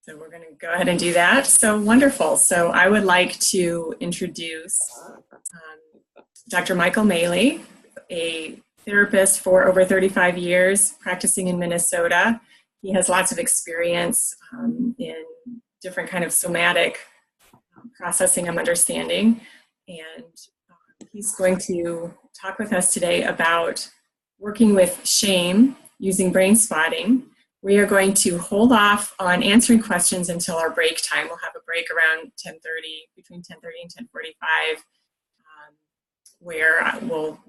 So we're going to go ahead and do that. So wonderful. So I would like to introduce Dr. Michael Maley, a therapist for over 35 years practicing in Minnesota. He has lots of experience in different kind of somatic processing and understanding. And he's going to talk with us today about working with shame using Brainspotting. We are going to hold off on answering questions until our break time. We'll have a break around 10:30, between 10:30 and 10:45, where we'll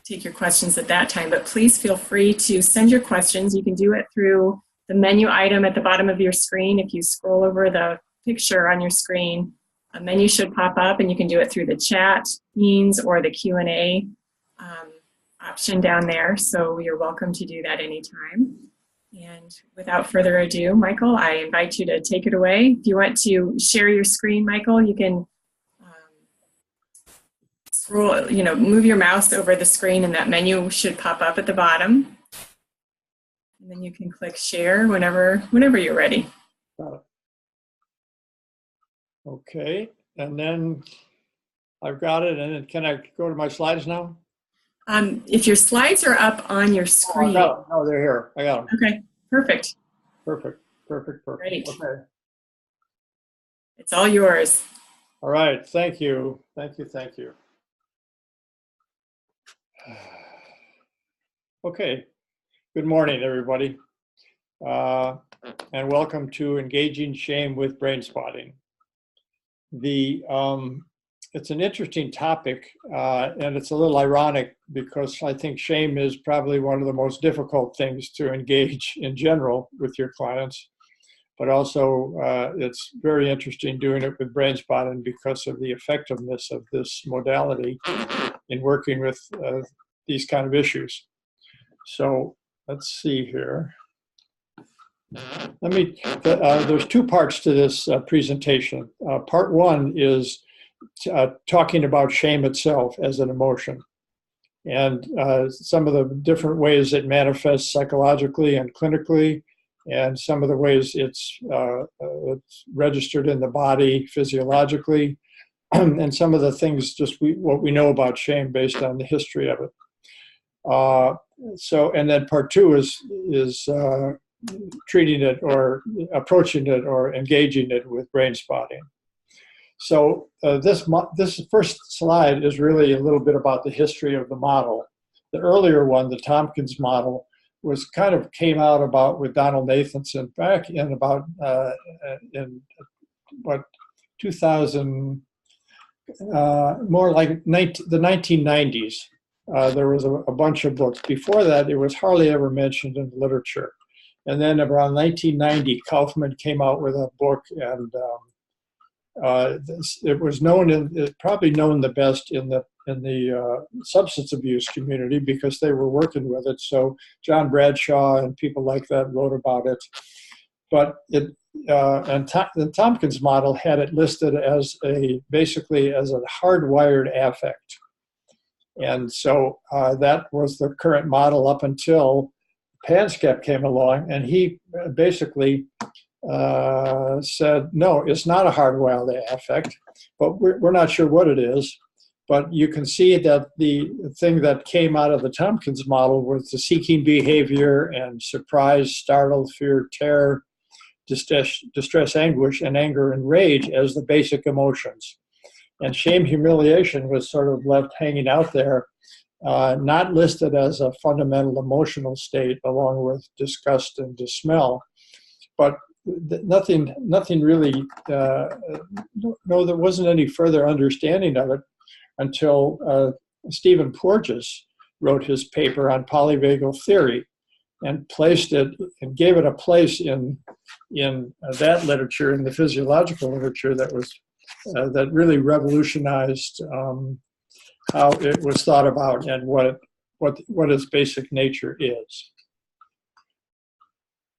take your questions at that time. But please feel free to send your questions. You can do it through the menu item at the bottom of your screen. If you scroll over the picture on your screen, a menu should pop up, and you can do it through the chat means or the Q&A option down there. So you're welcome to do that anytime. And without further ado, Michael, I invite you to take it away. If you want to share your screen, Michael, you can scroll, move your mouse over the screen, and that menu should pop up at the bottom. And then you can click share whenever you're ready. Okay, and then I've got it. And then can I go to my slides now? If your slides are up on your screen. Oh, no, they're here. I got them. Okay, perfect. Perfect. Great. Okay. It's all yours. All right. Thank you. Okay. Good morning, everybody. And welcome to Engaging Shame with Brainspotting. It's an interesting topic, and it's a little ironic because I think shame is probably one of the most difficult things to engage in general with your clients. But also, it's very interesting doing it with Brainspotting because of the effectiveness of this modality in working with these kind of issues. So let's see here. There's two parts to this presentation. Part one is talking about shame itself as an emotion and some of the different ways it manifests psychologically and clinically, and some of the ways it's registered in the body physiologically, and some of the things what we know about shame based on the history of it. And then part two is treating it or approaching it or engaging it with Brainspotting. So this first slide is really a little bit about the history of the model. The earlier one, the Tompkins model, came out about with Donald Nathanson back in about 2000, more like the 1990s. There was a bunch of books. Before that, it was hardly ever mentioned in literature. And then around 1990, Kaufman came out with a book, and it was probably known the best in the substance abuse community because they were working with it. So John Bradshaw and people like that wrote about it. But the Tompkins model had it listed as basically as a hardwired affect. And so that was the current model up until Panskep came along, and he basically said, no, it's not a hardwired affect, but we're not sure what it is. But you can see that the thing that came out of the Tompkins model was the seeking behavior and surprise, startled, fear, terror, distress, anguish, and anger and rage as the basic emotions. And shame, humiliation was sort of left hanging out there, not listed as a fundamental emotional state along with disgust and dismay. But nothing really, there wasn't any further understanding of it until Stephen Porges wrote his paper on Polyvagal Theory and placed it and gave it a place in that literature, in the physiological literature that really revolutionized how it was thought about and what its basic nature is.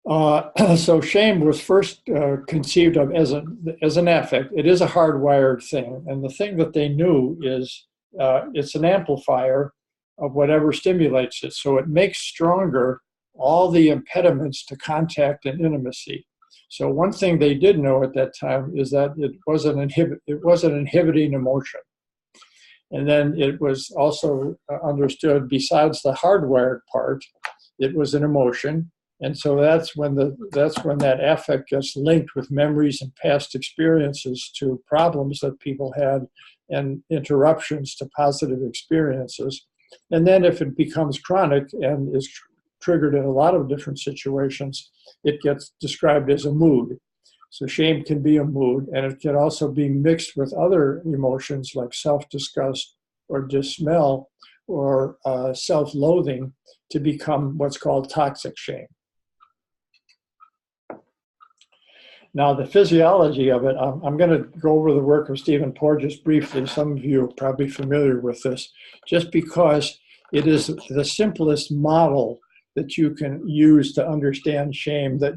So shame was first conceived of as an affect. It is a hardwired thing, and the thing that they knew is it's an amplifier of whatever stimulates it. So it makes stronger all the impediments to contact and intimacy. So one thing they did know at that time is that it was an inhibiting emotion. And then it was also understood, besides the hardwired part, it was an emotion. And so that's when that affect gets linked with memories and past experiences to problems that people had and interruptions to positive experiences. And then if it becomes chronic and is triggered in a lot of different situations, it gets described as a mood. So shame can be a mood, and it can also be mixed with other emotions like self-disgust or dismay or self-loathing to become what's called toxic shame. Now, the physiology of it, I'm going to go over the work of Stephen Porges briefly. Some of you are probably familiar with this, just because it is the simplest model that you can use to understand shame that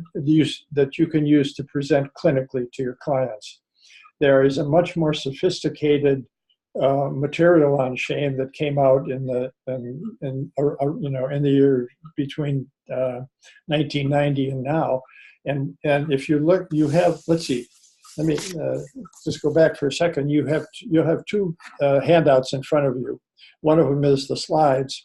you can use to present clinically to your clients. There is a much more sophisticated material on shame that came out in the year between 1990 and now. And if you look, you have, let's see, let me just go back for a second. You'll have two handouts in front of you. One of them is the slides,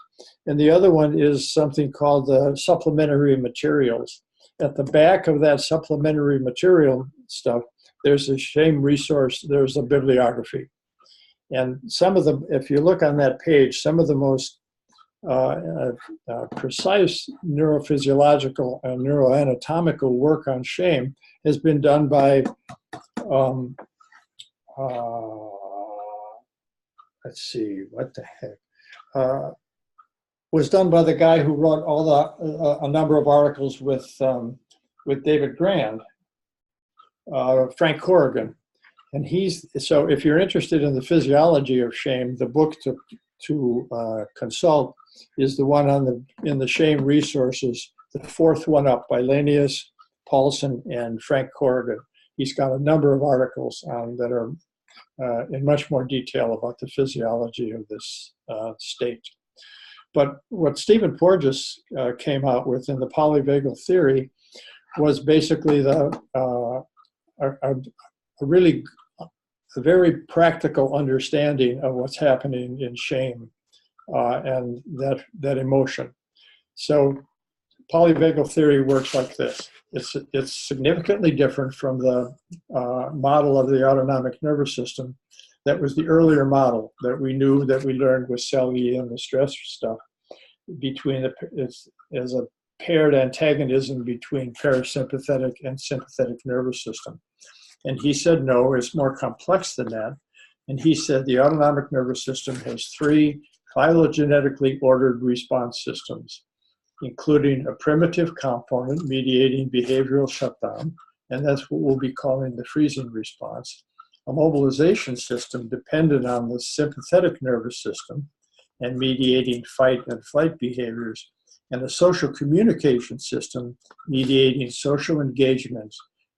and the other one is something called the supplementary materials. At the back of that supplementary material stuff, there's a shame resource, there's a bibliography. And some of them, if you look on that page, some of the most precise neurophysiological and neuroanatomical work on shame has been done by, let's see, what the heck, was done by the guy who wrote a number of articles with David Grand, Frank Corrigan. And so if you're interested in the physiology of shame, the book to consult is the one in the shame resources, the fourth one up by Lanius, Paulson, and Frank Corrigan. He's got a number of articles that are in much more detail about the physiology of this state. But what Stephen Porges came out with in the Polyvagal Theory was basically a very practical understanding of what's happening in shame and that emotion. So polyvagal theory works like this. It's significantly different from the model of the autonomic nervous system. That was the earlier model that we learned with Selye and the stress stuff. As a paired antagonism between parasympathetic and sympathetic nervous system. And he said, no, it's more complex than that. And he said the autonomic nervous system has three phylogenetically ordered response systems, including a primitive component mediating behavioral shutdown, and that's what we'll be calling the freezing response, a mobilization system dependent on the sympathetic nervous system and mediating fight and flight behaviors, and a social communication system mediating social engagement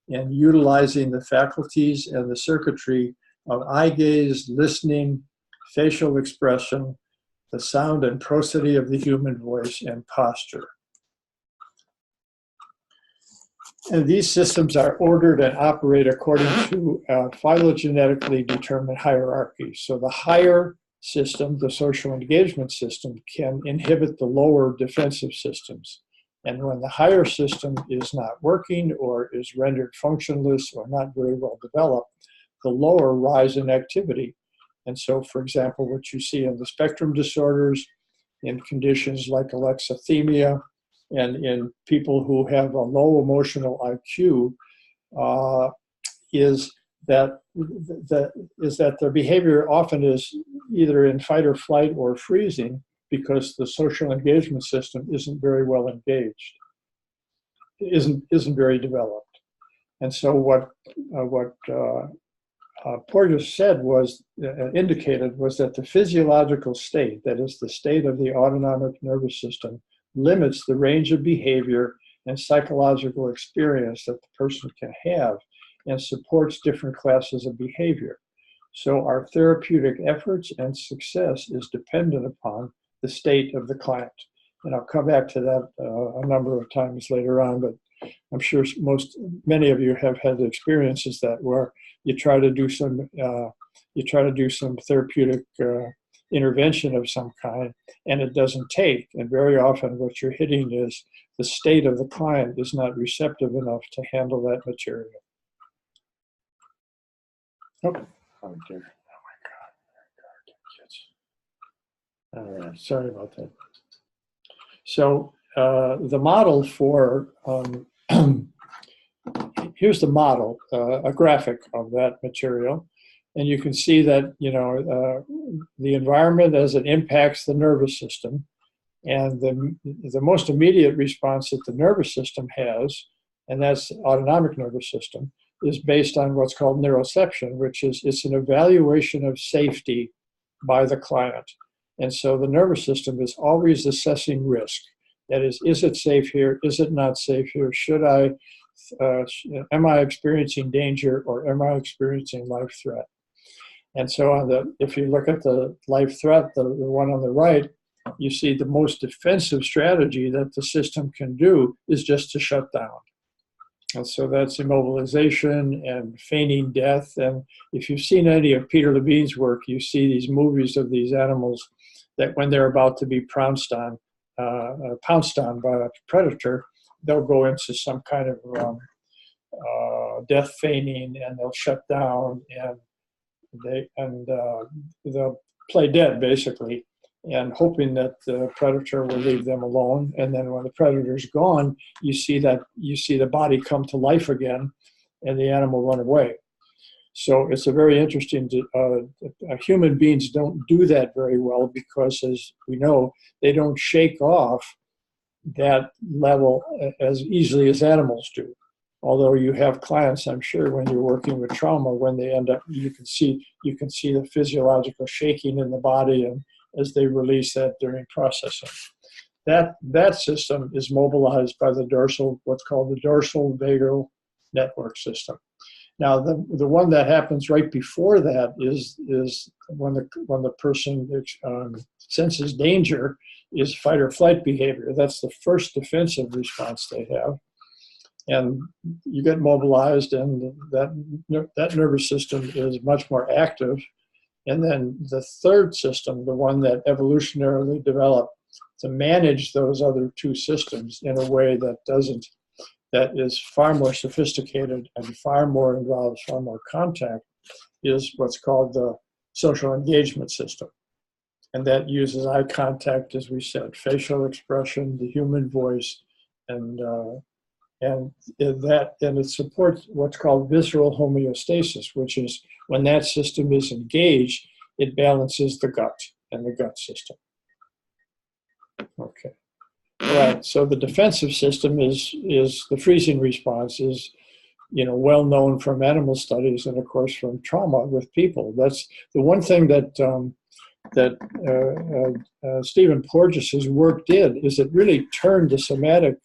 and utilizing the faculties and the circuitry of eye gaze, listening, facial expression, the sound and prosody of the human voice, and posture. And these systems are ordered and operate according to phylogenetically determined hierarchy. So the higher system, the social engagement system, can inhibit the lower defensive systems. And when the higher system is not working or is rendered functionless or not very well developed, the lower rise in activity. And so, for example, what you see in the spectrum disorders, in conditions like alexithymia, and in people who have a low emotional IQ, is that their behavior often is either in fight or flight or freezing, because the social engagement system isn't very well engaged, isn't very developed. And so what Porges said indicated was that the physiological state, that is the state of the autonomic nervous system, limits the range of behavior and psychological experience that the person can have and supports different classes of behavior. So our therapeutic efforts and success is dependent upon the state of the client. And I'll come back to that a number of times later on, but I'm sure many of you have had experiences that where you try to do some therapeutic intervention of some kind, and it doesn't take. And very often, what you're hitting is the state of the client is not receptive enough to handle that material. Oh dear! Oh my God! All right, sorry about that. So the model for here's the model, a graphic of that material, and you can see that the environment as it impacts the nervous system, and the most immediate response that the nervous system has, and that's autonomic nervous system, is based on what's called neuroception, which is it's an evaluation of safety by the client. And so the nervous system is always assessing risk. That is it safe here? Is it not safe here? Am I experiencing danger, or am I experiencing life threat? And so if you look at the life threat, the one on the right, you see the most defensive strategy that the system can do is just to shut down. And so that's immobilization and feigning death. And if you've seen any of Peter Levine's work, you see these movies of these animals that when they're about to be pounced on by a predator, they'll go into some kind of death feigning, and they'll shut down, and they'll play dead basically, and hoping that the predator will leave them alone. And then when the predator's gone, you see the body come to life again, and the animal run away. So it's a very interesting. Human beings don't do that very well because, as we know, they don't shake off that level as easily as animals do. Although you have clients, I'm sure, when you're working with trauma, when they end up, you can see the physiological shaking in the body, and as they release that during processing. That system is mobilized by what's called the dorsal vagal network system. Now, the one that happens right before that is when the person senses danger, is fight or flight behavior. That's the first defensive response they have. And you get mobilized, and that nervous system is much more active. And then the third system, the one that evolutionarily developed to manage those other two systems in a way that is far more sophisticated and involves far more contact, is what's called the social engagement system. And that uses eye contact, as we said, facial expression, the human voice, and it supports what's called visceral homeostasis, which is when that system is engaged, it balances the gut and the gut system. Okay. All right. So the defensive system is the freezing response is, well known from animal studies and of course from trauma with people. That's the one thing that Stephen Porges's work did, is it really turned the somatic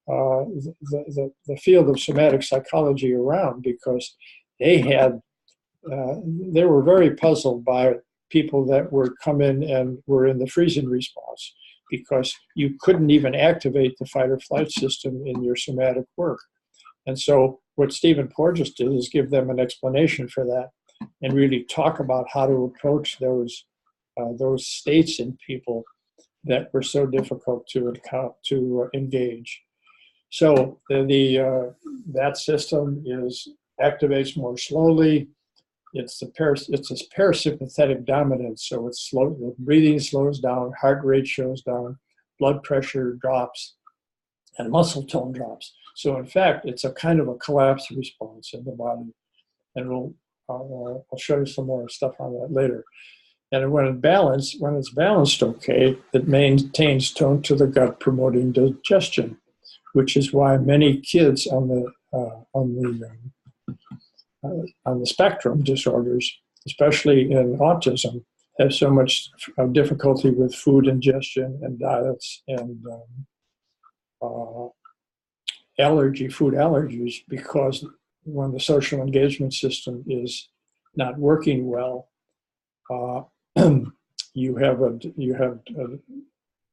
the field of somatic psychology around, because they were very puzzled by people that were come in and were in the freezing response, because you couldn't even activate the fight or flight system in your somatic work. And so what Stephen Porges did is give them an explanation for that and really talk about how to approach those states in people that were so difficult to engage. So that system activates more slowly. It's a parasympathetic dominance, so it's slow. The breathing slows down, heart rate goes down, blood pressure drops, and muscle tone drops. So in fact, it's a kind of a collapse response in the body, and I'll show you some more stuff on that later. And when it's balanced okay, it maintains tone to the gut, promoting digestion, which is why many kids on the spectrum disorders, especially in autism, have so much difficulty with food ingestion and diets and food allergies, because when the social engagement system is not working well, you have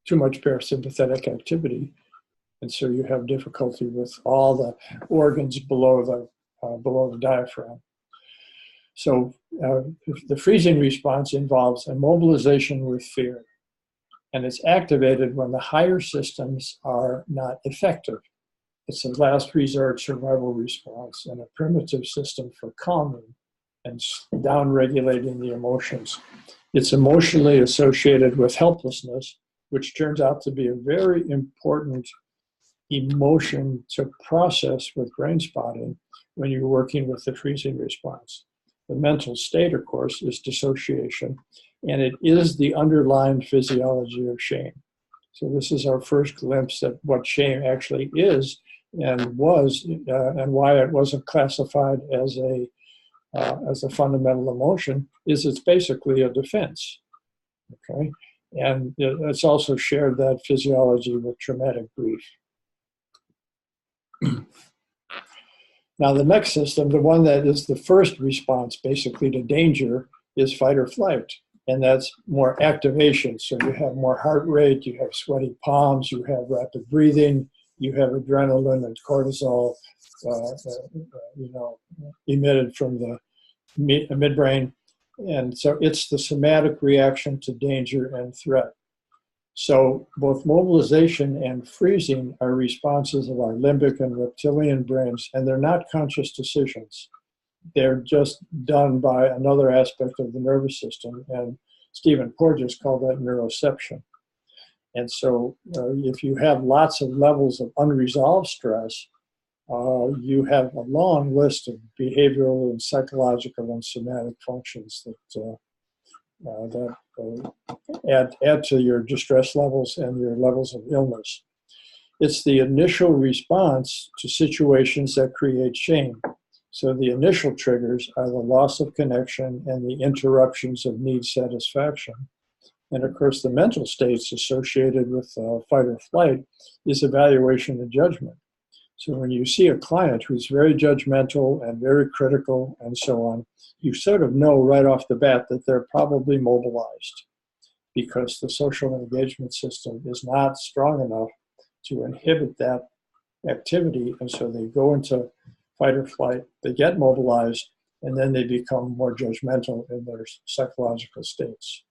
too much parasympathetic activity, And so you have difficulty with all the organs below the diaphragm. So the freezing response involves immobilization with fear. And it's activated when the higher systems are not effective. It's a last resort survival response and a primitive system for calming and down-regulating the emotions. It's emotionally associated with helplessness, which turns out to be a very important emotion to process with brain spotting when you're working with the freezing response. The mental state, of course, is dissociation, and it is the underlying physiology of shame. So this is our first glimpse at what shame actually is and was, and why it wasn't classified as a fundamental emotion, is it's basically a defense, okay? And it's also shared that physiology with traumatic grief. Now, the next system, the one that is the first response basically to danger, is fight or flight. And that's more activation. So you have more heart rate, you have sweaty palms, you have rapid breathing, you have adrenaline and cortisol, emitted from the midbrain. And so it's the somatic reaction to danger and threat. So both mobilization and freezing are responses of our limbic and reptilian brains, and they're not conscious decisions. They're just done by another aspect of the nervous system, and Stephen Porges called that neuroception. And so if you have lots of levels of unresolved stress, you have a long list of behavioral and psychological and somatic functions that add to your distress levels and your levels of illness. It's the initial response to situations that create shame. So the initial triggers are the loss of connection and the interruptions of need satisfaction. And of course, the mental states associated with fight or flight is evaluation and judgment. So when you see a client who's very judgmental and very critical and so on, you sort of know right off the bat that they're probably mobilized because the social engagement system is not strong enough to inhibit that activity. And so they go into fight or flight, they get mobilized, and then they become more judgmental in their psychological states.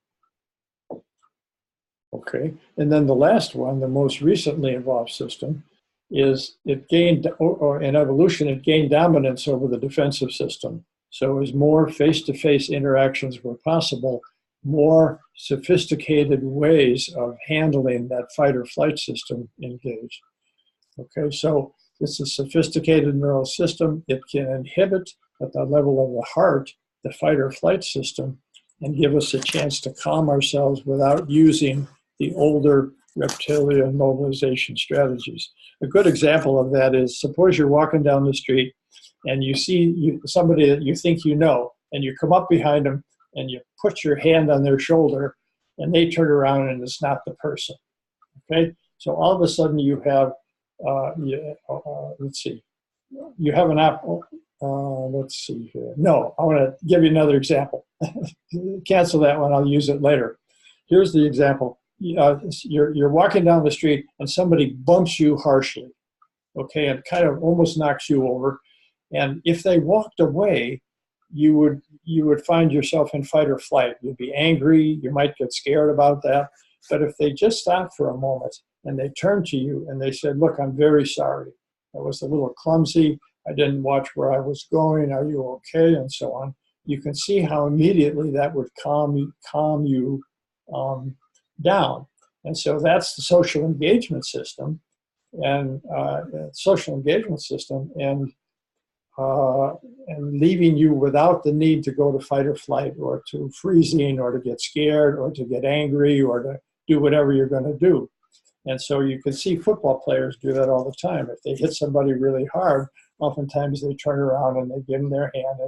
Okay, and then the last one, the most recently evolved system, is it gained, or in evolution, it gained dominance over the defensive system. So as more face-to-face interactions were possible, more sophisticated ways of handling that fight or flight system engaged. Okay, so it's a sophisticated neural system. It can inhibit at the level of the heart, the fight or flight system, and give us a chance to calm ourselves without using the older reptilian mobilization strategies. A good example of that is, suppose you're walking down the street and you see somebody that you think you know, and you come up behind them and you put your hand on their shoulder and they turn around and it's not the person, okay? So all of a sudden you have, let's see, you have an apple, let's see here. No, I want to give you another example. Cancel that one, I'll use it later. Here's the example. You're walking down the street and somebody bumps you harshly, okay, and kind of almost knocks you over. And if they walked away, you would find yourself in fight or flight. You'd be angry, you might get scared about that. But if they just stopped for a moment and they turned to you and they said, look, I'm very sorry. I was a little clumsy. I didn't watch where I was going. Are you okay? And so on. You can see how immediately that would calm you down. And so that's the social engagement system, and and leaving you without the need to go to fight or flight or to freezing or to get scared or to get angry or to do whatever you're going to do. And so you can see football players do that all the time. If they hit somebody really hard, oftentimes they turn around and they give them their hand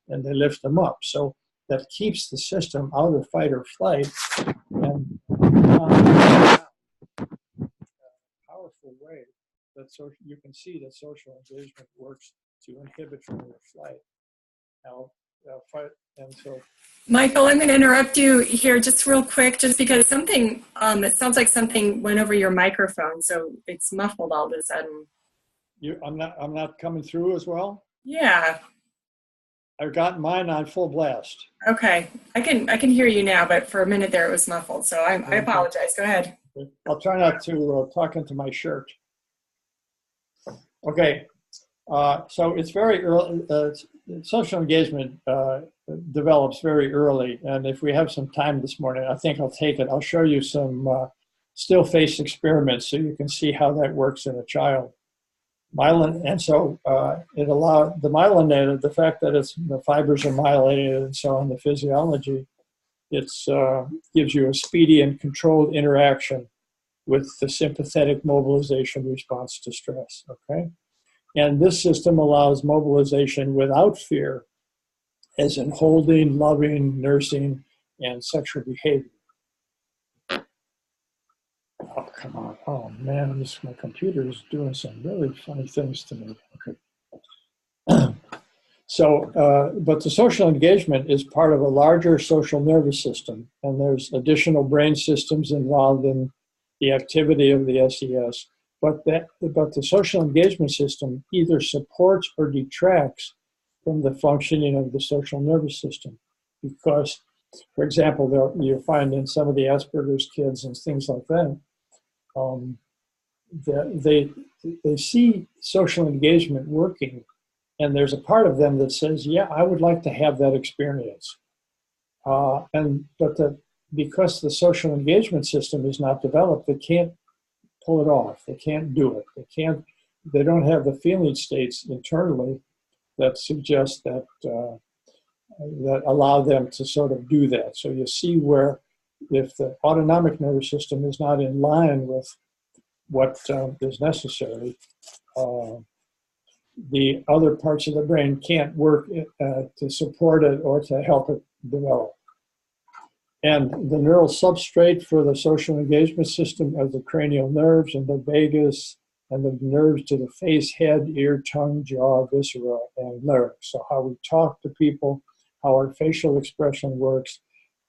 and they lift them up. So that keeps the system out of fight or flight, and powerful way that you can see that social engagement works to inhibit fight or flight. Now, fight. And so, Michael, I'm going to interrupt you here just real quick, just because something, it sounds like something went over your microphone, so it's muffled all of a sudden. I'm not coming through as well. Yeah. I've got mine on full blast. Okay. I can hear you now, but for a minute there it was muffled, so I apologize. Go ahead. I'll try not to talk into my shirt. Okay. So it's very early. Social engagement develops very early, and if we have some time this morning, I think I'll take it. I'll show you some still face experiments so you can see how that works in a child. And so it allowed the myelinated, the fact that the fibers are myelinated and so on, the physiology, it gives you a speedy and controlled interaction with the sympathetic mobilization response to stress. Okay. And this system allows mobilization without fear, as in holding, loving, nursing, and sexual behavior. Oh, come on. Oh, man, my computer is doing some really funny things to me. Okay. So, but the social engagement is part of a larger social nervous system, and there's additional brain systems involved in the activity of the SES. But the social engagement system either supports or detracts from the functioning of the social nervous system. Because, for example, you find in some of the Asperger's kids and things like that, they see social engagement working, and there's a part of them that says, yeah, I would like to have that experience. Because the social engagement system is not developed, they can't pull it off. They can't do it. They don't have the feeling states internally that suggest that allow them to sort of do that. So you see where if the autonomic nervous system is not in line with what is necessary, the other parts of the brain can't work to support it or to help it develop. And the neural substrate for the social engagement system are the cranial nerves and the vagus and the nerves to the face, head, ear, tongue, jaw, viscera, and larynx. So how we talk to people, how our facial expression works,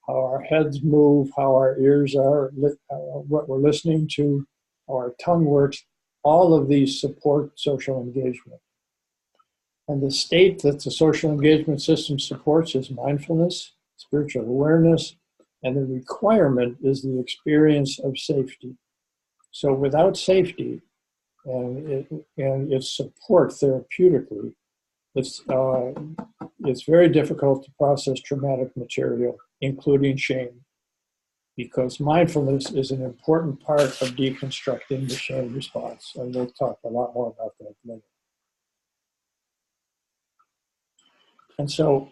how our heads move, how our ears are, what we're listening to, how our tongue works, all of these support social engagement. And the state that the social engagement system supports is mindfulness, spiritual awareness, and the requirement is the experience of safety. So without safety and its support therapeutically, it's very difficult to process traumatic material, including shame, because mindfulness is an important part of deconstructing the shame response. And we'll talk a lot more about that later. And so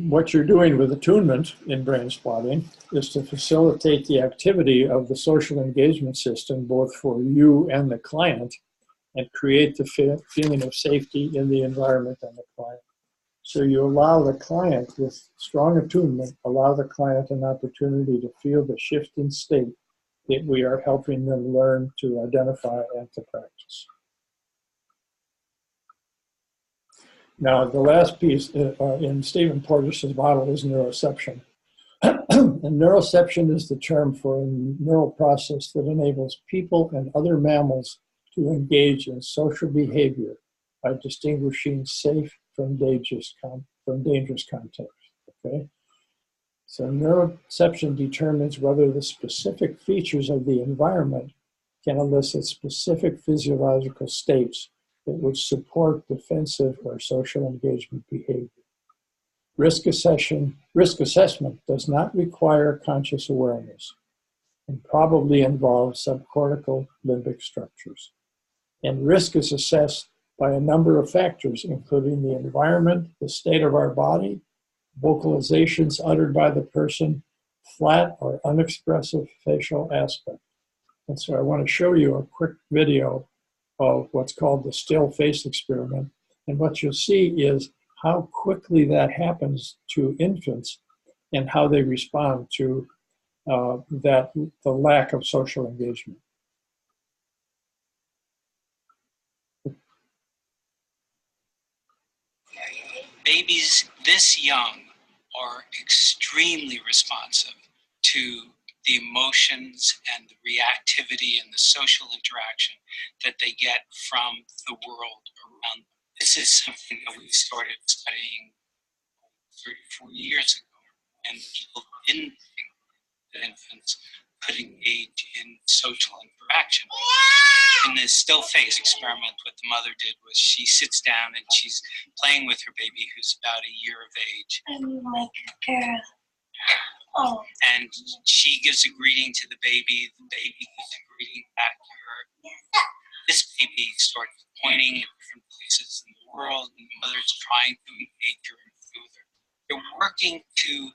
what you're doing with attunement in Brainspotting is to facilitate the activity of the social engagement system, both for you and the client, and create the feeling of safety in the environment and the client. So you allow the client, with strong attunement, allow the client an opportunity to feel the shift in state that we are helping them learn to identify and to practice. Now, the last piece in Stephen Porges' model is neuroception. And neuroception is the term for a neural process that enables people and other mammals to engage in social behavior by distinguishing safe from dangerous context. Okay? So neuroception determines whether the specific features of the environment can elicit specific physiological states that would support defensive or social engagement behavior. Risk assessment does not require conscious awareness and probably involves subcortical limbic structures. And risk is assessed by a number of factors, including the environment, the state of our body, vocalizations uttered by the person, flat or unexpressive facial aspect. And so I want to show you a quick video of what's called the still face experiment. And what you'll see is how quickly that happens to infants and how they respond to the lack of social engagement. Babies this young are extremely responsive to the emotions and the reactivity and the social interaction that they get from the world around them. This is something that we started studying 30, 40 years ago, and people didn't think that infants could engage in social interaction. In the still face experiment, what the mother did was she sits down and she's playing with her baby who's about a year of age. I'm like a girl. Oh. And she gives a greeting to the baby gives a greeting back to her. This baby starts pointing at different places in the world, and the mother's trying to engage her and soothe her. They're working to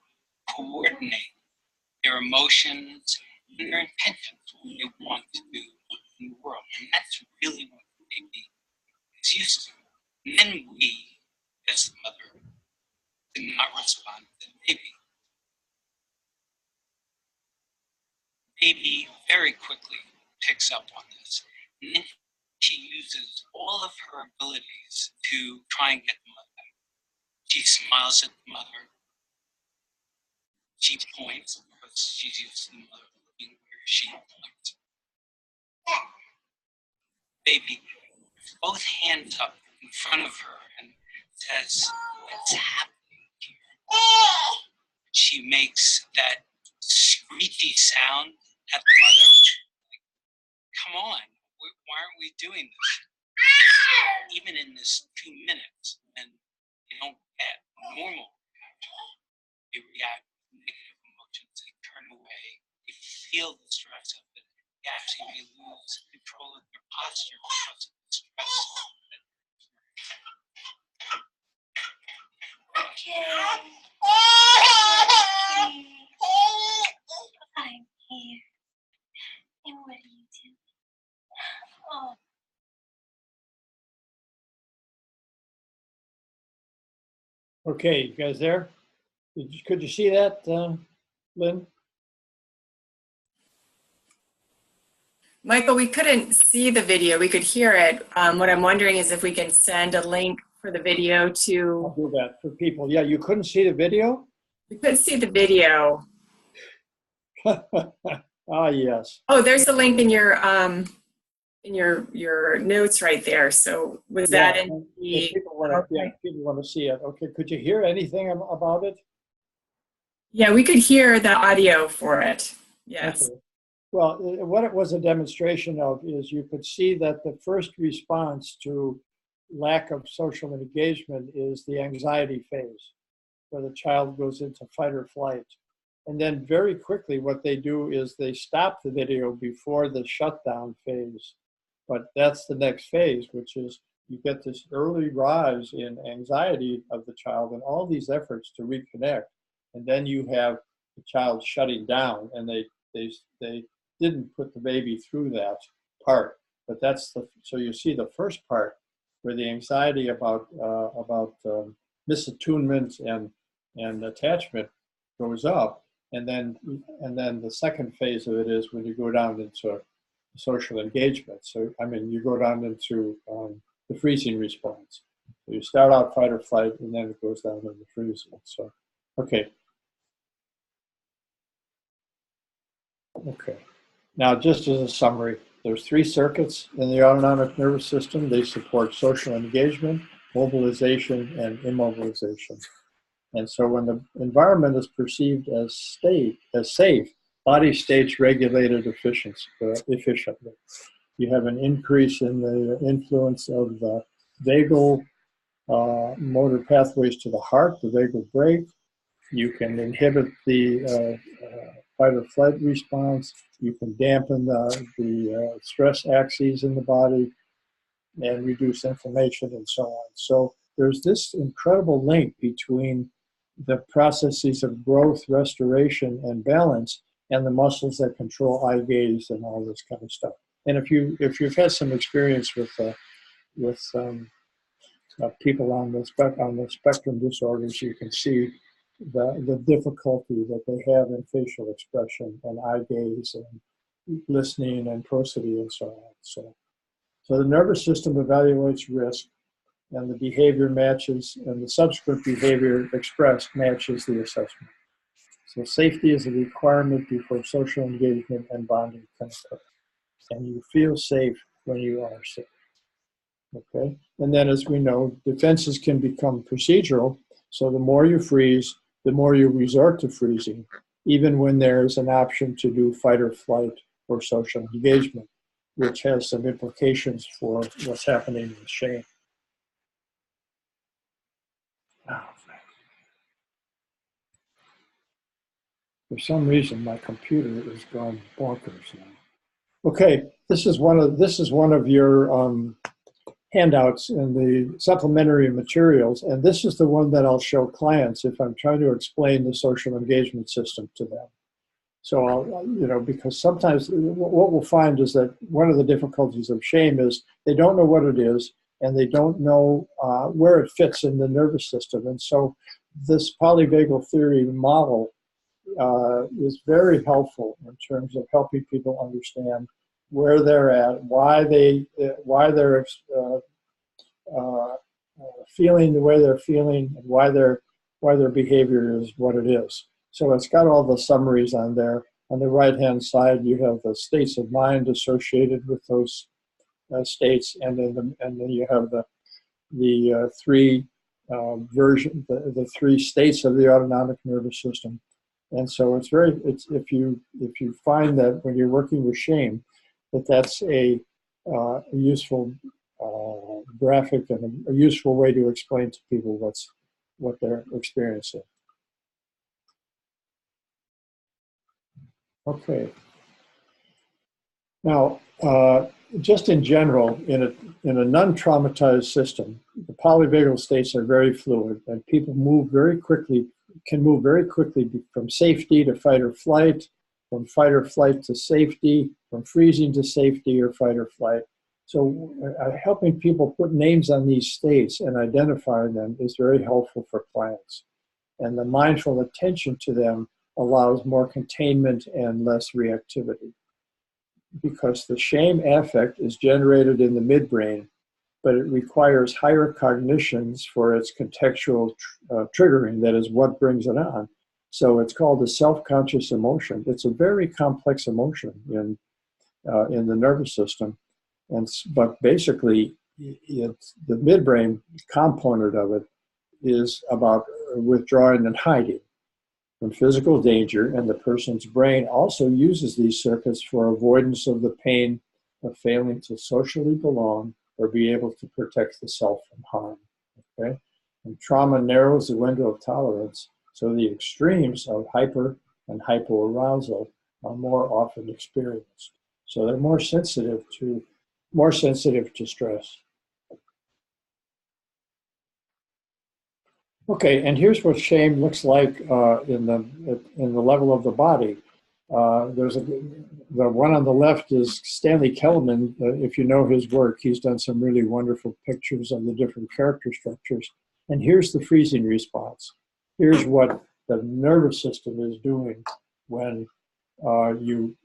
coordinate their emotions and their intentions, what they want to do in the world. And that's really what the baby is used to. And then we, as the mother, did not respond to the baby. Baby very quickly picks up on this, and then she uses all of her abilities to try and get the mother. She smiles at the mother. She points because she's used to the mother looking where she points. Baby puts both hands up in front of her and says, "What's happening here?" She makes that screechy sound at the mother. Like, come on, why aren't we doing this? Even in this 2 minutes, and they don't get normal reaction, they react with negative emotions, they turn away, they feel the stress of it, they actually may lose control of their posture because of the stress. Okay. I'm here. And what do you do? Oh. Okay, you guys there? Could you see that, Lynn? Michael, we couldn't see the video. We could hear it. What I'm wondering is if we can send a link for the video to... I'll do that for people. Yeah, you couldn't see the video? We couldn't see the video. Ah, yes. Oh, there's a link in your notes right there. So was that in the... People want to see it. Okay, could you hear anything about it? Yeah, we could hear the audio for it. Yes. Okay. Well, what it was a demonstration of is you could see that the first response to lack of social engagement is the anxiety phase, where the child goes into fight or flight. And then very quickly what they do is they stop the video before the shutdown phase. But that's the next phase, which is you get this early rise in anxiety of the child and all these efforts to reconnect. And then you have the child shutting down, and they didn't put the baby through that part. But that's so you see the first part where the anxiety about misattunement and attachment goes up, and then the second phase of it is when you go down into social engagement. So I mean, you go down into the freezing response. So you start out fight or flight, and then it goes down into freezing. So, okay. Okay. Now, just as a summary, there's 3 circuits in the autonomic nervous system. They support social engagement, mobilization, and immobilization. And so when the environment is perceived as safe, body states regulated efficiently. You have an increase in the influence of the vagal motor pathways to the heart, the vagal brake. You can inhibit the fight or flight response. You can dampen the stress axes in the body and reduce inflammation and so on. So there's this incredible link between the processes of growth, restoration, and balance, and the muscles that control eye gaze and all this kind of stuff. And if you've had some experience with people on the spectrum disorders, you can see the difficulty that they have in facial expression and eye gaze and listening and prosody and so on. So the nervous system evaluates risk, and the behavior matches, and the subsequent behavior expressed matches the assessment. So safety is a requirement before social engagement and bonding can occur. And you feel safe when you are safe. Okay? And then, as we know, defenses can become procedural. So the more you freeze, the more you resort to freezing, even when there's an option to do fight or flight or social engagement, which has some implications for what's happening with shame. Oh, for some reason, my computer is going bonkers now. Okay, this is one of your handouts in the supplementary materials, and this is the one that I'll show clients if I'm trying to explain the social engagement system to them. So I'll, because sometimes what we'll find is that one of the difficulties of shame is they don't know what it is, and they don't know where it fits in the nervous system. And so this polyvagal theory model is very helpful in terms of helping people understand where they're at, why they're feeling the way they're feeling, and why their behavior is what it is. So it's got all the summaries on there. On the right-hand side, you have the states of mind associated with those states, and then you have the three the three states of the autonomic nervous system. And so it's if you find that when you're working with shame, that's a useful graphic and a useful way to explain to people what they're experiencing. Okay. Now, just in general, in a non-traumatized system, the polyvagal states are very fluid, and people can move very quickly from safety to fight or flight, from fight or flight to safety, from freezing to safety or fight or flight. So helping people put names on these states and identify them is very helpful for clients. And the mindful attention to them allows more containment and less reactivity. Because the shame affect is generated in the midbrain, but it requires higher cognitions for its contextual triggering, that is what brings it on. So it's called a self-conscious emotion. It's a very complex emotion in the nervous system. But basically, the midbrain component of it is about withdrawing and hiding from physical danger, and the person's brain also uses these circuits for avoidance of the pain of failing to socially belong or be able to protect the self from harm. Okay? And trauma narrows the window of tolerance, so the extremes of hyper and hypoarousal are more often experienced. So they're more sensitive to stress. Okay, and here's what shame looks like in the level of the body. The one on the left is Stanley Kellerman. If you know his work, he's done some really wonderful pictures of the different character structures. And here's the freezing response. Here's what the nervous system is doing when you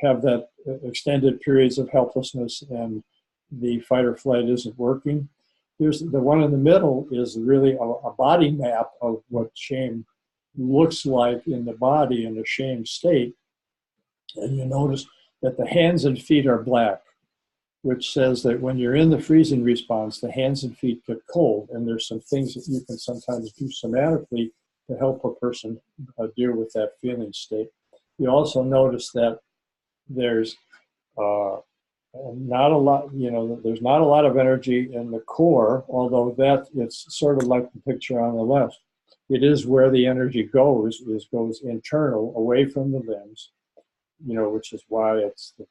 have that extended periods of helplessness and the fight or flight isn't working. Here's the one in the middle is really a body map of what shame looks like in the body in a shame state. And you notice that the hands and feet are black, which says that when you're in the freezing response, the hands and feet get cold. And there's some things that you can sometimes do somatically to help a person deal with that feeling state. You also notice that there's not a lot, there's not a lot of energy in the core, although it's sort of like the picture on the left. It is where the energy goes internal, away from the limbs, which is why it's the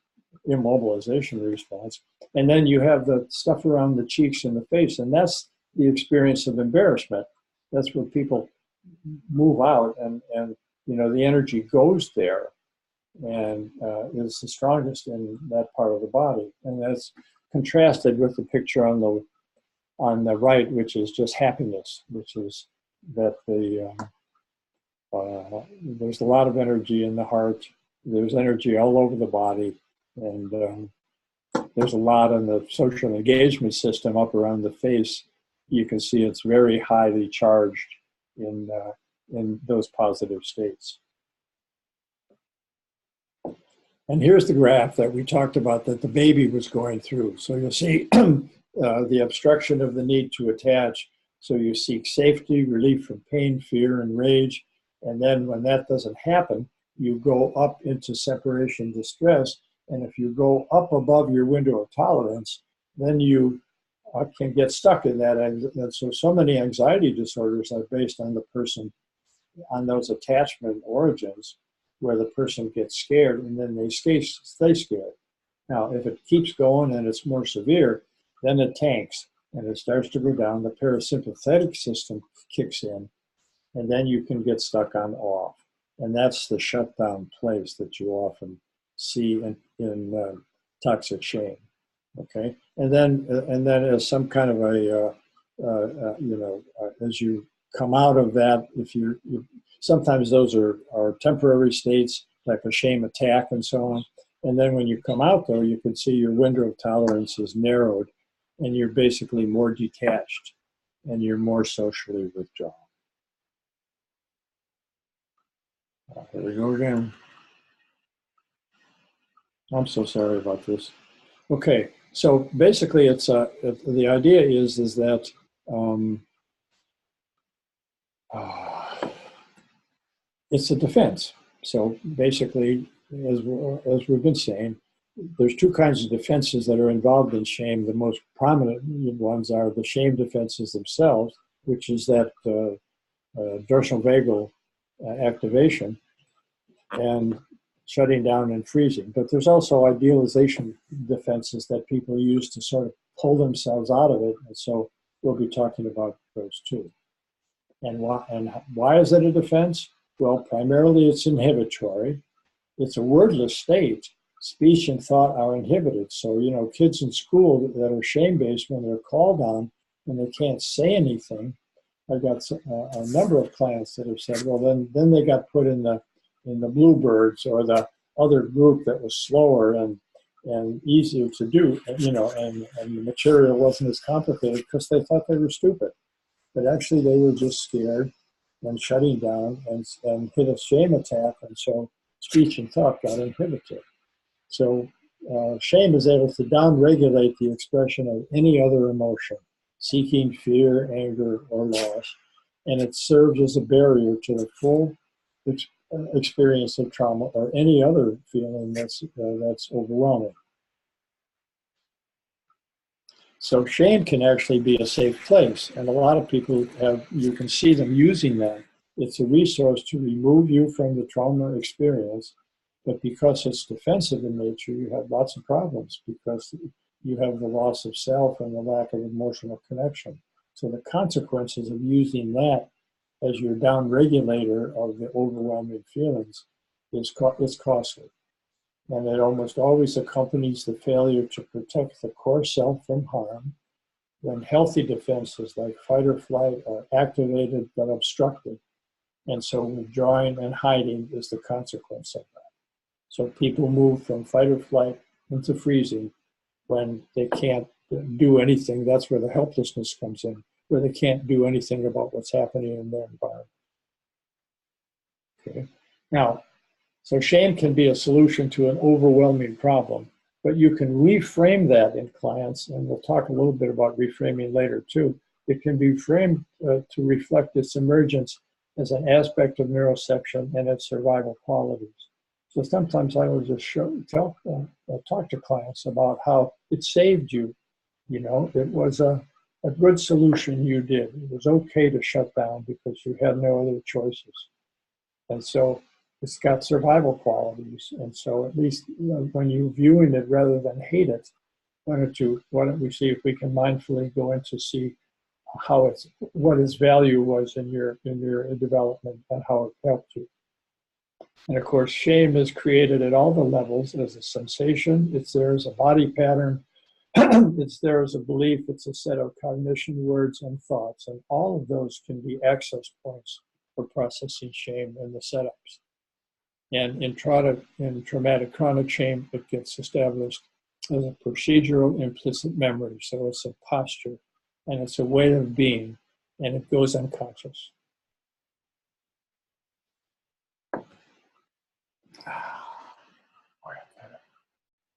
immobilization response. And then you have the stuff around the cheeks and the face, and that's the experience of embarrassment. That's where people move out, and the energy goes there and is the strongest in that part of the body. And that's contrasted with the picture on the right, which is just happiness, which is that there's a lot of energy in the heart. There's energy all over the body, and there's a lot in the social engagement system up around the face. You can see it's very highly charged in those positive states. And here's the graph that we talked about that the baby was going through. So you'll see the obstruction of the need to attach. So you seek safety, relief from pain, fear, and rage. And then when that doesn't happen, you go up into separation distress. And if you go up above your window of tolerance, then you can get stuck in that. And so many anxiety disorders are based on the person, on those attachment origins, where the person gets scared and then they stay scared. Now, if it keeps going and it's more severe, then it tanks and it starts to go down. The parasympathetic system kicks in, and then you can get stuck on off. And that's the shutdown place that you often see in toxic shame. Okay, and then as some kind of a as you come out of that, if you sometimes those are temporary states like a shame attack and so on. And then when you come out, though, you can see your window of tolerance is narrowed and you're basically more detached and you're more socially withdrawn. Here we go again. I'm so sorry about this. Okay, so basically it's the idea is that it's a defense. So basically, as we've been saying, there's two kinds of defenses that are involved in shame. The most prominent ones are the shame defenses themselves, which is that dorsal vagal activation and shutting down and freezing. But there's also idealization defenses that people use to sort of pull themselves out of it. And so we'll be talking about those too. And why is it a defense? Well, primarily it's inhibitory. It's a wordless state. Speech and thought are inhibited. So, kids in school that are shame-based, when they're called on and they can't say anything, I've got a number of clients that have said, well, then they got put in the bluebirds or the other group that was slower and easier to do, and the material wasn't as complicated because they thought they were stupid. But actually they were just scared and shutting down and hit a shame attack, and so speech and thought got inhibited. So shame is able to downregulate the expression of any other emotion, seeking, fear, anger, or loss, and it serves as a barrier to the full experience of trauma or any other feeling that's overwhelming. So shame can actually be a safe place, and a lot of people you can see them using that. It's a resource to remove you from the trauma experience, but because it's defensive in nature, you have lots of problems because you have the loss of self and the lack of emotional connection. So the consequences of using that as your down-regulator of the overwhelming feelings is costly. And it almost always accompanies the failure to protect the core self from harm when healthy defenses like fight or flight are activated but obstructed. And so withdrawing and hiding is the consequence of that. So people move from fight or flight into freezing when they can't do anything. That's where the helplessness comes in, where they can't do anything about what's happening in their environment. Okay. Now, so shame can be a solution to an overwhelming problem, but you can reframe that in clients, and we'll talk a little bit about reframing later too. It can be framed to reflect its emergence as an aspect of neuroception and its survival qualities. So sometimes I will just talk to clients about how it saved you. It was a good solution you did. It was okay to shut down because you had no other choices. And so it's got survival qualities. And so at least when you're viewing it rather than hate it, why don't we see if we can mindfully go in to see what its value was in your development and how it helped you. And of course, shame is created at all the levels as a sensation. It's there as a body pattern. It's there as a belief. It's a set of cognition, words, and thoughts. And all of those can be access points for processing shame in the setups. And in traumatic chronic shame, it gets established as a procedural implicit memory. So it's a posture and it's a way of being, and it goes unconscious.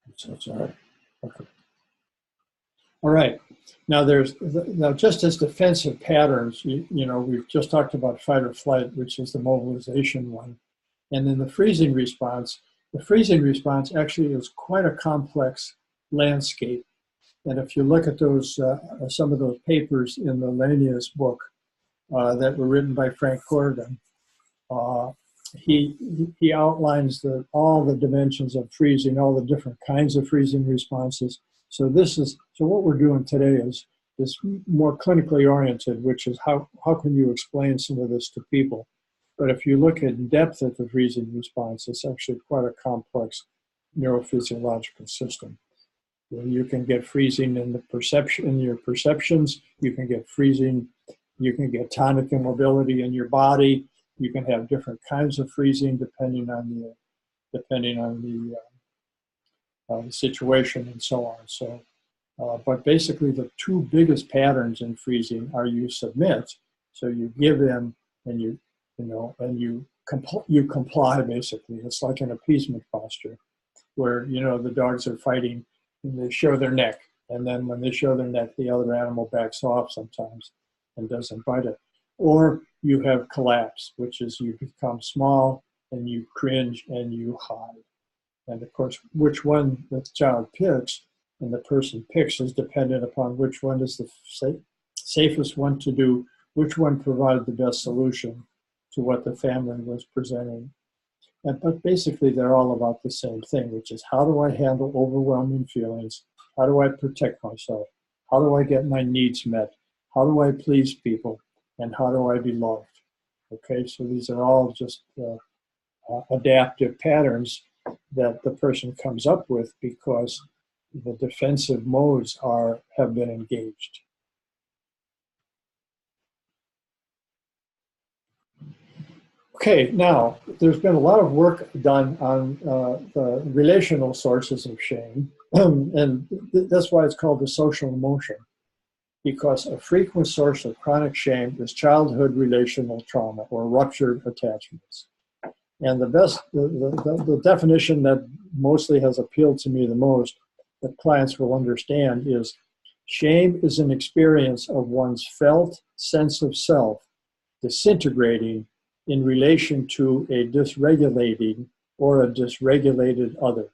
I'm so sorry. Okay. All right. Now just as defensive patterns, you know, we've just talked about fight or flight, which is the mobilization one. And then the freezing response actually is quite a complex landscape. And if you look at those, some of those papers in the Lanius book that were written by Frank Corrigan, he outlines all the dimensions of freezing, all the different kinds of freezing responses. So what we're doing today is more clinically oriented, which is how can you explain some of this to people? But if you look at depth of the freezing response, it's actually quite a complex neurophysiological system. You can get freezing in your perceptions. You can get freezing. You can get tonic immobility in your body. You can have different kinds of freezing depending on the situation and so on. So, but basically, the two biggest patterns in freezing are you submit, so you give in, and you comply. Basically, it's like an appeasement posture, where the dogs are fighting and they show their neck, and then when they show their neck, the other animal backs off sometimes and doesn't bite it. Or you have collapse, which is you become small and you cringe and you hide. And of course, which one the child picks and the person picks is dependent upon which one is the safest one to do, which one provided the best solution to what the family was presenting. But basically, they're all about the same thing, which is how do I handle overwhelming feelings? How do I protect myself? How do I get my needs met? How do I please people? And how do I be loved? Okay, so these are all just adaptive patterns that the person comes up with because the defensive modes have been engaged. Okay, now there's been a lot of work done on the relational sources of shame, and that's why it's called the social emotion, because a frequent source of chronic shame is childhood relational trauma or ruptured attachments. And the definition that mostly has appealed to me the most, that clients will understand, is shame is an experience of one's felt sense of self disintegrating in relation to a dysregulating or a dysregulated other.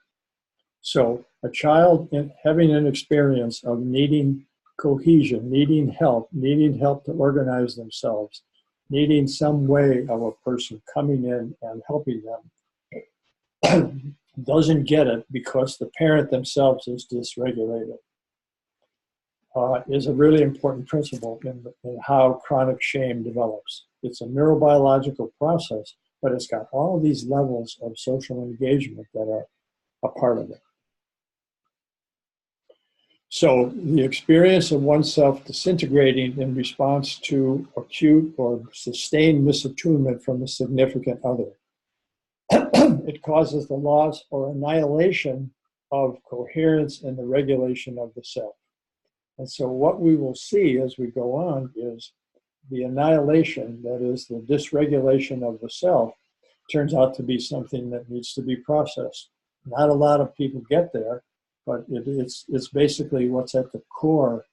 So a child having an experience of needing cohesion, needing help to organize themselves, needing some way of a person coming in and helping them, doesn't get it because the parent themselves is dysregulated, is a really important principle in how chronic shame develops. It's a neurobiological process, but it's got all these levels of social engagement that are a part of it. So the experience of oneself disintegrating in response to acute or sustained misattunement from a significant other. It causes the loss or annihilation of coherence and the regulation of the self. And so what we will see as we go on is the annihilation, that is the dysregulation of the self, turns out to be something that needs to be processed. Not a lot of people get there, but it's basically what's at the core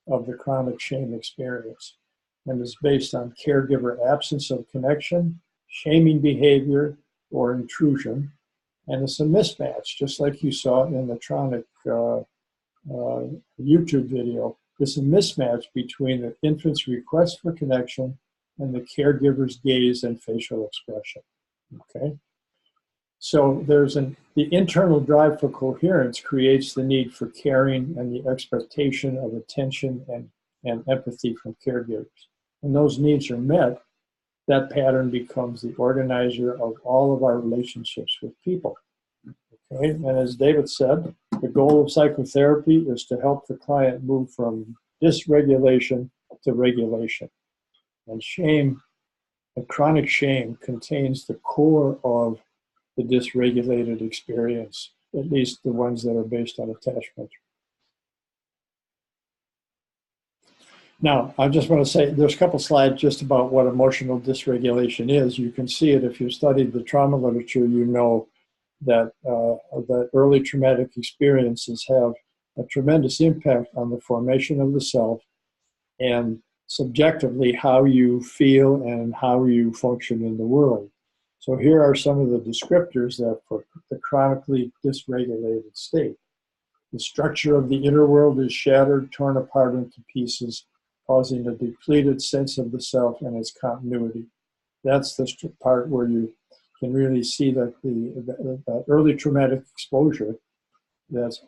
of the chronic shame experience. And is based on caregiver absence of connection, shaming behavior, or intrusion. And it's a mismatch, just like you saw in the Tronic YouTube video. It's a mismatch between the infant's request for connection and the caregiver's gaze and facial expression. Okay? So the internal drive for coherence creates the need for caring and the expectation of attention and empathy from caregivers. When those needs are met, that pattern becomes the organizer of all of our relationships with people. Okay? And as David said, the goal of psychotherapy is to help the client move from dysregulation to regulation. And shame, and chronic shame, contains the core of the dysregulated experience at least the ones that are based on attachment. Now, I just want to say there's a couple slides just about what emotional dysregulation is. You can see it if you've studied the trauma literature. You know that that early traumatic experiences have a tremendous impact on the formation of the self and subjectively how you feel and how you function in the world. So here are some of the descriptors that for the chronically dysregulated state. The structure of the inner world is shattered, torn apart into pieces, causing a depleted sense of the self and its continuity. That's the part where you can really see that the early traumatic exposure that's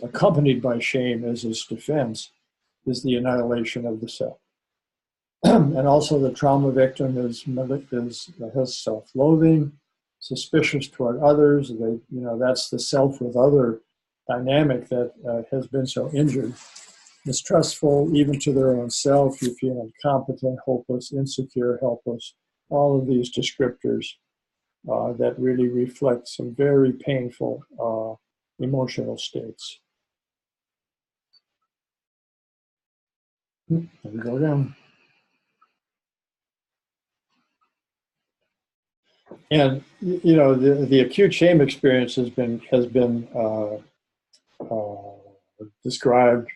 accompanied by shame as its defense is the annihilation of the self. And also the trauma victim has self-loathing, suspicious toward others. That's the self with other dynamic that has been so injured. Mistrustful even to their own self. You feel incompetent, hopeless, insecure, helpless. All of these descriptors that really reflect some very painful emotional states. There we go again. And the acute shame experience has been described: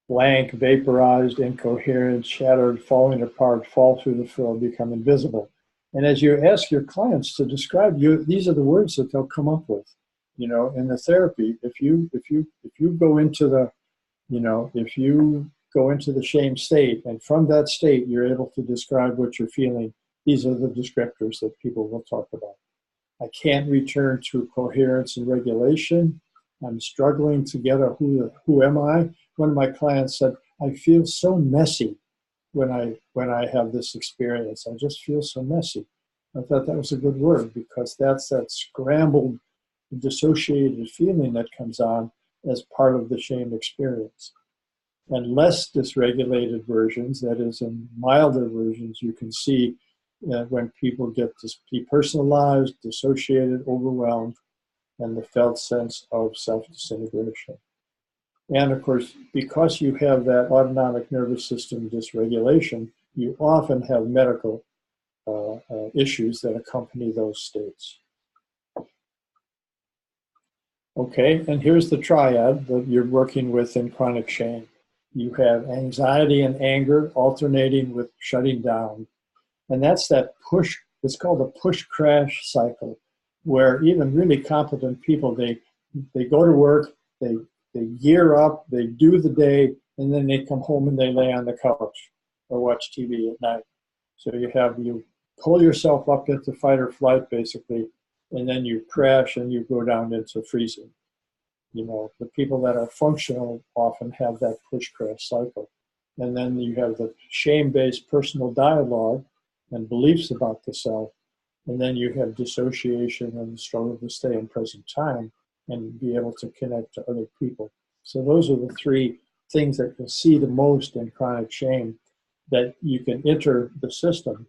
blank, vaporized, incoherent, shattered, falling apart, fall through the floor, become invisible. And as you ask your clients to describe these are the words that they'll come up with. In the therapy, if you go into the shame state, and from that state you're able to describe what you're feeling, these are the descriptors that people will talk about. I can't return to coherence and regulation. I'm struggling to get who am I? One of my clients said, I feel so messy when I have this experience. I just feel so messy. I thought that was a good word, because that's that scrambled, dissociated feeling that comes on as part of the shame experience. And less dysregulated versions, that is in milder versions, you can see when people get depersonalized, dissociated, overwhelmed, and the felt sense of self-disintegration. And of course, because you have that autonomic nervous system dysregulation, you often have medical issues that accompany those states. Okay, and here's the triad that you're working with in chronic shame. You have anxiety and anger alternating with shutting down. And that's that push, it's called a push-crash cycle, where even really competent people, they go to work, they gear up, they do the day, and then they come home and they lay on the couch or watch TV at night. So you pull yourself up into fight or flight, basically, and then you crash and you go down into freezing. The people that are functional often have that push-crash cycle. And then you have the shame-based personal dialogue and beliefs about the self. And then you have dissociation and the struggle to stay in present time and be able to connect to other people. So those are the three things that you'll see the most in chronic shame, that you can enter the system,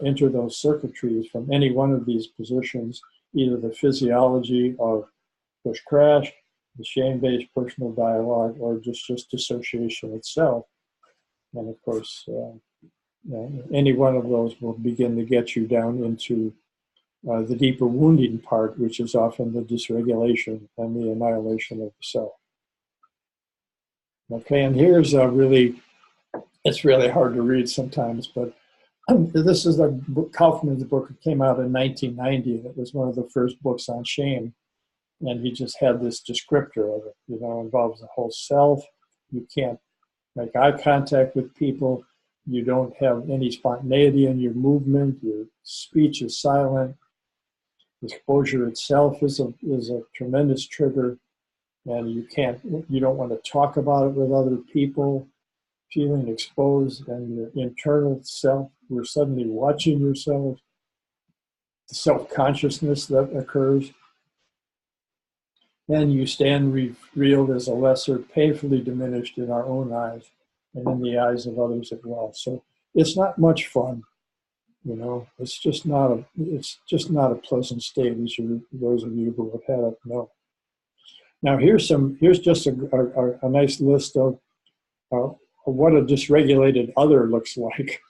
enter those circuitries from any one of these positions, either the physiology of push crash, the shame-based personal dialogue, or just dissociation itself. And of course, any one of those will begin to get you down into the deeper wounding part, which is often the dysregulation and the annihilation of the self. Okay, and here's it's really hard to read sometimes, but this is Kaufman's book. It came out in 1990, and it was one of the first books on shame. And he just had this descriptor of it, involves the whole self. You can't make eye contact with people. You don't have any spontaneity in your movement. Your speech is silent. Exposure itself is a tremendous trigger, and you don't want to talk about it with other people. Feeling exposed, and your internal self, you're suddenly watching yourself. The self-consciousness that occurs. And you stand revealed as a lesser, painfully diminished in our own eyes and in the eyes of others as well. So it's not much fun. You know, it's just not a pleasant state, as those of you who have had it know. Now here's just a nice list of what a dysregulated other looks like.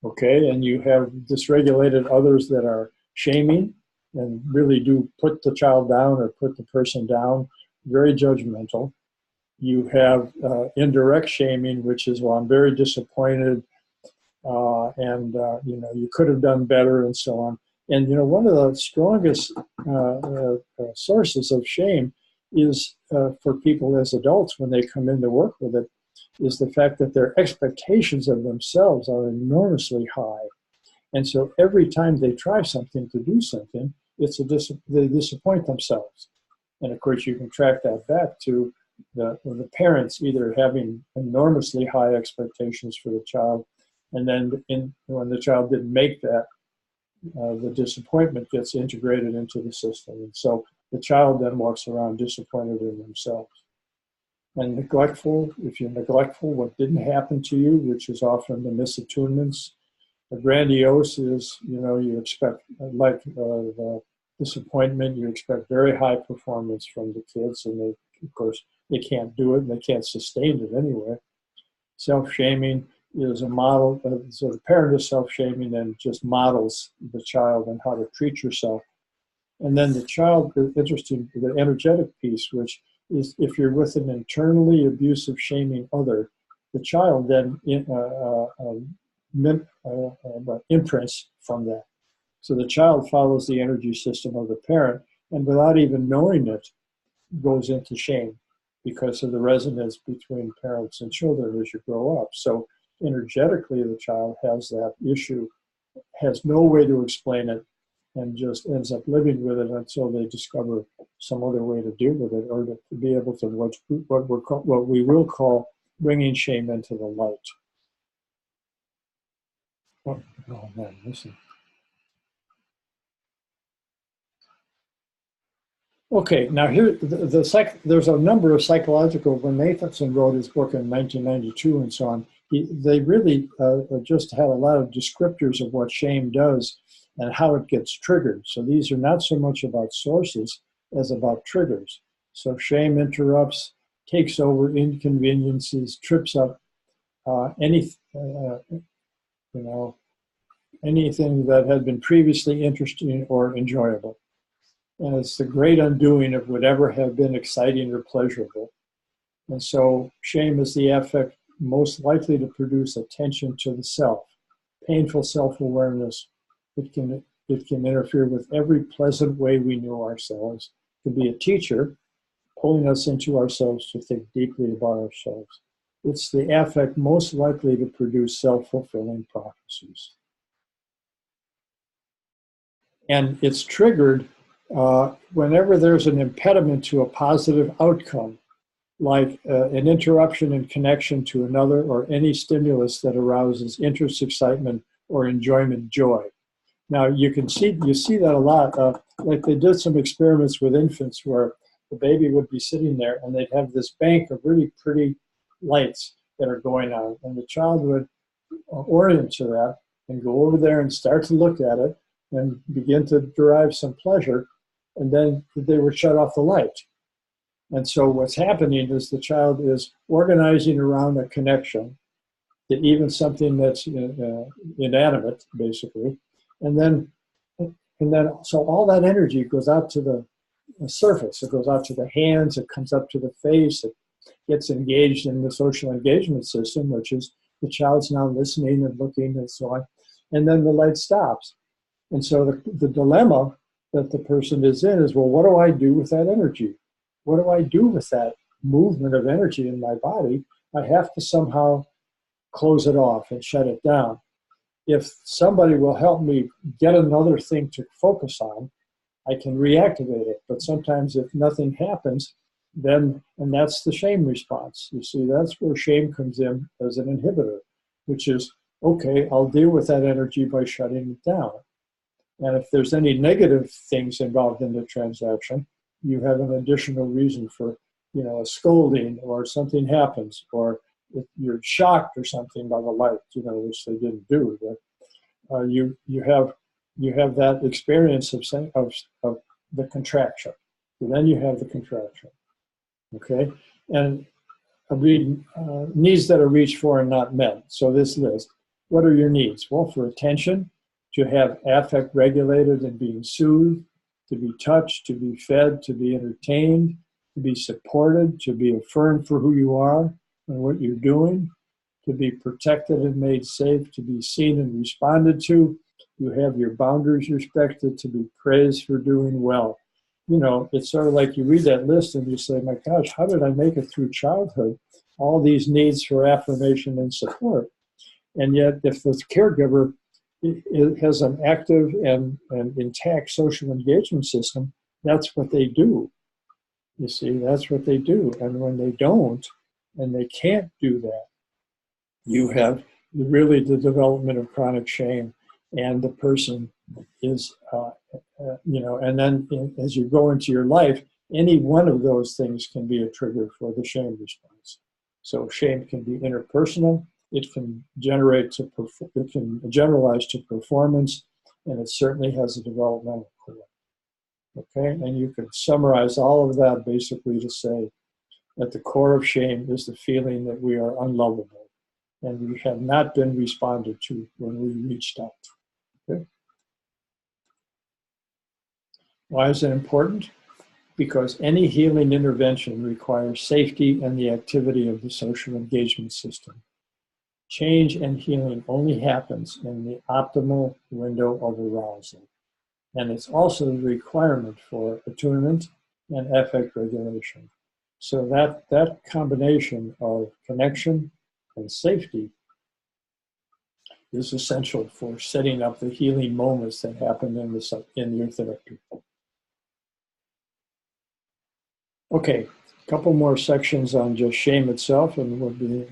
Okay, and you have dysregulated others that are shaming and really do put the child down or put the person down, very judgmental. You have indirect shaming, which is, well, I'm very disappointed, and you could have done better, and so on. And one of the strongest sources of shame is for people as adults when they come in to work with it, is the fact that their expectations of themselves are enormously high. And so every time they try something to do something, they disappoint themselves. And of course, you can track that back to the parents either having enormously high expectations for the child, and then when the child didn't make that, the disappointment gets integrated into the system. And so the child then walks around disappointed in themselves. And neglectful, if you're neglectful, what didn't happen to you, which is often the misattunements. The grandiose is, you expect, like the disappointment, you expect very high performance from the kids, and of course, they can't do it, and they can't sustain it anyway. Self-shaming is a model, so the parent is self-shaming and just models the child and how to treat yourself. And then the child, interesting, the energetic piece, which is if you're with an internally abusive, shaming other, the child then imprints from that. So the child follows the energy system of the parent, and without even knowing it, goes into shame because of the resonance between parents and children as you grow up. So energetically, the child has that issue, has no way to explain it, and just ends up living with it until they discover some other way to deal with it, or to be able to what we will call bringing shame into the light. Oh man, listen. Okay, now here there's a number of psychological. When Nathanson wrote his book in 1992 and so on, they really just had a lot of descriptors of what shame does and how it gets triggered. So these are not so much about sources as about triggers. So shame interrupts, takes over, inconveniences, trips up anything that had been previously interesting or enjoyable. And it's the great undoing of whatever had been exciting or pleasurable. And so shame is the affect most likely to produce attention to the self, painful self-awareness. It can interfere with every pleasant way we know ourselves. It can be a teacher pulling us into ourselves to think deeply about ourselves. It's the affect most likely to produce self-fulfilling prophecies. And it's triggered whenever there's an impediment to a positive outcome, like an interruption in connection to another or any stimulus that arouses interest, excitement, or enjoyment, joy. Now you see that a lot. Like they did some experiments with infants where the baby would be sitting there and they'd have this bank of really pretty lights that are going on, and the child would orient to that and go over there and start to look at it and begin to derive some pleasure, and then they would shut off the light. And so what's happening is the child is organizing around a connection to even something that's inanimate, basically. And then so all that energy goes out to the surface. It goes out to the hands, it comes up to the face, it gets engaged in the social engagement system, which is the child's now listening and looking and so on. And then the light stops. And so the dilemma that the person is in is, well, what do I do with that energy? What do I do with that movement of energy in my body? I have to somehow close it off and shut it down. If somebody will help me get another thing to focus on, I can reactivate it. But sometimes if nothing happens, then, and that's the shame response. You see, that's where shame comes in as an inhibitor, which is, okay, I'll deal with that energy by shutting it down. And if there's any negative things involved in the transaction, you have an additional reason for, a scolding, or something happens, or if you're shocked or something by the light, which they didn't do. you have that experience of the contraction. So then you have the contraction. Okay, and needs that are reached for and not met. So this list, what are your needs? Well, for attention, to have affect regulated and being soothed, to be touched, to be fed, to be entertained, to be supported, to be affirmed for who you are and what you're doing, to be protected and made safe, to be seen and responded to. You have your boundaries respected, to be praised for doing well. You know, it's sort of like you read that list and you say, my gosh, how did I make it through childhood? All these needs for affirmation and support. And yet, if the caregiver has an active and intact social engagement system, that's what they do. You see, that's what they do. And when they don't, and they can't do that, you have really the development of chronic shame, and the person is, and then as you go into your life, any one of those things can be a trigger for the shame response. So shame can be interpersonal, it can it can generalize to performance, and it certainly has a developmental core. Okay, and you can summarize all of that basically to say at the core of shame is the feeling that we are unlovable and we have not been responded to when we reached out. Okay. Why is it important? Because any healing intervention requires safety and the activity of the social engagement system. Change and healing only happens in the optimal window of arousal. And it's also the requirement for attunement and affect regulation. So that combination of connection and safety is essential for setting up the healing moments that happen in your therapy. Okay, a couple more sections on just shame itself, and we'll be,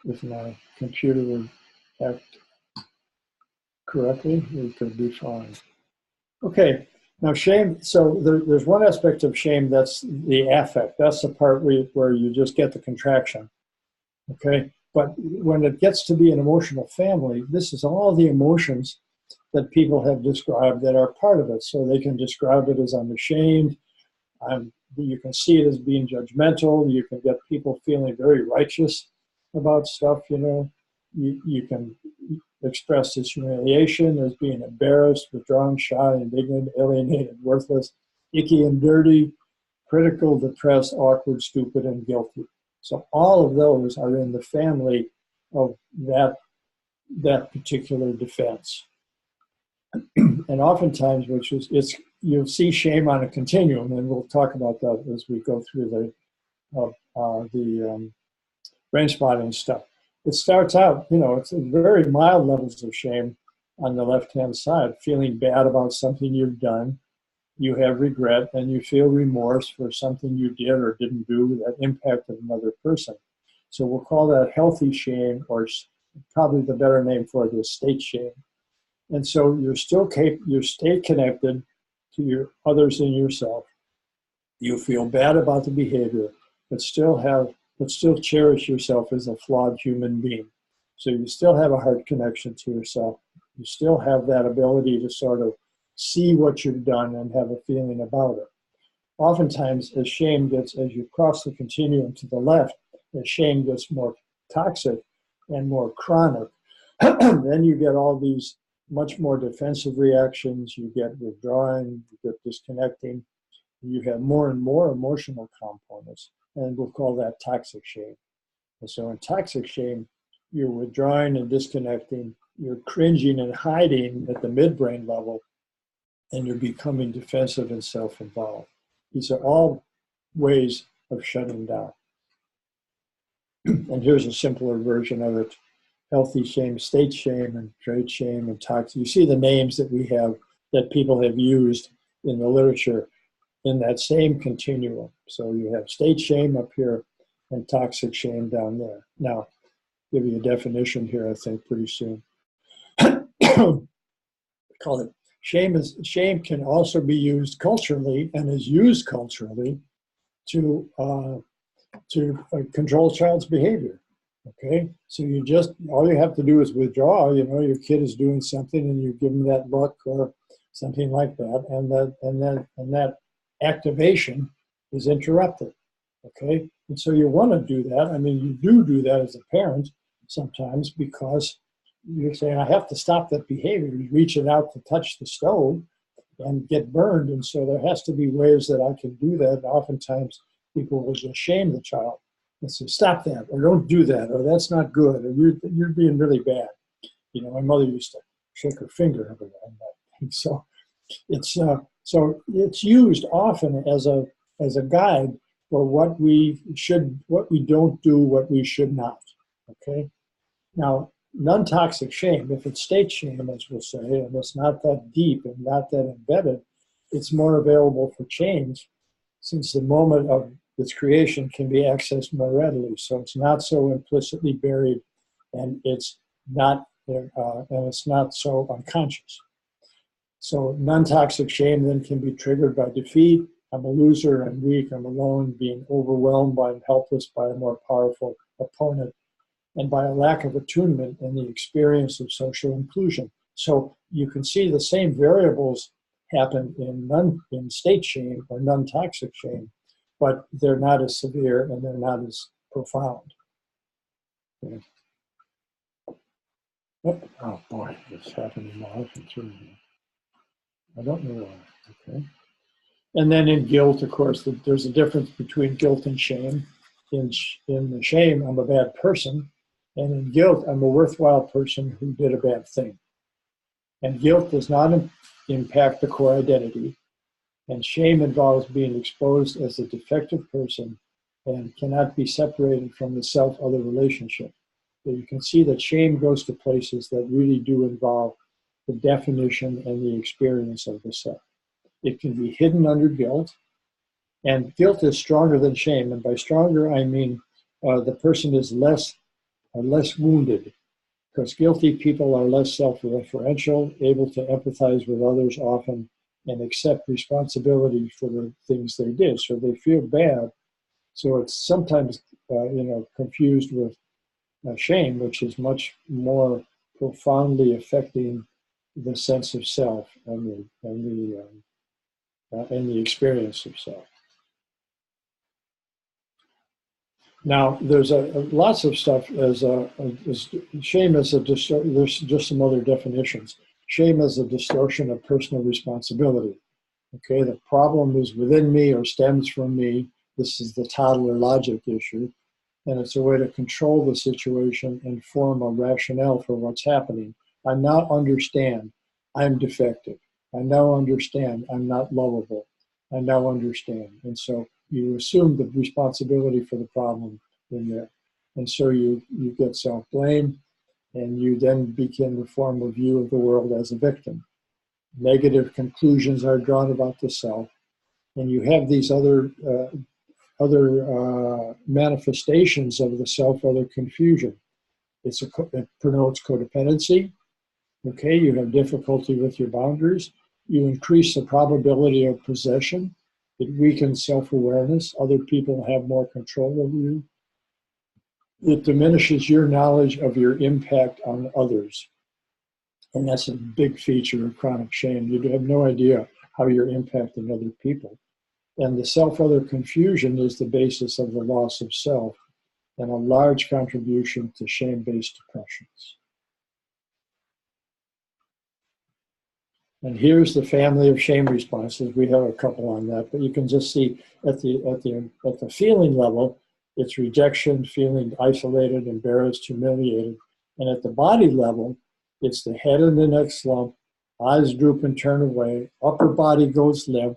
if my computer would act correctly, we could be fine. Okay, now shame, so there's one aspect of shame that's the affect. That's the part where you just get the contraction, okay? But when it gets to be an emotional family, this is all the emotions that people have described that are part of it. So they can describe it as I'm ashamed, you can see it as being judgmental, you can get people feeling very righteous about stuff, you know. You can express this humiliation as being embarrassed, withdrawn, shy, indignant, alienated, worthless, icky and dirty, critical, depressed, awkward, stupid, and guilty. So all of those are in the family of that particular defense. And oftentimes, you'll see shame on a continuum, and we'll talk about that as we go through the Brainspotting stuff. It starts out, you know, it's very mild levels of shame on the left-hand side, feeling bad about something you've done, you have regret, and you feel remorse for something you did or didn't do that impacted another person. So we'll call that healthy shame, or probably the better name for it is state shame. And so you stay connected to your others and yourself. You feel bad about the behavior, but still cherish yourself as a flawed human being. So you still have a heart connection to yourself. You still have that ability to sort of see what you've done and have a feeling about it. Oftentimes, as you cross the continuum to the left, as shame gets more toxic and more chronic, then you get all these much more defensive reactions. You get withdrawing, you get disconnecting. You have more and more emotional components, and we'll call that toxic shame. And so in toxic shame, you're withdrawing and disconnecting, you're cringing and hiding at the midbrain level, and you're becoming defensive and self-involved. These are all ways of shutting down. And here's a simpler version of it. Healthy shame, state shame, and trait shame, and toxic. You see the names that we have, that people have used in the literature in that same continuum. So you have state shame up here and toxic shame down there. Now, I'll give you a definition here, I think, pretty soon. Call it shame can also be used culturally, and is used culturally to control child's behavior. Okay, so all you have to do is withdraw. Your kid is doing something, and you give them that look or something like that, and that activation is interrupted. Okay, and so you want to do that. I mean, you do that as a parent sometimes because you're saying, I have to stop that behavior. You're reaching out to touch the stove and get burned, and so there has to be ways that I can do that. And oftentimes, people will just shame the child and say, stop that, or don't do that, or that's not good, or you're being really bad. My mother used to shake her finger every now and then. So it's used often as a guide for what we don't do, what we should not. Okay. Now, non-toxic shame, if it's state shame, as we'll say, and it's not that deep and not that embedded, it's more available for change, since the moment of its creation can be accessed more readily. So it's not so implicitly buried, and it's not so unconscious. So non-toxic shame then can be triggered by defeat. I'm a loser, I'm weak, I'm alone, being overwhelmed by and helpless by a more powerful opponent, and by a lack of attunement and the experience of social inclusion. So you can see the same variables happen in state shame or non-toxic shame, but they're not as severe and they're not as profound. Okay. Oh boy, it's happening more often too. I don't know why. Okay. And then in guilt, of course, there's a difference between guilt and shame. In the shame, I'm a bad person. And in guilt, I'm a worthwhile person who did a bad thing. And guilt does not impact the core identity. And shame involves being exposed as a defective person and cannot be separated from the self-other relationship. So you can see that shame goes to places that really do involve the definition and the experience of the self. It can be hidden under guilt, and guilt is stronger than shame. And by stronger, I mean the person is less wounded, because guilty people are less self-referential, able to empathize with others often, and accept responsibility for the things they did. So they feel bad. So it's sometimes confused with shame, which is much more profoundly affecting the sense of self and the experience of self. Now, there's lots of stuff as shame as there's just some other definitions. Shame as a distortion of personal responsibility. Okay, the problem is within me or stems from me. This is the toddler logic issue. And it's a way to control the situation and form a rationale for what's happening. I now understand I'm defective. I now understand I'm not lovable. I now understand. And so you assume the responsibility for the problem in there. And so you get self-blame, and you then begin to form a view of the world as a victim. Negative conclusions are drawn about the self, and you have these other manifestations of the self-other confusion. It promotes codependency. Okay, you have difficulty with your boundaries. You increase the probability of possession. It weakens self-awareness. Other people have more control over you. It diminishes your knowledge of your impact on others. And that's a big feature of chronic shame. You have no idea how you're impacting other people. And the self-other confusion is the basis of the loss of self and a large contribution to shame-based depressions. And here's the family of shame responses. We have a couple on that, but you can just see at the feeling level, it's rejection, feeling isolated, embarrassed, humiliated. And at the body level, it's the head and the neck slump, eyes droop and turn away, upper body goes limp,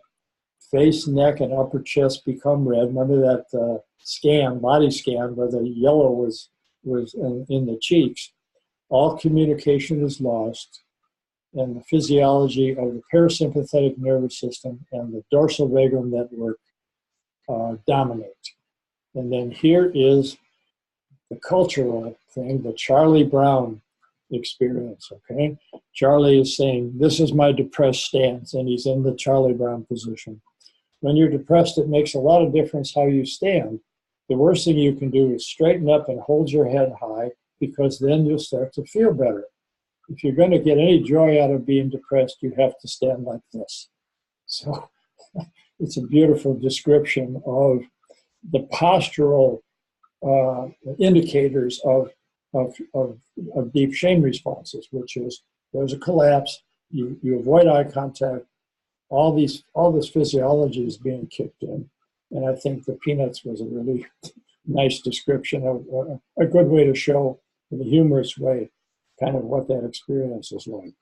face, neck, and upper chest become red. Remember that body scan, where the yellow was in the cheeks. All communication is lost, and the physiology of the parasympathetic nervous system and the dorsal vagal network dominate. And then here is the cultural thing, the Charlie Brown experience, okay? Charlie is saying, this is my depressed stance, and he's in the Charlie Brown position. When you're depressed, it makes a lot of difference how you stand, the worst thing you can do is straighten up and hold your head high, because then you'll start to feel better. If you're going to get any joy out of being depressed, you have to stand like this. So it's a beautiful description of the postural indicators of deep shame responses, which is there's a collapse, you avoid eye contact, all this physiology is being kicked in. And I think the Peanuts was a really nice description of a good way to show, in a humorous way, kind of what that experience is like.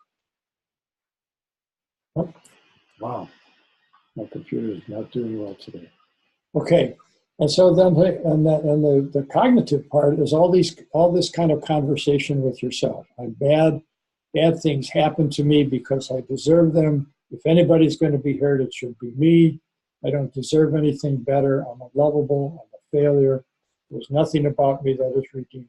Oh, wow, my computer is not doing well today. Okay, and so then the cognitive part is all this kind of conversation with yourself. Bad things happen to me because I deserve them. If anybody's going to be hurt, it should be me. I don't deserve anything better. I'm unlovable. I'm a failure. There's nothing about me that is redeeming.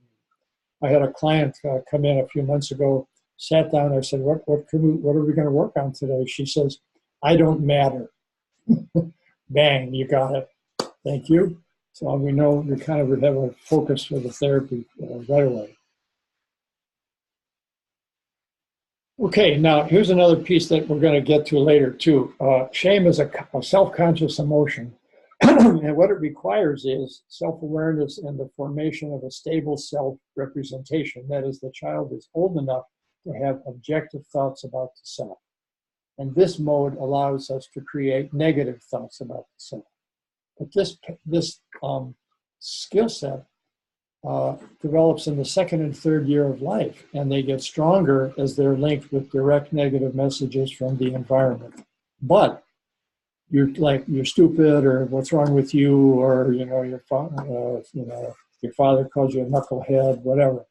I had a client come in a few months ago, sat down. I said, what are we going to work on today? She says, I don't matter. Bang, you got it. Thank you. So we know we kind of have a focus for the therapy right away. Okay, now here's another piece that we're going to get to later too. Shame is a self-conscious emotion. And what it requires is self-awareness and the formation of a stable self-representation. That is, the child is old enough to have objective thoughts about the self. And this mode allows us to create negative thoughts about the self. But this skill set develops in the second and third year of life, and they get stronger as they're linked with direct negative messages from the environment. But you're stupid, or what's wrong with you, or your father calls you a knucklehead, whatever.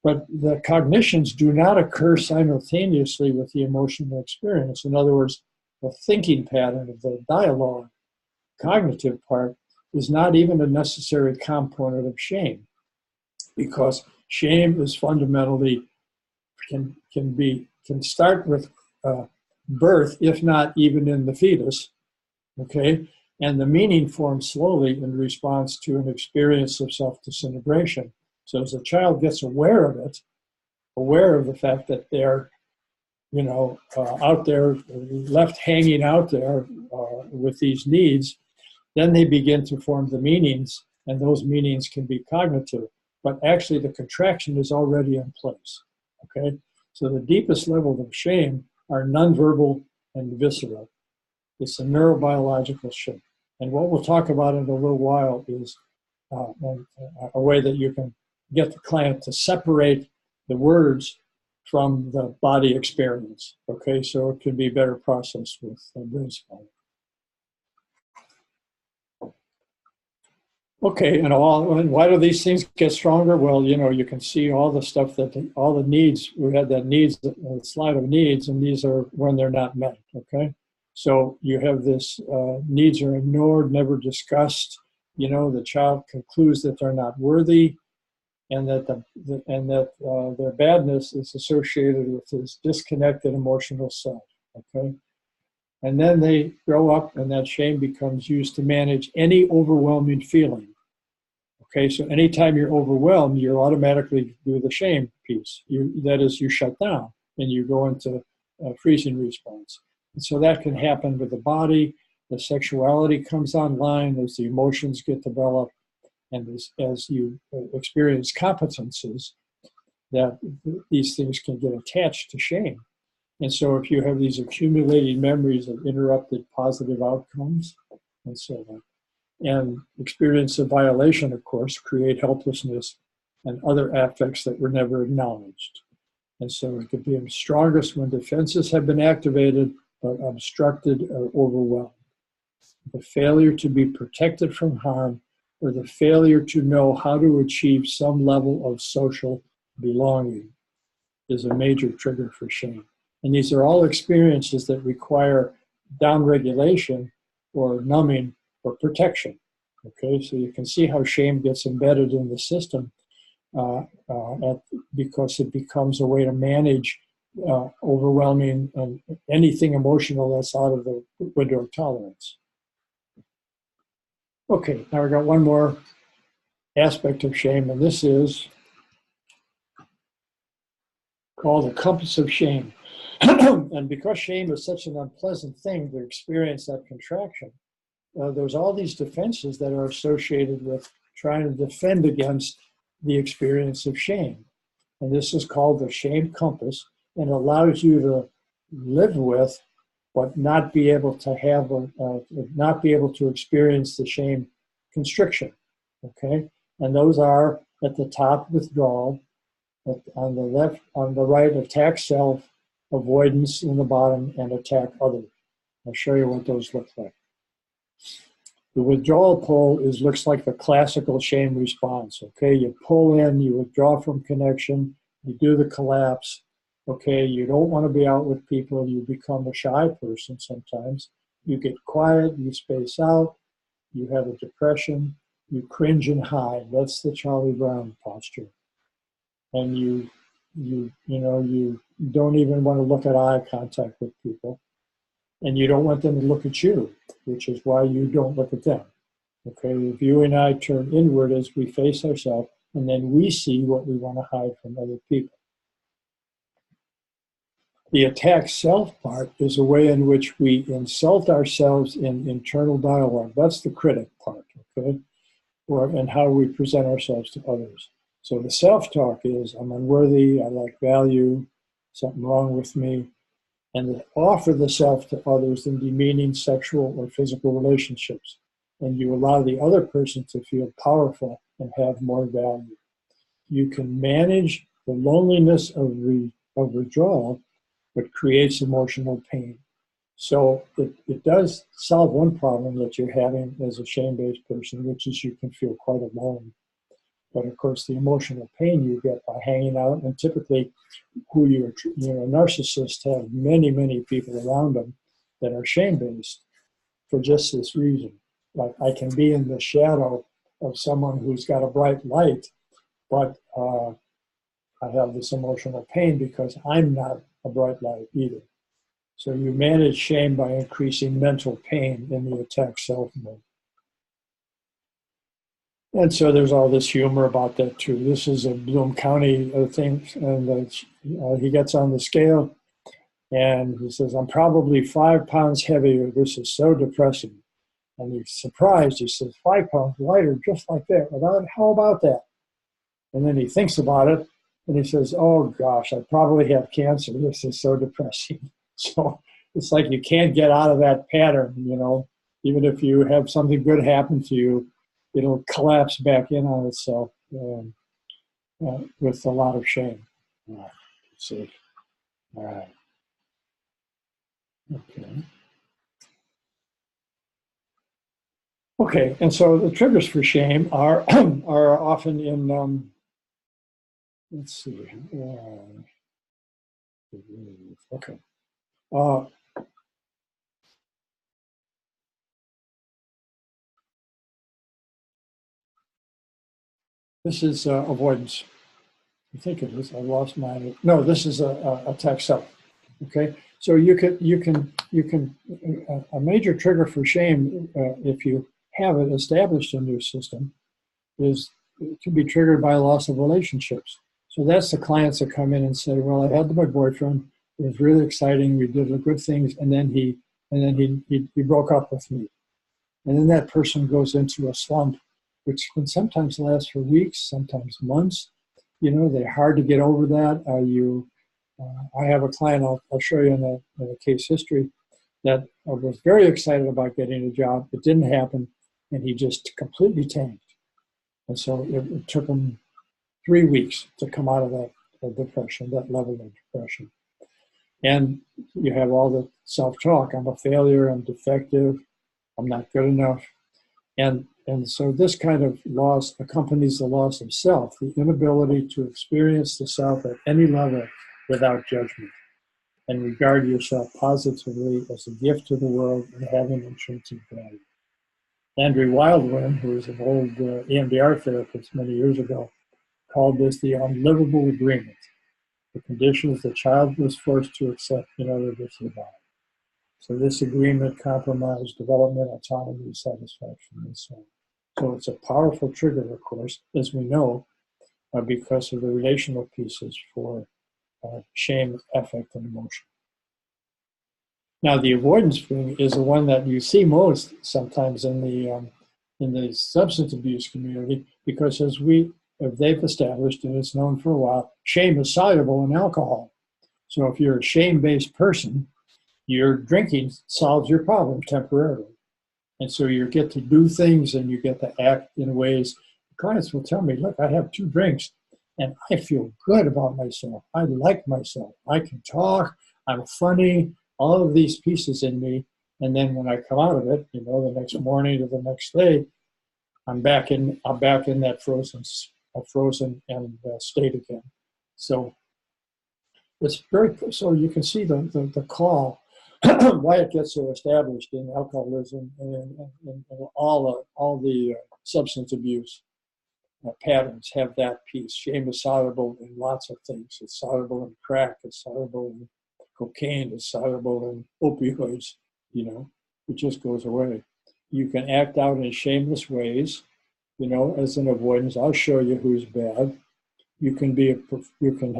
But the cognitions do not occur simultaneously with the emotional experience. In other words, the thinking pattern of the dialogue, cognitive part, is not even a necessary component of shame, because shame is fundamentally can start with birth, if not even in the fetus, okay? And the meaning forms slowly in response to an experience of self-disintegration. So as the child gets aware of it, aware of the fact that they're, out there, left hanging out there with these needs, then they begin to form the meanings, and those meanings can be cognitive. But actually the contraction is already in place, okay? So the deepest level of shame are nonverbal and visceral. It's a neurobiological shame. And what we'll talk about in a little while is a way that you can get the client to separate the words from the body experience, okay? So it can be better processed with Brainspotting. Okay, and why do these things get stronger? Well, you can see all the stuff all the needs, we had that needs, slide of needs, and these are when they're not met, okay? So you have this, needs are ignored, never discussed, the child concludes that they're not worthy, and that their badness is associated with this disconnected emotional self, okay? And then they grow up, and that shame becomes used to manage any overwhelming feeling. Okay, so anytime you're overwhelmed, you automatically do the shame piece. That is, you shut down and you go into a freezing response. And so that can happen with the body. The sexuality comes online as the emotions get developed, and as you experience competences, that these things can get attached to shame. And so if you have these accumulating memories of interrupted positive outcomes and so on, and experience of violation, of course, create helplessness and other affects that were never acknowledged. And so it could be strongest when defenses have been activated, but obstructed or overwhelmed. The failure to be protected from harm, or the failure to know how to achieve some level of social belonging, is a major trigger for shame. And these are all experiences that require downregulation or numbing or protection. Okay, so you can see how shame gets embedded in the system because it becomes a way to manage overwhelming and anything emotional that's out of the window of tolerance. Okay, now we got one more aspect of shame, and this is called the compass of shame. And because shame is such an unpleasant thing to experience, that contraction, there's all these defenses that are associated with trying to defend against the experience of shame. And this is called the shame compass, and allows you to live with, but not be able to have, not be able to experience the shame constriction. Okay, and those are at the top, withdrawal; on the left, on the right, attack self, avoidance in the bottom, and attack others. I'll show you what those look like. The withdrawal pull looks like the classical shame response. Okay, you pull in, you withdraw from connection, you do the collapse. Okay, you don't want to be out with people, you become a shy person sometimes. You get quiet, you space out, you have a depression, you cringe and hide. That's the Charlie Brown posture. And you don't even want to look at eye contact with people. And you don't want them to look at you, which is why you don't look at them. Okay, if you and I turn inward as we face ourselves, and then we see what we want to hide from other people. The attack self part is a way in which we insult ourselves in internal dialogue. That's the critic part, okay? And how we present ourselves to others. So the self-talk is, I'm unworthy, I lack value, something wrong with me. And offer the self to others in demeaning sexual or physical relationships. And you allow the other person to feel powerful and have more value. You can manage the loneliness of withdrawal, but creates emotional pain. So it does solve one problem that you're having as a shame-based person, which is you can feel quite alone. But of course, the emotional pain you get by hanging out, and typically narcissists have many, many people around them that are shame-based for just this reason. Like, I can be in the shadow of someone who's got a bright light, but I have this emotional pain because I'm not a bright light either. So you manage shame by increasing mental pain in the attack self mode. And so there's all this humor about that too. This is a Bloom County thing, and he gets on the scale, and he says, I'm probably 5 pounds heavier. This is so depressing. And he's surprised. He says, 5 pounds lighter, just like that. How about that? And then he thinks about it, and he says, oh gosh, I probably have cancer. This is so depressing. So it's like you can't get out of that pattern, Even if you have something good happen to you, it'll collapse back in on itself with a lot of shame. All right, let's see. All right. Okay. Okay, and so the triggers for shame are are often in. Let's see. Okay. This is avoidance. I think it is. I lost mine. No, this is a attack self. Okay, so you can a major trigger for shame, if you have it established in your system, is it can be triggered by loss of relationships. So that's the clients that come in and say, well, I had my boyfriend. It was really exciting. We did the good things, and then he broke up with me, and then that person goes into a slump, which can sometimes last for weeks, sometimes months. They're hard to get over that. I have a client, I'll show you in the case history, that was very excited about getting a job. It didn't happen, and he just completely tanked. And so it took him 3 weeks to come out of that depression, that level of depression. And you have all the self-talk. I'm a failure, I'm defective, I'm not good enough. And so this kind of loss accompanies the loss of self, the inability to experience the self at any level without judgment, and regard yourself positively as a gift to the world and having intrinsic value. Andrew Wildwin, who was an old EMDR therapist many years ago, called this the unlivable agreement, the conditions the child was forced to accept in order to survive. So this agreement compromised development, autonomy, satisfaction, and so on. So it's a powerful trigger, of course, as we know, because of the relational pieces for shame, affect, and emotion. Now, the avoidance thing is the one that you see most sometimes in the substance abuse community, because as they've established, and it's known for a while, shame is soluble in alcohol. So if you're a shame-based person, your drinking solves your problem temporarily. And so you get to do things and you get to act in ways. Clients will tell me, look, I have 2 drinks and I feel good about myself. I like myself. I can talk. I'm funny. All of these pieces in me. And then when I come out of it, the next morning or the next day, I'm back in that frozen state again. So it's so you can see the call, why it gets so established in alcoholism and all the substance abuse patterns have that piece. Shame is soluble in lots of things. It's soluble in crack. It's soluble in cocaine. It's soluble in opioids. It just goes away. You can act out in shameless ways, as an avoidance. I'll show you who's bad. You can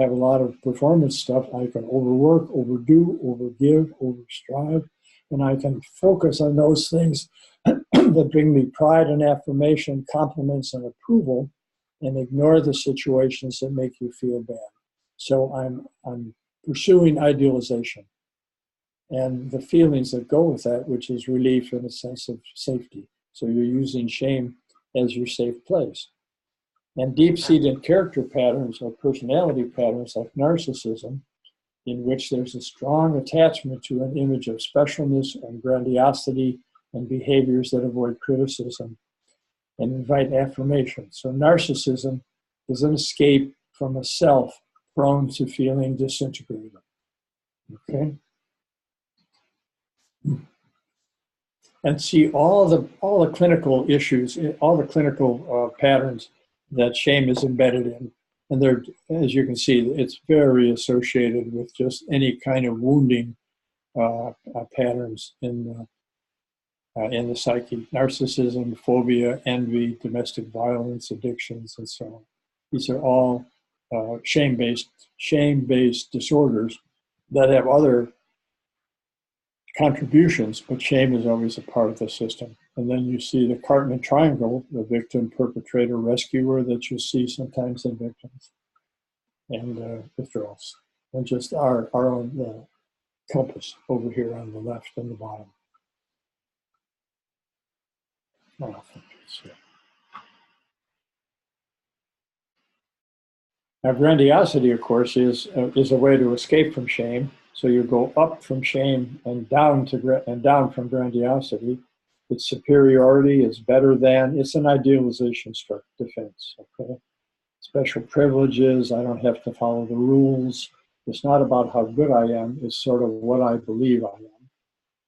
have a lot of performance stuff. I can overwork, overdo, overgive, overstrive, and I can focus on those things that bring me pride and affirmation, compliments and approval, and ignore the situations that make you feel bad. So I'm pursuing idealization and the feelings that go with that, which is relief and a sense of safety. So you're using shame as your safe place. And deep-seated character patterns or personality patterns like narcissism, in which there's a strong attachment to an image of specialness and grandiosity and behaviors that avoid criticism and invite affirmation. So narcissism is an escape from a self prone to feeling disintegrated. Okay? And see all the clinical issues, all the clinical patterns that shame is embedded in. And they're, as you can see, it's very associated with just any kind of wounding patterns in the psyche. Narcissism, phobia, envy, domestic violence, addictions, and so on. These are all shame-based disorders that have other contributions, but shame is always a part of the system. And then you see the Cartman triangle, the victim, perpetrator, rescuer, that you see sometimes in victims, and withdrawals, and just our own compass over here on the left and the bottom. Oh, now, grandiosity, of course, is a way to escape from shame. So you go up from shame and down from grandiosity. It's superiority. It's better than. It's an idealization defense. Okay, special privileges. I don't have to follow the rules. It's not about how good I am. It's sort of what I believe I am.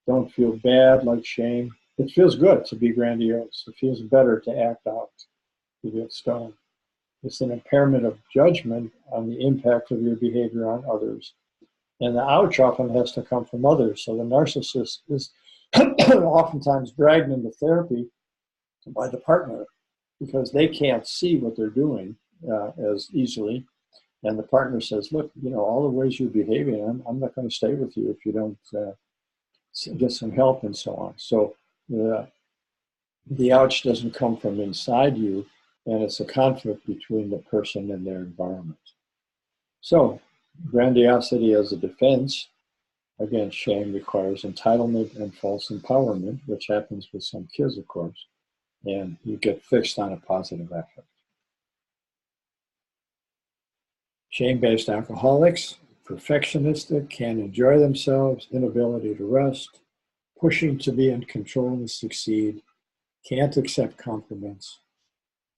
Don't feel bad like shame. It feels good to be grandiose. It feels better to act out, to get stoned. It's an impairment of judgment on the impact of your behavior on others. And the ouch often has to come from others. So the narcissist is oftentimes dragged into therapy by the partner because they can't see what they're doing as easily. And the partner says, look, all the ways you're behaving, I'm not going to stay with you if you don't get some help and so on. So the ouch doesn't come from inside you, and it's a conflict between the person and their environment. So grandiosity as a defense against shame requires entitlement and false empowerment, which happens with some kids, of course, and you get fixed on a positive affect. Shame-based alcoholics, perfectionistic, can't enjoy themselves, inability to rest, pushing to be in control and succeed, can't accept compliments,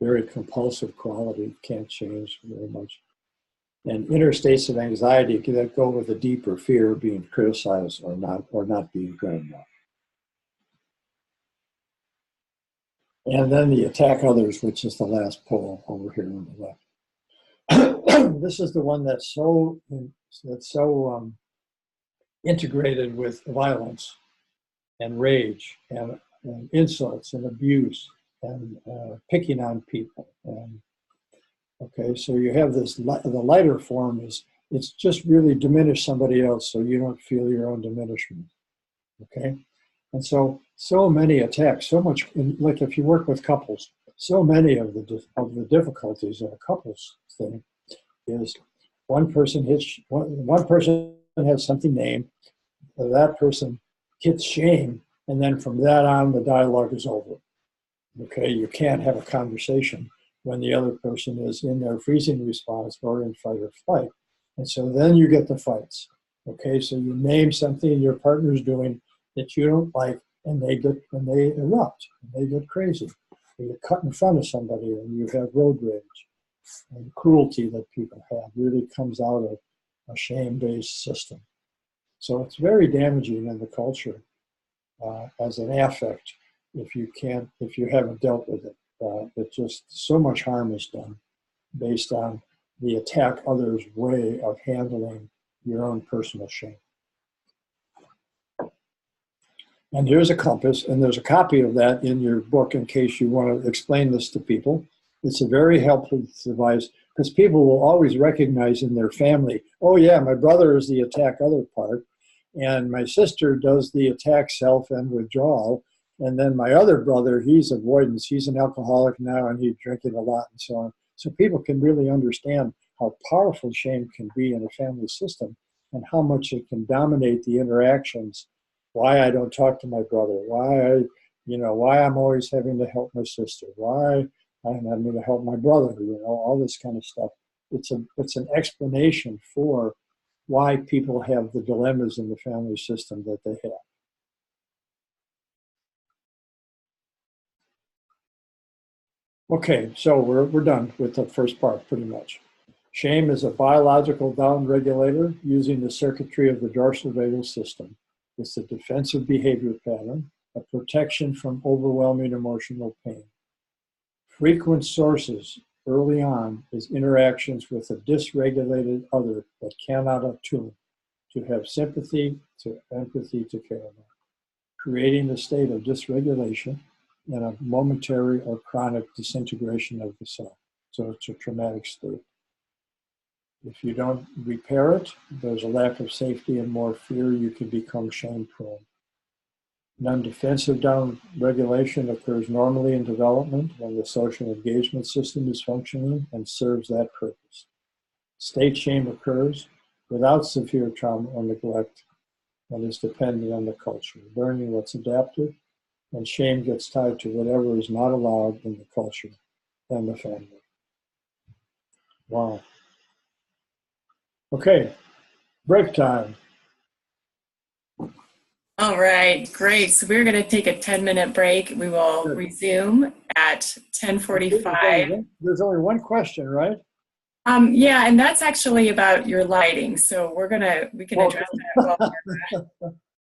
very compulsive quality, can't change very much. And inner states of anxiety that go with a deeper fear of being criticized or not being good enough. And then the attack others, which is the last pole over here on the left. This is the one that's so integrated with violence and rage and insults and abuse picking on people. And, okay, so you have this, the lighter form is, it's just really diminish somebody else so you don't feel your own diminishment. Okay, and so many attacks, so much, like if you work with couples, so many of the difficulties in a couples thing is one person has something named, that person hits shame, and then from that on the dialogue is over. Okay, you can't have a conversation when the other person is in their freezing response or in fight or flight. And so then you get the fights. Okay, so you name something your partner's doing that you don't like, and they erupt, and they get crazy. You cut in front of somebody, and you have road rage. And cruelty that people have really comes out of a shame-based system. So it's very damaging in the culture as an affect if you haven't dealt with it. It just, so much harm is done based on the attack others' way of handling your own personal shame. And here's a compass, and there's a copy of that in your book in case you want to explain this to people. It's a very helpful device because people will always recognize in their family, oh yeah, my brother is the attack other part, and my sister does the attack self and withdrawal, and then my other brother, he's avoidance, he's an alcoholic now and he's drinking a lot and so on. So people can really understand how powerful shame can be in a family system and how much it can dominate the interactions. Why I don't talk to my brother, why I'm always having to help my sister, why I'm having to help my brother, all this kind of stuff. It's an explanation for why people have the dilemmas in the family system that they have. Okay, so we're done with the first part pretty much. Shame is a biological down regulator using the circuitry of the dorsal vagal system. It's a defensive behavior pattern, a protection from overwhelming emotional pain. Frequent sources early on is interactions with a dysregulated other that cannot attune to have sympathy, to empathy, to care about, creating a state of dysregulation and a momentary or chronic disintegration of the self. So it's a traumatic state. If you don't repair it, there's a lack of safety and more fear, you can become shame-prone. Non-defensive down-regulation occurs normally in development when the social engagement system is functioning and serves that purpose. State shame occurs without severe trauma or neglect and is dependent on the culture, learning what's adaptive, and shame gets tied to whatever is not allowed in the culture and the family. Wow. Okay, break time. All right, great. So we're going to take a 10-minute break. We will resume at 10:45. There's only one question, right? Yeah, and that's actually about your lighting. So we can address that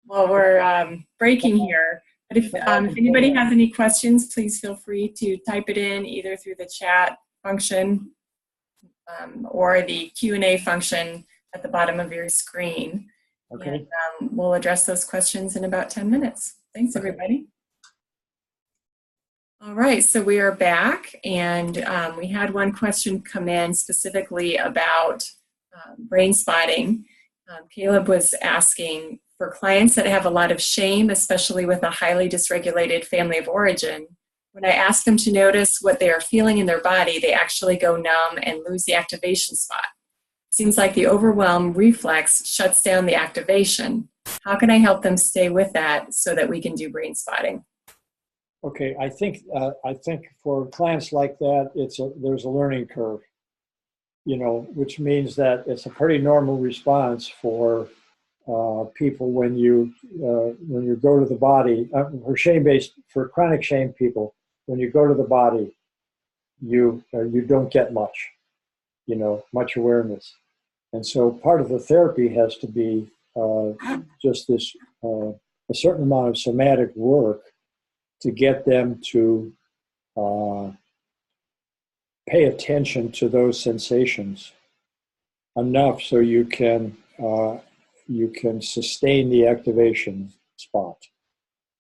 while we're breaking here. But if anybody has any questions, please feel free to type it in either through the chat function or the Q&A function at the bottom of your screen. Okay. And we'll address those questions in about 10 minutes. Thanks, everybody. All right, so we are back, and we had one question come in specifically about brain spotting. Caleb was asking, for clients that have a lot of shame, especially with a highly dysregulated family of origin, when I ask them to notice what they are feeling in their body, they actually go numb and lose the activation spot. Seems like the overwhelm reflex shuts down the activation. How can I help them stay with that so that we can do brain spotting? Okay, I think for clients like that, there's a learning curve, which means that it's a pretty normal response for people when you go to the body. For chronic shame people, when you go to the body, you don't get much awareness. And so part of the therapy has to be just this, a certain amount of somatic work to get them to pay attention to those sensations enough so you can sustain the activation spot,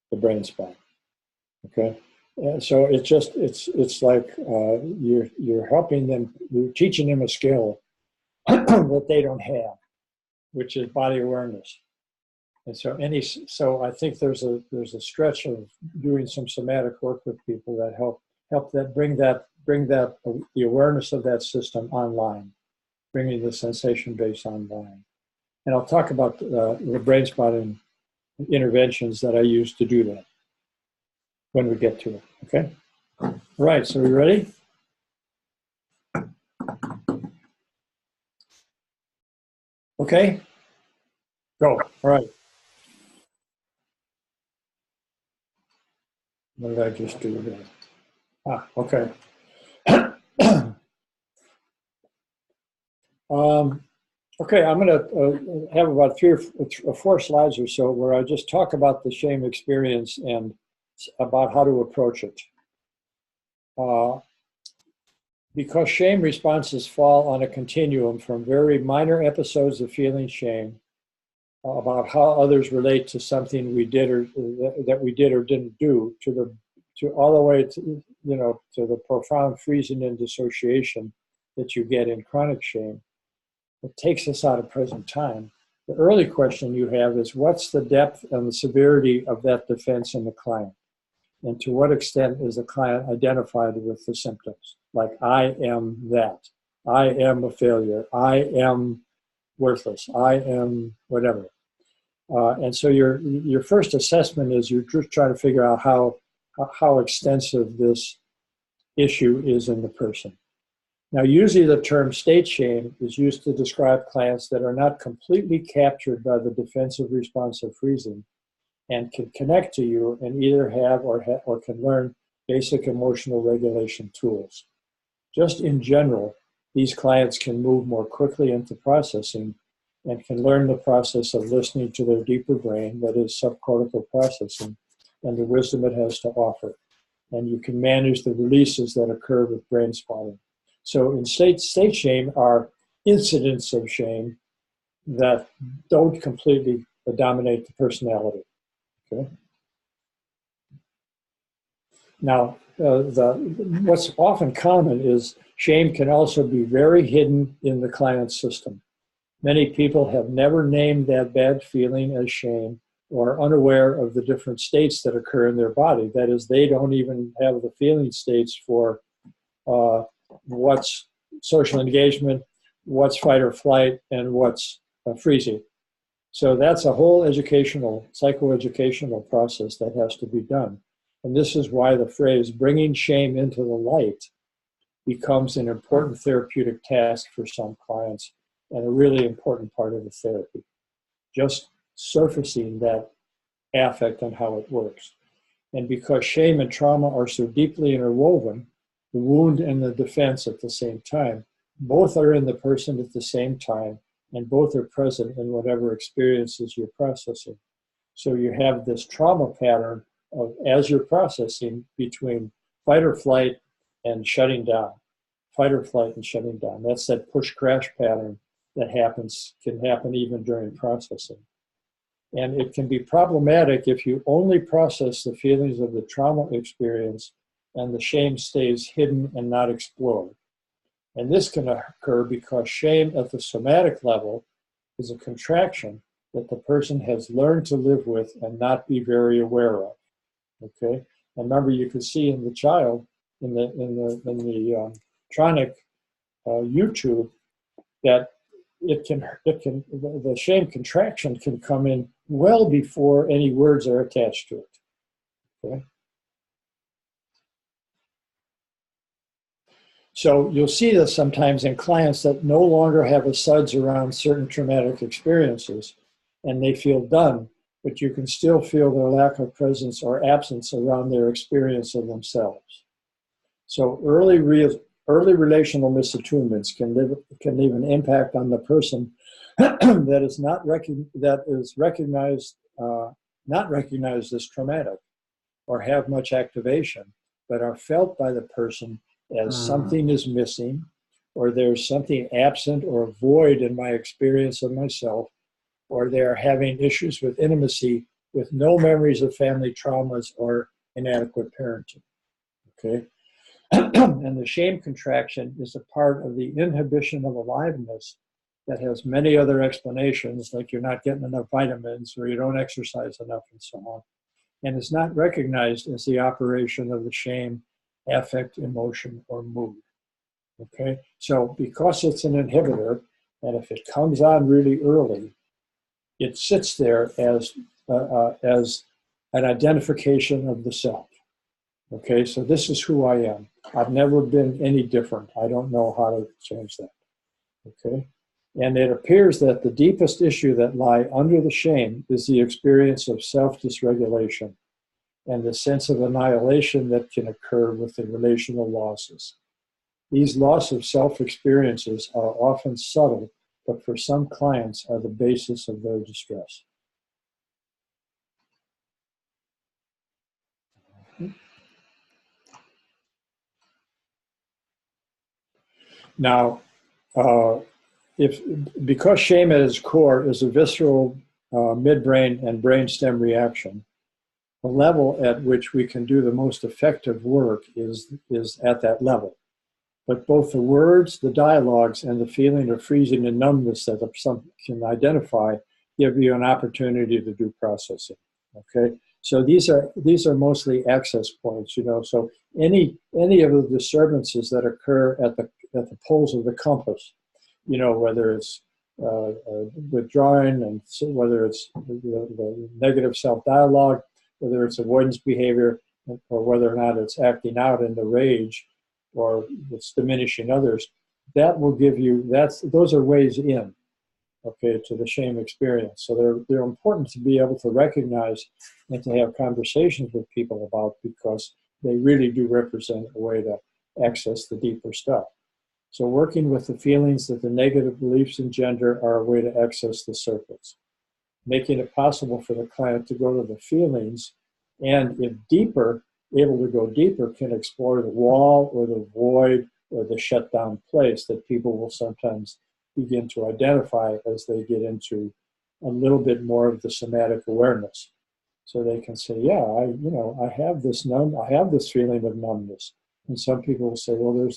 the brain spot. Okay, And so it's like you're helping them, you're teaching them a skill that they don't have, which is body awareness. And so I think there's a stretch of doing some somatic work with people that help that bring the awareness of that system online, bringing the sensation base online. And I'll talk about the brain spotting interventions that I use to do that when we get to it. Okay. All right. So we ready? Okay. Go. All right. What did I just do there? Okay. Okay, I'm going to have about 3 or 4 slides or so where I just talk about the shame experience and about how to approach it. Because shame responses fall on a continuum from very minor episodes of feeling shame about how others relate to something we did or that we did or didn't do to all the way to the profound freezing and dissociation that you get in chronic shame. It takes us out of present time. The early question you have is, what's the depth and the severity of that defense in the client? And to what extent is the client identified with the symptoms? Like, I am that. I am a failure. I am worthless. I am whatever. And so your first assessment is you're just trying to figure out how extensive this issue is in the person. Now, usually the term state shame is used to describe clients that are not completely captured by the defensive response of freezing and can connect to you and either have or can learn basic emotional regulation tools. Just in general, these clients can move more quickly into processing and can learn the process of listening to their deeper brain, that is subcortical processing, and the wisdom it has to offer. And you can manage the releases that occur with brain spotting. So in state shame are incidents of shame that don't completely dominate the personality. Okay. Now, what's often common is shame can also be very hidden in the client's system. Many people have never named that bad feeling as shame or are unaware of the different states that occur in their body. That is, they don't even have the feeling states for what's social engagement, what's fight or flight, and what's freezing. So that's a whole psychoeducational process that has to be done. And this is why the phrase bringing shame into the light becomes an important therapeutic task for some clients and a really important part of the therapy. Just surfacing that affect and how it works. And because shame and trauma are so deeply interwoven, the wound and the defense at the same time, both are in the person at the same time, and both are present in whatever experiences you're processing. So you have this trauma pattern of, as you're processing, between fight or flight and shutting down. Fight or flight and shutting down. That's that push-crash pattern that can happen even during processing. And it can be problematic if you only process the feelings of the trauma experience and the shame stays hidden and not explored. And this can occur because shame at the somatic level is a contraction that the person has learned to live with and not be very aware of. Okay, and remember, you can see in the child in the tronic YouTube that the shame contraction can come in well before any words are attached to it. Okay. So you'll see this sometimes in clients that no longer have a suds around certain traumatic experiences and they feel done, but you can still feel their lack of presence or absence around their experience of themselves. So early relational misattunements can leave an impact on the person that is not recognized as traumatic or have much activation, but are felt by the person as something is missing, or there's something absent or void in my experience of myself, or they are having issues with intimacy with no memories of family traumas or inadequate parenting. okay? And the shame contraction is a part of the inhibition of aliveness that has many other explanations, like you're not getting enough vitamins or you don't exercise enough and so on. And is not recognized as the operation of the shame, affect, emotion, or mood. Okay, so because it's an inhibitor, and if it comes on really early, it sits there as an identification of the self. Okay, so this is who I am. I've never been any different. I don't know how to change that. Okay, and it appears that the deepest issue that lie under the shame is the experience of self-dysregulation and the sense of annihilation that can occur with the relational losses. These loss of self-experiences are often subtle, but for some clients are the basis of their distress. Now, because shame at its core is a visceral midbrain and brainstem reaction, the level at which we can do the most effective work is at that level. But both the words, the dialogues, and the feeling of freezing and numbness that some can identify give you an opportunity to do processing. Okay, so these are mostly access points. So any of the disturbances that occur at the poles of the compass, whether it's withdrawing, and whether it's the negative self-dialogue, whether it's avoidance behavior, or whether or not it's acting out in the rage, or it's diminishing others, that will give you, those are ways in, okay, to the shame experience. So they're important to be able to recognize and to have conversations with people about, because they really do represent a way to access the deeper stuff. So working with the feelings that the negative beliefs engender are a way to access the surface. Making it possible for the client to go to the feelings, and if deeper, able to go deeper, can explore the wall or the void or the shut down place that people will sometimes begin to identify as they get into a little bit more of the somatic awareness. So they can say, yeah, I have this feeling of numbness. And some people will say, well,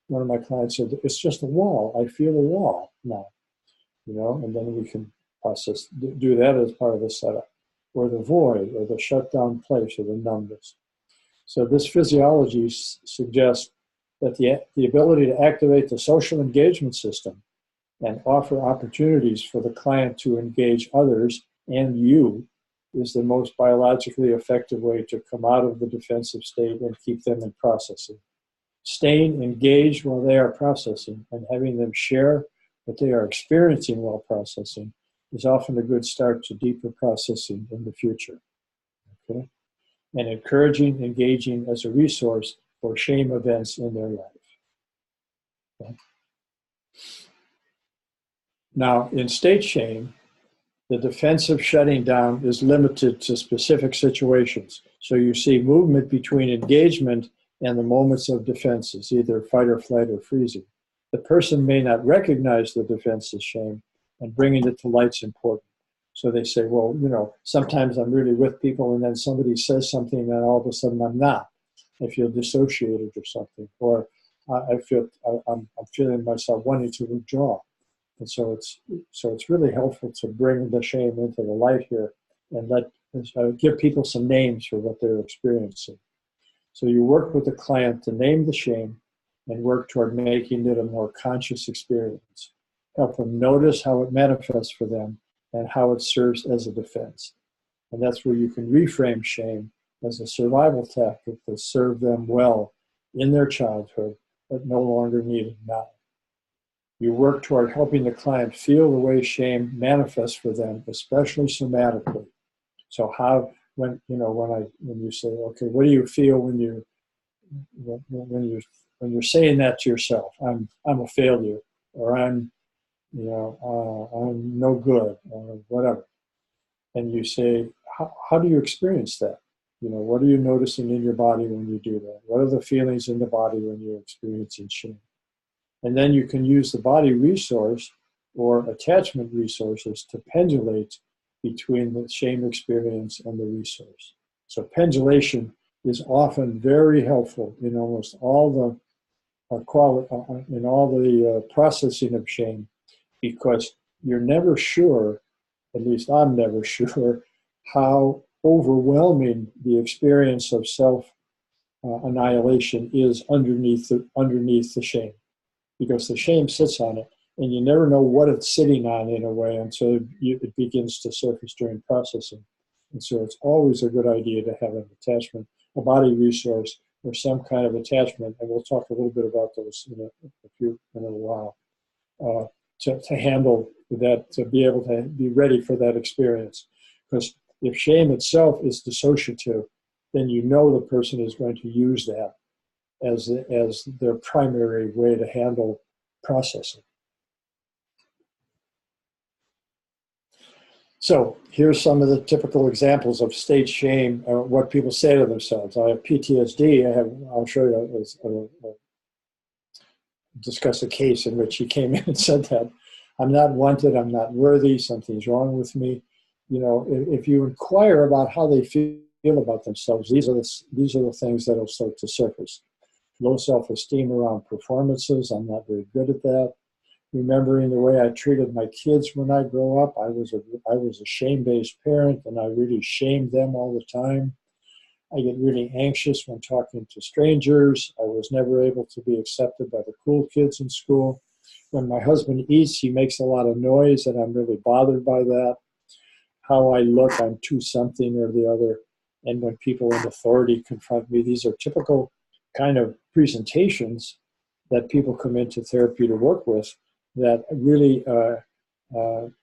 one of my clients said, it's just a wall. I feel a wall now, and then we can do that as part of the setup, or the void, or the shut down place, or the numbness. So this physiology suggests that the ability to activate the social engagement system and offer opportunities for the client to engage others and you is the most biologically effective way to come out of the defensive state and keep them in processing. Staying engaged while they are processing and having them share what they are experiencing while processing is often a good start to deeper processing in the future. Okay? And encouraging, engaging as a resource for shame events in their life. Okay? Now, in state shame, the defensive shutting down is limited to specific situations. So you see movement between engagement and the moments of defenses, either fight or flight or freezing. The person may not recognize the defense as shame, and bringing it to light's important. So they say, well, sometimes I'm really with people and then somebody says something and all of a sudden I'm not. I feel dissociated or something, or I'm feeling myself wanting to withdraw. And so it's really helpful to bring the shame into the light here and give people some names for what they're experiencing. So you work with the client to name the shame and work toward making it a more conscious experience. Help them notice how it manifests for them and how it serves as a defense. And that's where you can reframe shame as a survival tactic that served them well in their childhood, but no longer needed now. You work toward helping the client feel the way shame manifests for them, especially somatically. So when you say, okay, what do you feel when you're saying that to yourself? I'm a failure, or I'm no good, or whatever. And you say, how do you experience that? What are you noticing in your body when you do that? What are the feelings in the body when you're experiencing shame? And then you can use the body resource or attachment resources to pendulate between the shame experience and the resource. So pendulation is often very helpful in almost all the in all the processing of shame, because you're never sure, at least I'm never sure, how overwhelming the experience of self annihilation is underneath the shame, because the shame sits on it, and you never know what it's sitting on in a way until it begins to surface during processing. And so it's always a good idea to have an attachment, a body resource, or some kind of attachment, and we'll talk a little bit about those in a while, to handle that, to be able to be ready for that experience. Because if shame itself is dissociative, then you know the person is going to use that as their primary way to handle processing. So here's some of the typical examples of state shame, what people say to themselves. I have PTSD. I'll show you, discuss a case in which he came in and said that I'm not wanted, I'm not worthy, something's wrong with me. You know, if you inquire about how they feel about themselves, these are the things that will start to surface. Low self-esteem around performances. I'm not very good at that. Remembering the way I treated my kids when I grow up. I was a shame-based parent, and I really shamed them all the time. I get really anxious when talking to strangers. I was never able to be accepted by the cool kids in school. When my husband eats, he makes a lot of noise, and I'm really bothered by that. How I look, I'm too something or the other. And when people in authority confront me, these are typical kind of presentations that people come into therapy to work with that really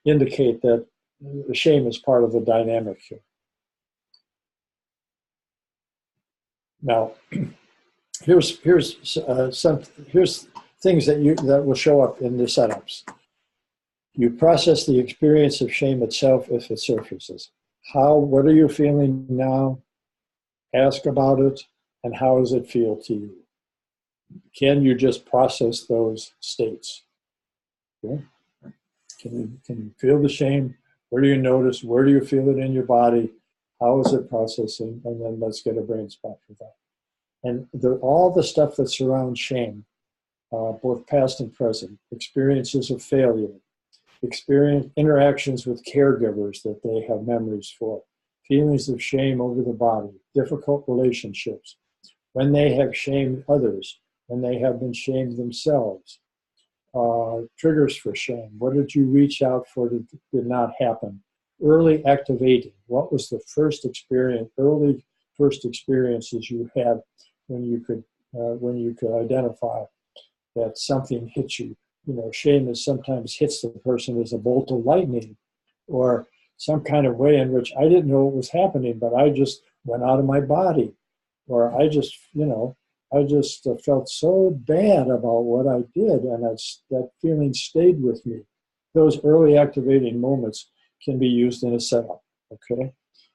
indicate that the shame is part of the dynamic here. Now, here's things that will show up in the setups. You process the experience of shame itself if it surfaces. What are you feeling now? Ask about it, and how does it feel to you? Can you just process those states? Okay. Can you feel the shame? Where do you notice? Where do you feel it in your body? How is it processing? And then let's get a brain spot for that. And all the stuff that surrounds shame, both past and present, experiences of failure, interactions with caregivers that they have memories for, feelings of shame over the body, difficult relationships, when they have shamed others, when they have been shamed themselves, triggers for shame. What did you reach out for that did not happen? Early activating. What was the early first experiences you had when you could identify that something hit you? You know, shame sometimes hits the person as a bolt of lightning, or some kind of way in which I didn't know what was happening, but I just went out of my body, or I just felt so bad about what I did, and that feeling stayed with me. Those early activating moments can be used in a setup. Okay.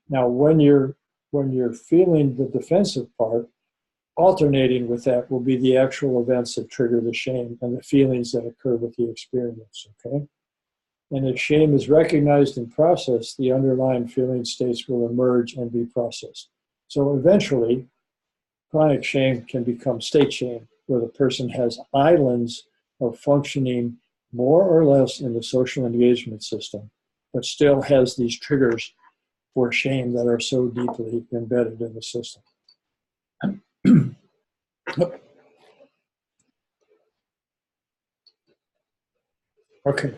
Now, when you're feeling the defensive part, alternating with that will be the actual events that trigger the shame and the feelings that occur with the experience. Okay. And if shame is recognized and processed, the underlying feeling states will emerge and be processed. So eventually, chronic shame can become state shame, where the person has islands of functioning more or less in the social engagement system, but still has these triggers for shame that are so deeply embedded in the system. Okay.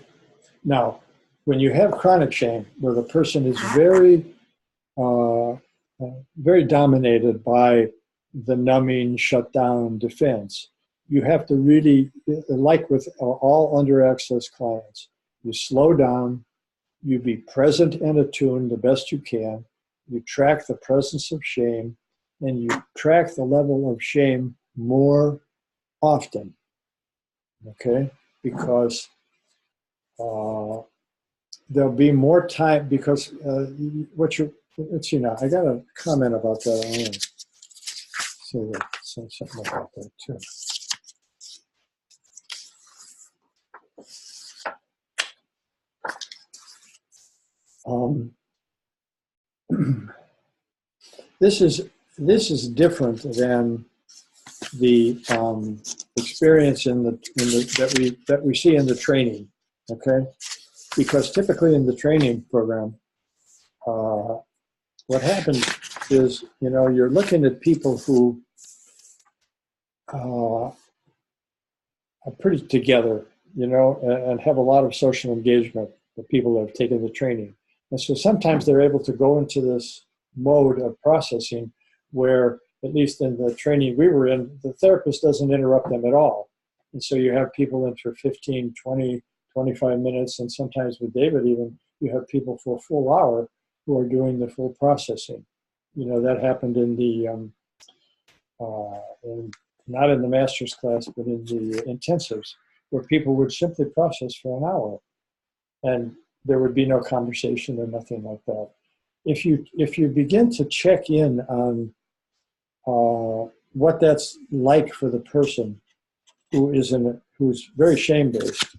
Now, when you have chronic shame, where the person is very dominated by the numbing, shutdown defense, you have to really, like with all under access clients, you slow down, you be present and attuned the best you can, you track the presence of shame, and you track the level of shame more often, okay? Because there'll be more time, because let's see now, I got a comment about that. I want to say something about that too. This this is different than the experience that we see in the training, okay? Because typically in the training program, what happens is, you're looking at people who are pretty together, and have a lot of social engagement, the people that have taken the training. And so sometimes they're able to go into this mode of processing where, at least in the training we were in, the therapist doesn't interrupt them at all. And so you have people in for 15, 20, 25 minutes, and sometimes with David even, you have people for a full hour who are doing the full processing. That happened in the, not in the master's class, but in the intensives, where people would simply process for an hour. And there would be no conversation or nothing like that. If you begin to check in on what that's like for the person who's very shame-based,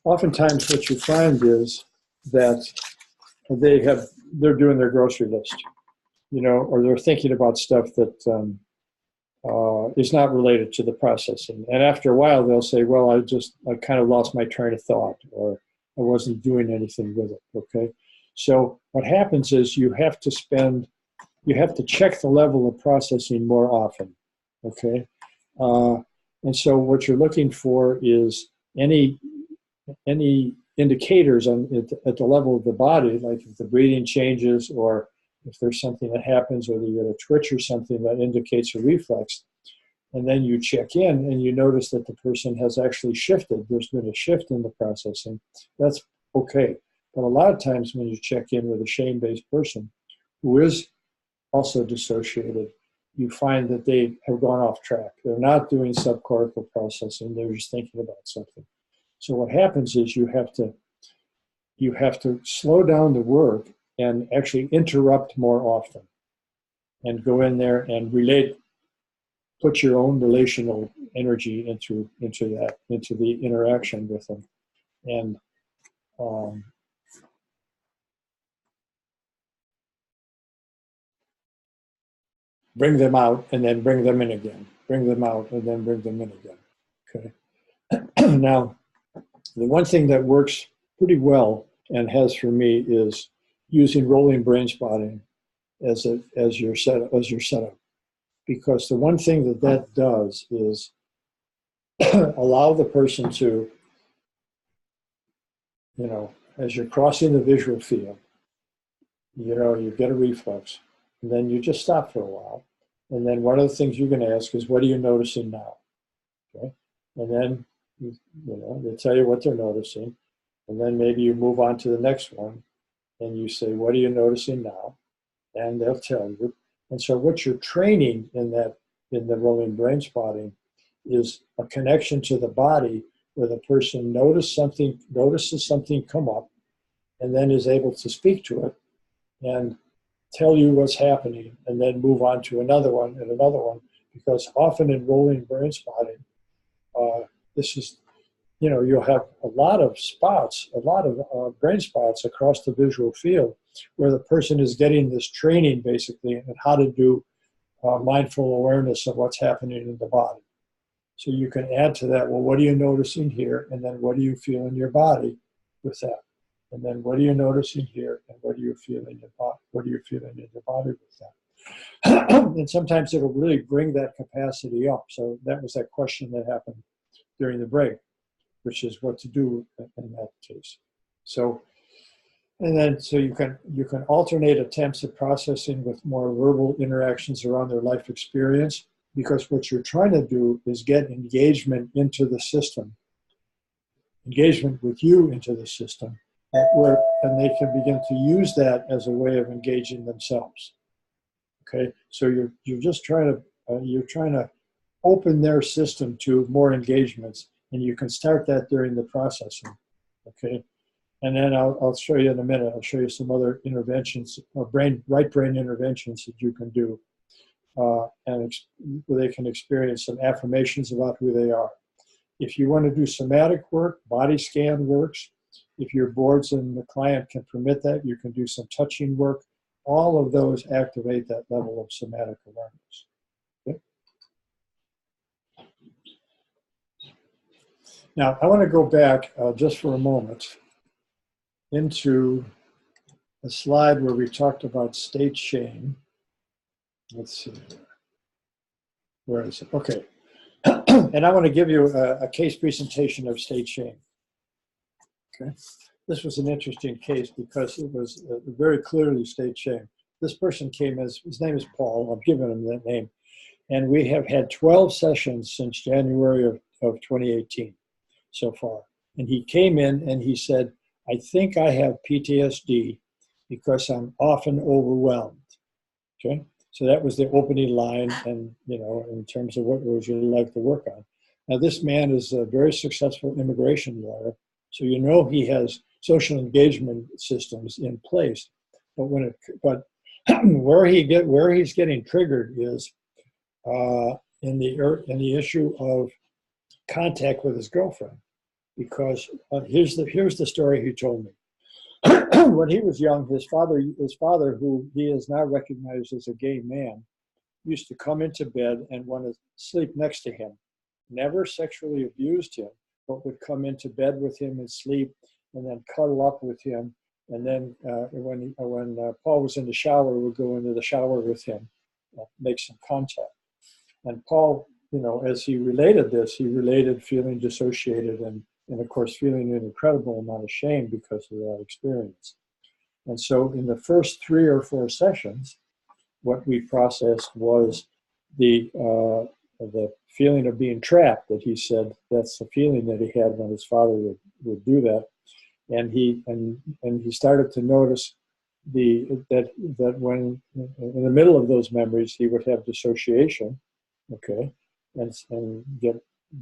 oftentimes what you find is that they're doing their grocery list, or they're thinking about stuff that is not related to the processing. And after a while, they'll say, well, I kind of lost my train of thought, or I wasn't doing anything with it, okay? So what happens is you have to check the level of processing more often, okay? And so what you're looking for is any indicators at the level of the body, like if the breathing changes, or if there's something that happens, or you get a twitch or something that indicates a reflex. And then you check in and you notice that the person has actually shifted. There's been a shift in the processing. That's okay. But a lot of times when you check in with a shame-based person who is also dissociated, you find that they have gone off track. They're not doing subcortical processing. They're just thinking about something. So what happens is you have to slow down the work and actually interrupt more often, and go in there and put your own relational energy into the interaction with them, and bring them out and then bring them in again. Bring them out and then bring them in again. Okay. Now, the one thing that works pretty well and has for me is using rolling brain spotting as your setup. Because the one thing that does is allow the person to, as you're crossing the visual field, you get a reflex, and then you just stop for a while. And then one of the things you're going to ask is, what are you noticing now? Okay. And then, they tell you what they're noticing. And then maybe you move on to the next one, and you say, what are you noticing now? And they'll tell you. And so what you're training in the rolling brain spotting is a connection to the body, where the person notices something come up, and then is able to speak to it and tell you what's happening, and then move on to another one and another one. Because often in rolling brain spotting, this is, you'll have a lot of brain spots across the visual field, where the person is getting this training basically in how to do mindful awareness of what's happening in the body. So you can add to that, well, what are you noticing here? And then what do you feel in your body with that? And then what are you noticing here? And what do you feel in your body? What are you feeling in your body with that? And sometimes it'll really bring that capacity up. So that was that question that happened during the break, which is what to do in that case. So you can alternate attempts at processing with more verbal interactions around their life experience, because what you're trying to do is get engagement into the system, engagement with you into the system, and they can begin to use that as a way of engaging themselves. Okay, so you're just trying to open their system to more engagements, and you can start that during the processing. Okay. And then I'll show you in a minute. I'll show you some other interventions, right brain interventions that you can do, and where they can experience some affirmations about who they are. If you want to do somatic work, body scan works. If your boards and the client can permit that, you can do some touching work all of those activate that level of somatic awareness. Okay? Now, I want to go back just for a moment into a slide where we talked about state shame. Let's see. Where is it? Okay. And I want to give you a case presentation of state shame. Okay. This was an interesting case because it was very clearly state shame. This person came as, his name is Paul, I've given him that name. And we have had 12 sessions since January of 2018 so far. And he came in and he said, I think I have PTSD because I'm often overwhelmed. Okay. So that was the opening line, and in terms of what would you like to work on. Now, this man is a very successful immigration lawyer, so he has social engagement systems in place. But where he's getting triggered is in the issue of contact with his girlfriend, because here's the story he told me. When he was young, his father, who he is now recognized as a gay man, used to come into bed and want to sleep next to him. Never sexually abused him, but would come into bed with him and sleep, and then cuddle up with him. And then when Paul was in the shower, would go into the shower with him, make some contact. And Paul, as he related this, he related feeling dissociated and of course feeling an incredible amount of shame because of that experience. And so in the first 3 or 4 sessions, what we processed was the feeling of being trapped, that he said that's the feeling that he had when his father would do that. And he started to notice that when in the middle of those memories he would have dissociation, okay, and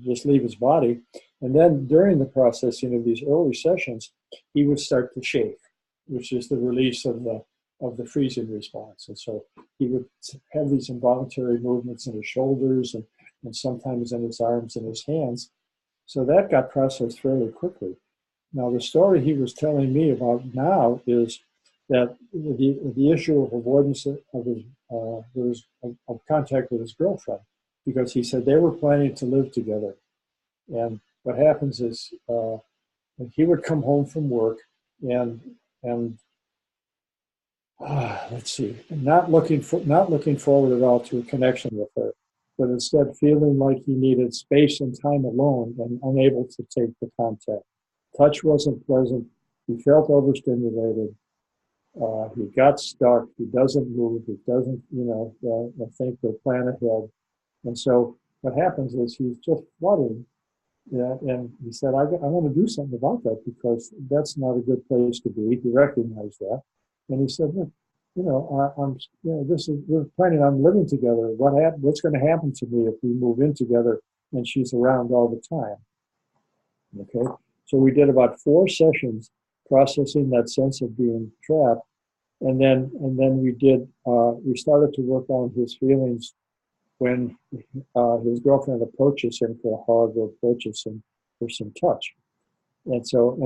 just leave his body. And then during the processing of these early sessions, he would start to shake, which is the release of the freezing response. And so he would have these involuntary movements in his shoulders and sometimes in his arms and his hands. So that got processed fairly quickly. Now, the story he was telling me about now is that the issue of avoidance of contact with his girlfriend, because he said they were planning to live together. And what happens is he would come home from work and let's see, not looking forward at all to a connection with her, but instead feeling like he needed space and time alone and unable to take the contact. Touch wasn't pleasant. He felt overstimulated. He got stuck. He doesn't move. He doesn't, think or plan ahead. And so what happens is he's just flooding. Yeah, and he said, I want to do something about that because that's not a good place to be. He recognized that. And he said, look, we're planning on living together. What's going to happen to me if we move in together and she's around all the time? Okay. So we did about 4 sessions processing that sense of being trapped. And then we started to work on his feelings when his girlfriend approaches him for a hug or approaches him for some touch. And so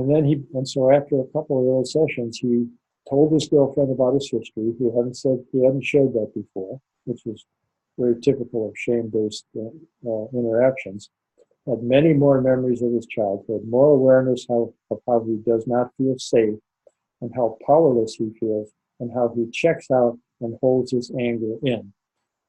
after a couple of those sessions, he told his girlfriend about his history. He hadn't shared that before, which was very typical of shame-based interactions. Had many more memories of his childhood, more awareness of how he does not feel safe and how powerless he feels and how he checks out and holds his anger in.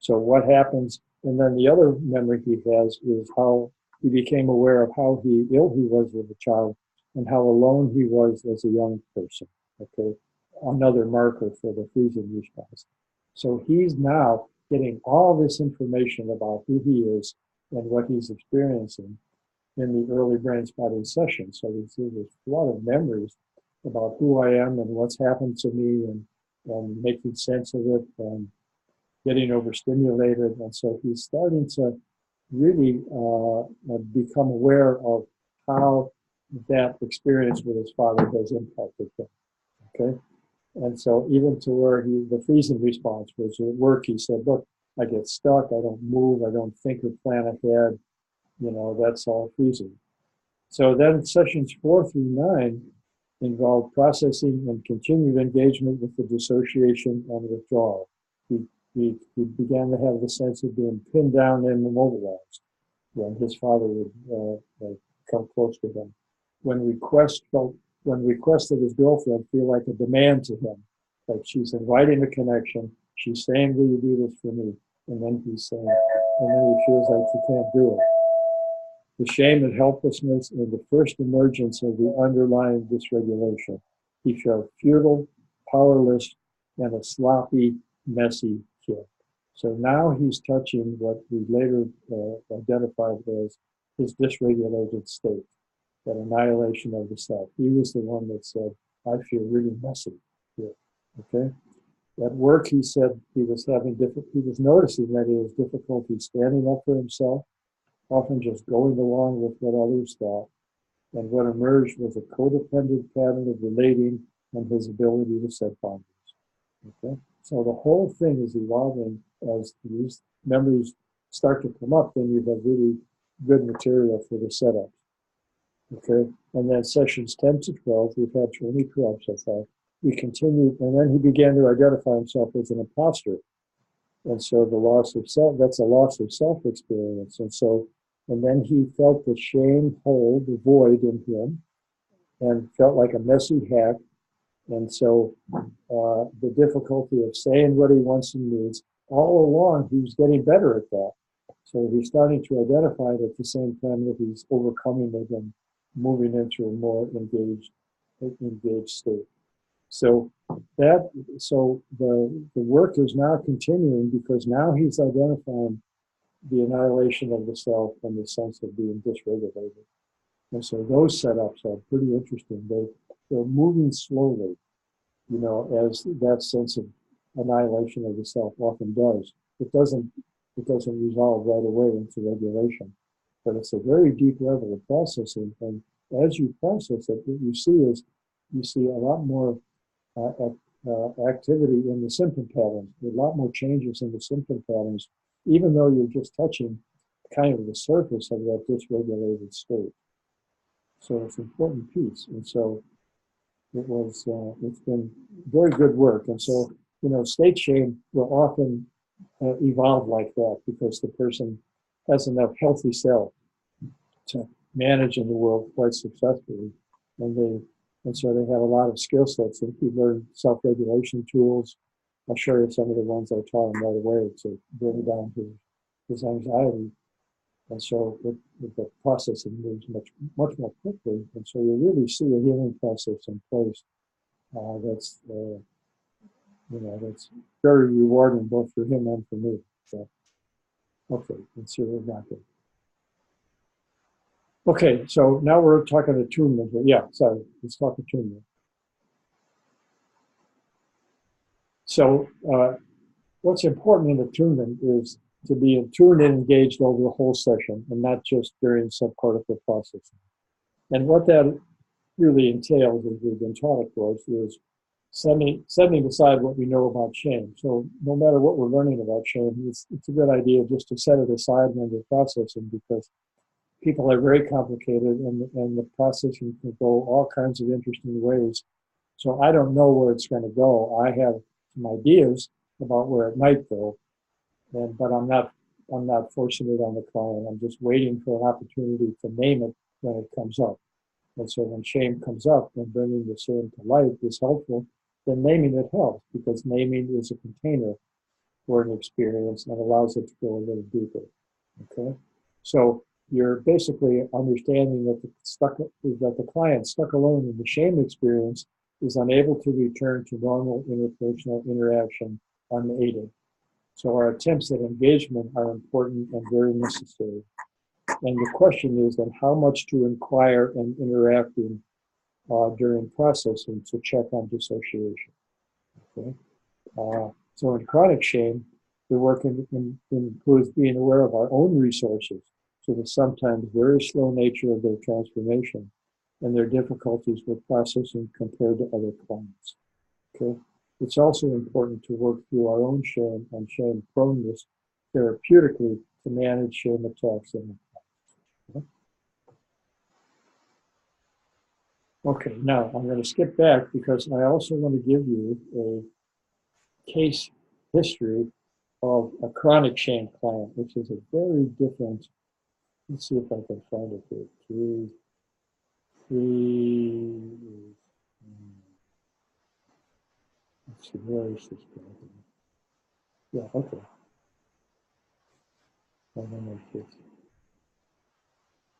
So what happens, and then the other memory he has is how he became aware of how ill he was as a child and how alone he was as a young person, okay? Another marker for the freezing response. So he's now getting all this information about who he is and what he's experiencing in the early brain spotting session. So there's a lot of memories about who I am and what's happened to me and making sense of it and getting overstimulated. And so he's starting to really become aware of how that experience with his father has impacted him, okay? And so even to where the freezing response was at work, he said, look, I get stuck, I don't move, I don't think or plan ahead, that's all freezing. So then sessions 4 through 9, involved processing and continued engagement with the dissociation and withdrawal. He began to have the sense of being pinned down and immobilized when his father would come close to him. When request that his girlfriend feel like a demand to him, like she's inviting a connection, she's saying, will you do this for me? And then he's saying, and then he feels like he can't do it. The shame and helplessness are the first emergence of the underlying dysregulation. He felt futile, powerless, and a sloppy, messy kid. So now he's touching what we later identified as his dysregulated state, that annihilation of the self. He was the one that said, I feel really messy here, okay? At work, he said he was noticing that he has difficulty standing up for himself, often just going along with what others thought. And what emerged was a codependent pattern of relating and his ability to set boundaries. Okay? So the whole thing is evolving as these memories start to come up, then you have really good material for the setup. Okay? And then sessions 10 to 12, we've had 12 so far. We continued, and then he began to identify himself as an imposter. And so the loss of self, that's a loss of self-experience. And then he felt the shame hole, the void in him, and felt like a messy hack. And so the difficulty of saying what he wants and needs, all along, he was getting better at that. So he's starting to identify it at the same time that he's overcoming it and moving into a more engaged state. So the work is now continuing because now he's identifying the annihilation of the self and the sense of being dysregulated. And so those setups are pretty interesting. They're moving slowly, as that sense of annihilation of the self often does. It doesn't resolve right away into regulation, but it's a very deep level of processing. And as you process it, what you see a lot more activity in the symptom patterns, a lot more changes in the symptom patterns, even though you're just touching kind of the surface of that dysregulated state. So it's an important piece. And so it's been very good work. And so, state shame will often evolve like that because the person has enough healthy self to manage in the world quite successfully. And so they have a lot of skill sets. And he learned self-regulation tools. I'll show you some of the ones I taught him right away to bring down his anxiety. And so the processing moves much more quickly. And so you really see a healing process in place that's very rewarding both for him and for me. So, okay, let's see what we got here. Okay, so now we're talking attunement. Yeah, sorry, let's talk attunement. So what's important in attunement is to be attuned and engaged over the whole session and not just during subcortical processing. And what that really entails, as we've been taught, of course, is setting aside what we know about shame. So no matter what we're learning about shame, it's a good idea just to set it aside when we're processing, because people are very complicated and the processing can go all kinds of interesting ways. So I don't know where it's going to go. I have some ideas about where it might go, but I'm not forcing it on the client. I'm just waiting for an opportunity to name it when it comes up. And so when shame comes up and bringing the shame to light is helpful, then naming it helps, because naming is a container for an experience and allows it to go a little deeper. Okay, so you're basically understanding that the client stuck alone in the shame experience is unable to return to normal interpersonal interaction unaided. So our attempts at engagement are important and very necessary. And the question is then how much to inquire and interacting during processing to check on dissociation. Okay? So in chronic shame, the work includes being aware of our own resources, so the sometimes very slow nature of their transformation and their difficulties with processing compared to other clients. Okay? It's also important to work through our own shame and shame proneness therapeutically to manage shame attacks in the clients. Okay? Okay, now I'm going to skip back because I also want to give you a case history of a chronic shame client, which is a very different. Let's see if I can find it here. Let's see, where is this guy? Yeah, okay. I don't know if it's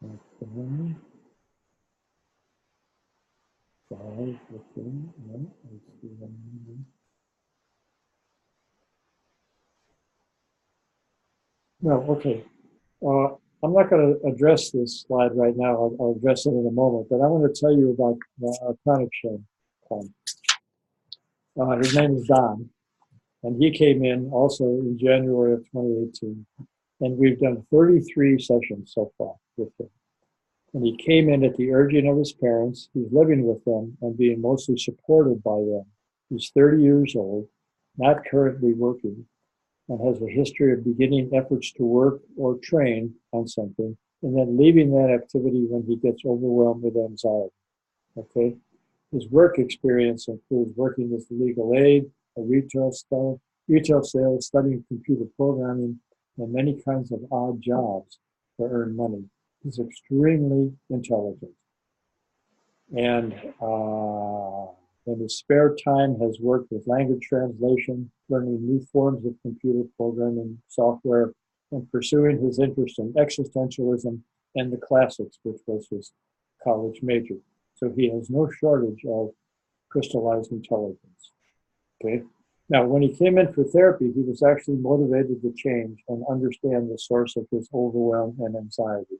okay. Five, okay, no, let's see. No, okay. I'm not going to address this slide right now. I'll address it in a moment, but I want to tell you about chronic shame. His name is Don, and he came in also in January of 2018, and we've done 33 sessions so far with him. And he came in at the urging of his parents. He's living with them and being mostly supported by them. He's 30 years old, not currently working, and has a history of beginning efforts to work or train on something and then leaving that activity when he gets overwhelmed with anxiety. Okay? His work experience includes working as legal aid, a retail sales, studying computer programming, and many kinds of odd jobs to earn money. He's extremely intelligent. And in his spare time has worked with language translation, learning new forms of computer programming software, and pursuing his interest in existentialism and the classics, which was his college major. So he has no shortage of crystallized intelligence. Okay. Now, when he came in for therapy, he was actually motivated to change and understand the source of his overwhelm and anxiety.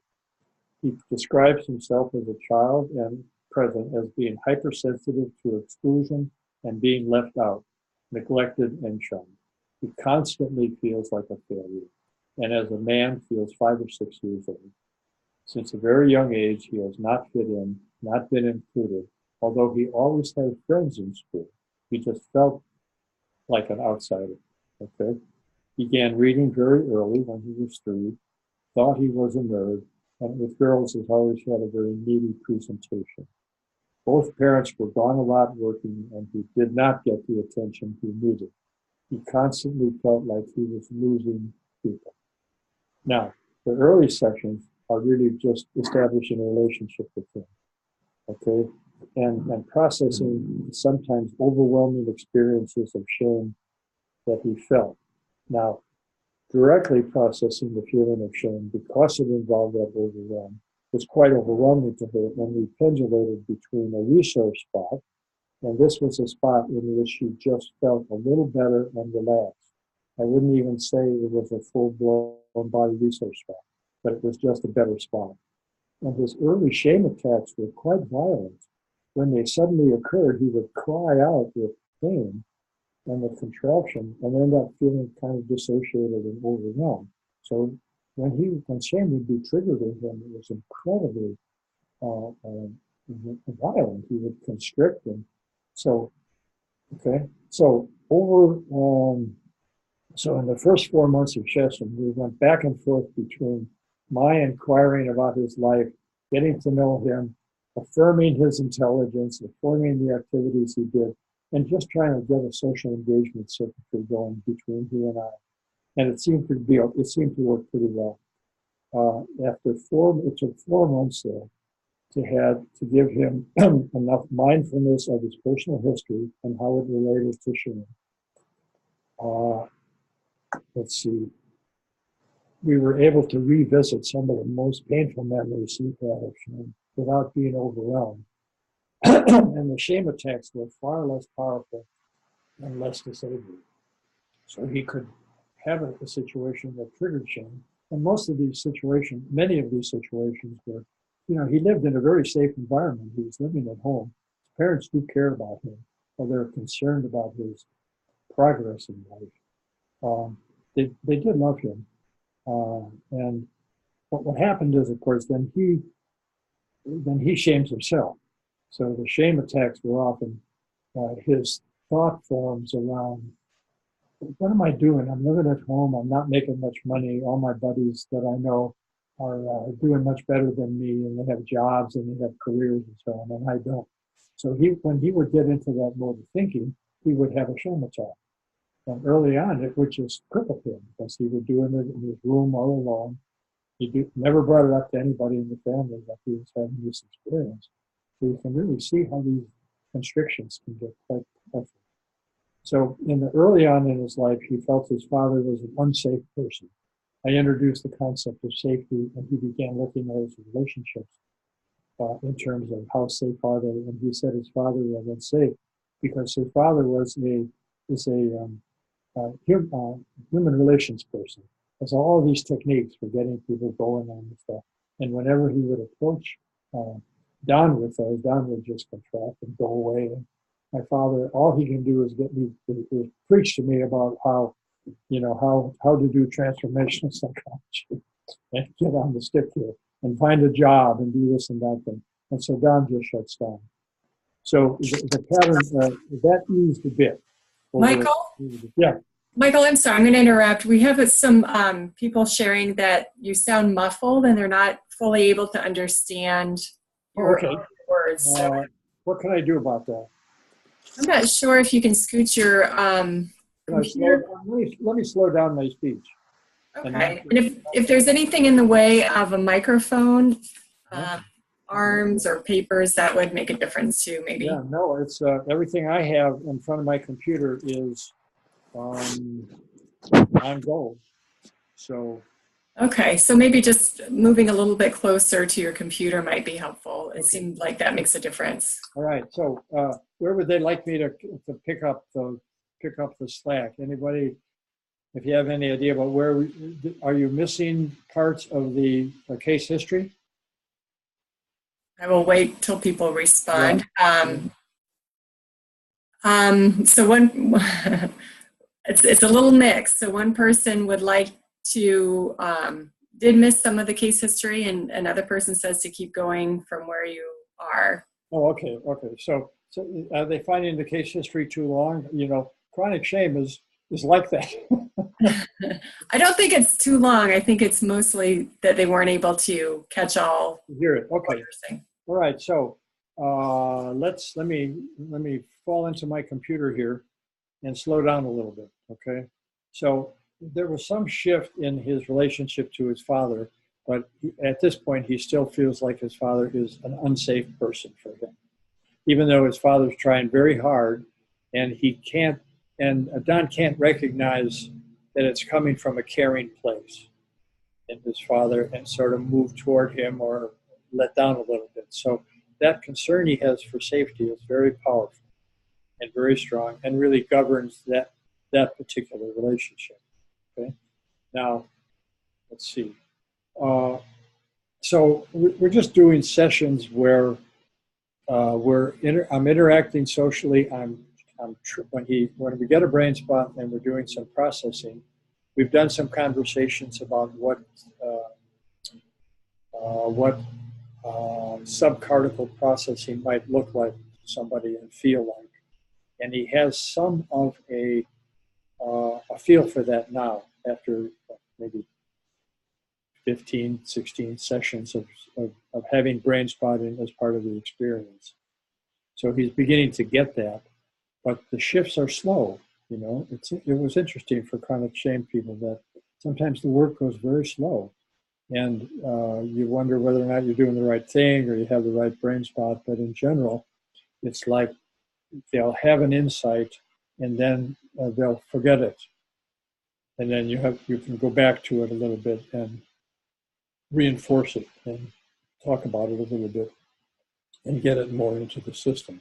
He describes himself as a child and present as being hypersensitive to exclusion and being left out, neglected and shunned. He constantly feels like a failure, and as a man feels 5 or 6 years old. Since a very young age, he has not fit in, not been included, although he always had friends in school. He just felt like an outsider, okay? Began reading very early when he was 3, thought he was a nerd, and with girls has always had a very needy presentation. Both parents were gone a lot working, and he did not get the attention he needed. He constantly felt like he was losing people. Now, the early sessions are really just establishing a relationship with him, okay? And processing sometimes overwhelming experiences of shame that he felt. Now, directly processing the feeling of shame because it involved that overwhelm was quite overwhelming to her, and we pendulated between a resource spot, and this was a spot in which she just felt a little better and relaxed. I wouldn't even say it was a full-blown body resource spot, but it was just a better spot. And his early shame attacks were quite violent. When they suddenly occurred, he would cry out with pain and the contraction and end up feeling kind of dissociated and overwhelmed. So when shame would be triggered in him, it was incredibly violent. He would constrict him. So, okay. So so in the first 4 months of session, we went back and forth between my inquiring about his life, getting to know him, affirming his intelligence, affirming the activities he did, and just trying to get a social engagement circuitry going between he and I. And it seemed to work pretty well. It took 4 months though to give him enough mindfulness of his personal history and how it related to shame. Let's see. We were able to revisit some of the most painful memories he had of shame without being overwhelmed. And the shame attacks were far less powerful and less disabling. So he could have a situation that triggered shame. And many of these situations were, he lived in a very safe environment. He was living at home. His parents do care about him, or they're concerned about his progress in life. They did love him. And what happened is, of course, then he shames himself. So the shame attacks were often his thought forms around, what am I doing? I'm living at home. I'm not making much money. All my buddies that I know are doing much better than me, and they have jobs and they have careers and so on, and I don't. So when he would get into that mode of thinking, he would have a shame attack. And early on, it would just cripple him because he would do it in his room all alone. Never brought it up to anybody in the family that he was having this experience. So you can really see how these constrictions can get quite powerful. So early on in his life, he felt his father was an unsafe person. I introduced the concept of safety, and he began looking at his relationships in terms of how safe are they. And he said his father was unsafe because his father was a human relations person. There's all these techniques for getting people going on and stuff. And whenever he would approach Don with those, Don would just contract and go away. And my father, all he can do is is preach to me about how to do transformational psychology and get on the stick here and find a job and do this and that thing. And so Don just shuts down. So the pattern, that eased a bit. Michael? Yeah. Michael, I'm sorry, I'm going to interrupt. We have some people sharing that you sound muffled and they're not fully able to understand your words. So what can I do about that? I'm not sure if you can scoot your computer. Let me slow down my speech. Okay. And if there's anything in the way of a microphone, arms or papers, that would make a difference too, maybe. Yeah, no, it's everything I have in front of my computer is on gold. So. Okay, so maybe just moving a little bit closer to your computer might be helpful. It seemed like that makes a difference. All right. So where would they like me to pick up the slack? Anybody? If you have any idea about are you missing parts of the case history? I will wait till people respond. Yeah. So it's a little mixed. So one person would like to did miss some of the case history, and another person says to keep going from where you are. Oh, okay. So are they finding the case history too long? Chronic shame is like that. I don't think it's too long. I think it's mostly that they weren't able to catch all. Hear it. Okay. All right. So let me fall into my computer here and slow down a little bit. Okay. So there was some shift in his relationship to his father, but at this point, he still feels like his father is an unsafe person for him, even though his father's trying very hard, and Don can't recognize that it's coming from a caring place in his father and sort of move toward him or let down a little bit. So that concern he has for safety is very powerful and very strong and really governs that particular relationship. Okay. Now, let's see. So we're just doing sessions where I'm interacting socially. When we get a brain spot and we're doing some processing, we've done some conversations about what subcortical processing might look like to somebody and feel like, and he has some of a feel for that now after maybe 15, 16 sessions of having brain spotting as part of the experience. So he's beginning to get that, but the shifts are slow. It was interesting for chronic shame people that sometimes the work goes very slow, and you wonder whether or not you're doing the right thing or you have the right brain spot. But in general, it's like they'll have an insight and then they'll forget it, and then you can go back to it a little bit and reinforce it and talk about it a little bit and get it more into the system.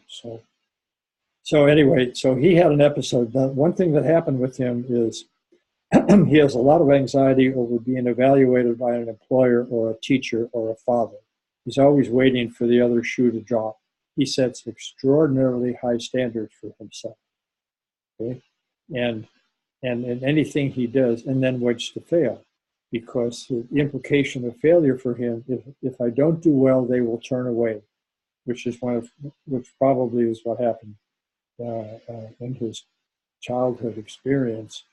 So anyway, so he had an episode. One thing that happened with him is he has a lot of anxiety over being evaluated by an employer or a teacher or a father. He's always waiting for the other shoe to drop. He sets extraordinarily high standards for himself. Okay? And in anything he does, and then waits to fail. Because the implication of failure for him, if I don't do well, they will turn away, which probably is what happened in his childhood experience,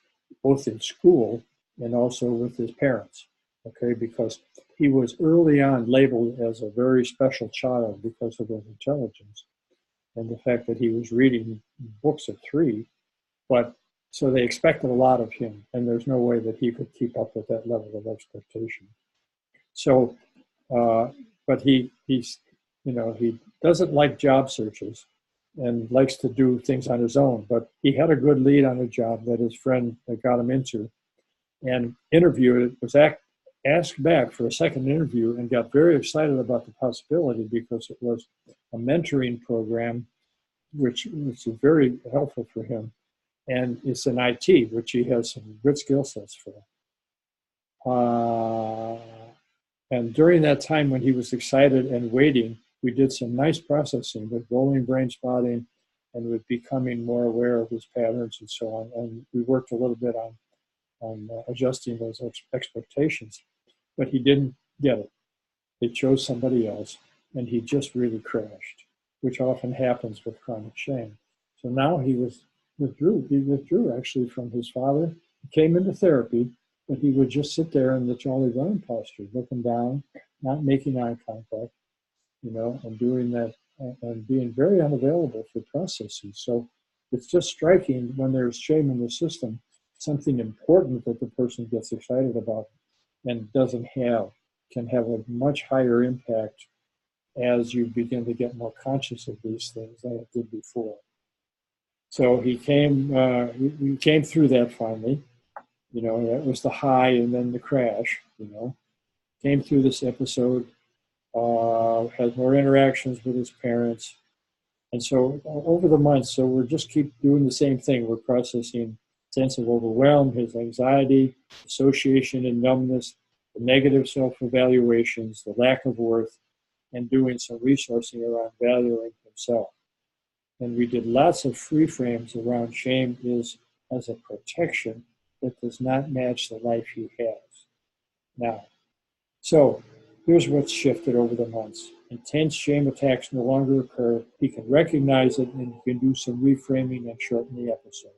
both in school and also with his parents. Okay, because he was early on labeled as a very special child because of his intelligence, and the fact that he was reading books at 3. But so they expected a lot of him, and there's no way that he could keep up with that level of expectation. So, but he's, he doesn't like job searches and likes to do things on his own. But he had a good lead on a job that his friend got him into, and interviewed, was asked back for a second interview, and got very excited about the possibility because it was a mentoring program, which is very helpful for him. And it's in IT, which he has some good skill sets for. And during that time when he was excited and waiting, we did some nice processing with rolling brain spotting and with becoming more aware of his patterns and so on. And we worked a little bit on adjusting those expectations, but he didn't get it. They chose somebody else, and he just really crashed, which often happens with chronic shame. So now he withdrew actually from his father. He came into therapy, but he would just sit there in the Charlie Brown posture, looking down, not making eye contact, and doing that, and being very unavailable for processes. So it's just striking when there's shame in the system, something important that the person gets excited about and can have a much higher impact as you begin to get more conscious of these things than it did before. So we came through that finally. That was the high and then the crash, Came through this episode, had more interactions with his parents. And so over the months, so we're just keep doing the same thing. We're processing sense of overwhelm, his anxiety, association and numbness, the negative self-evaluations, the lack of worth, and doing some resourcing around valuing himself. And we did lots of free frames around shame is as a protection that does not match the life he has now. So here's what's shifted over the months. Intense shame attacks no longer occur. He can recognize it, and he can do some reframing and shorten the episode.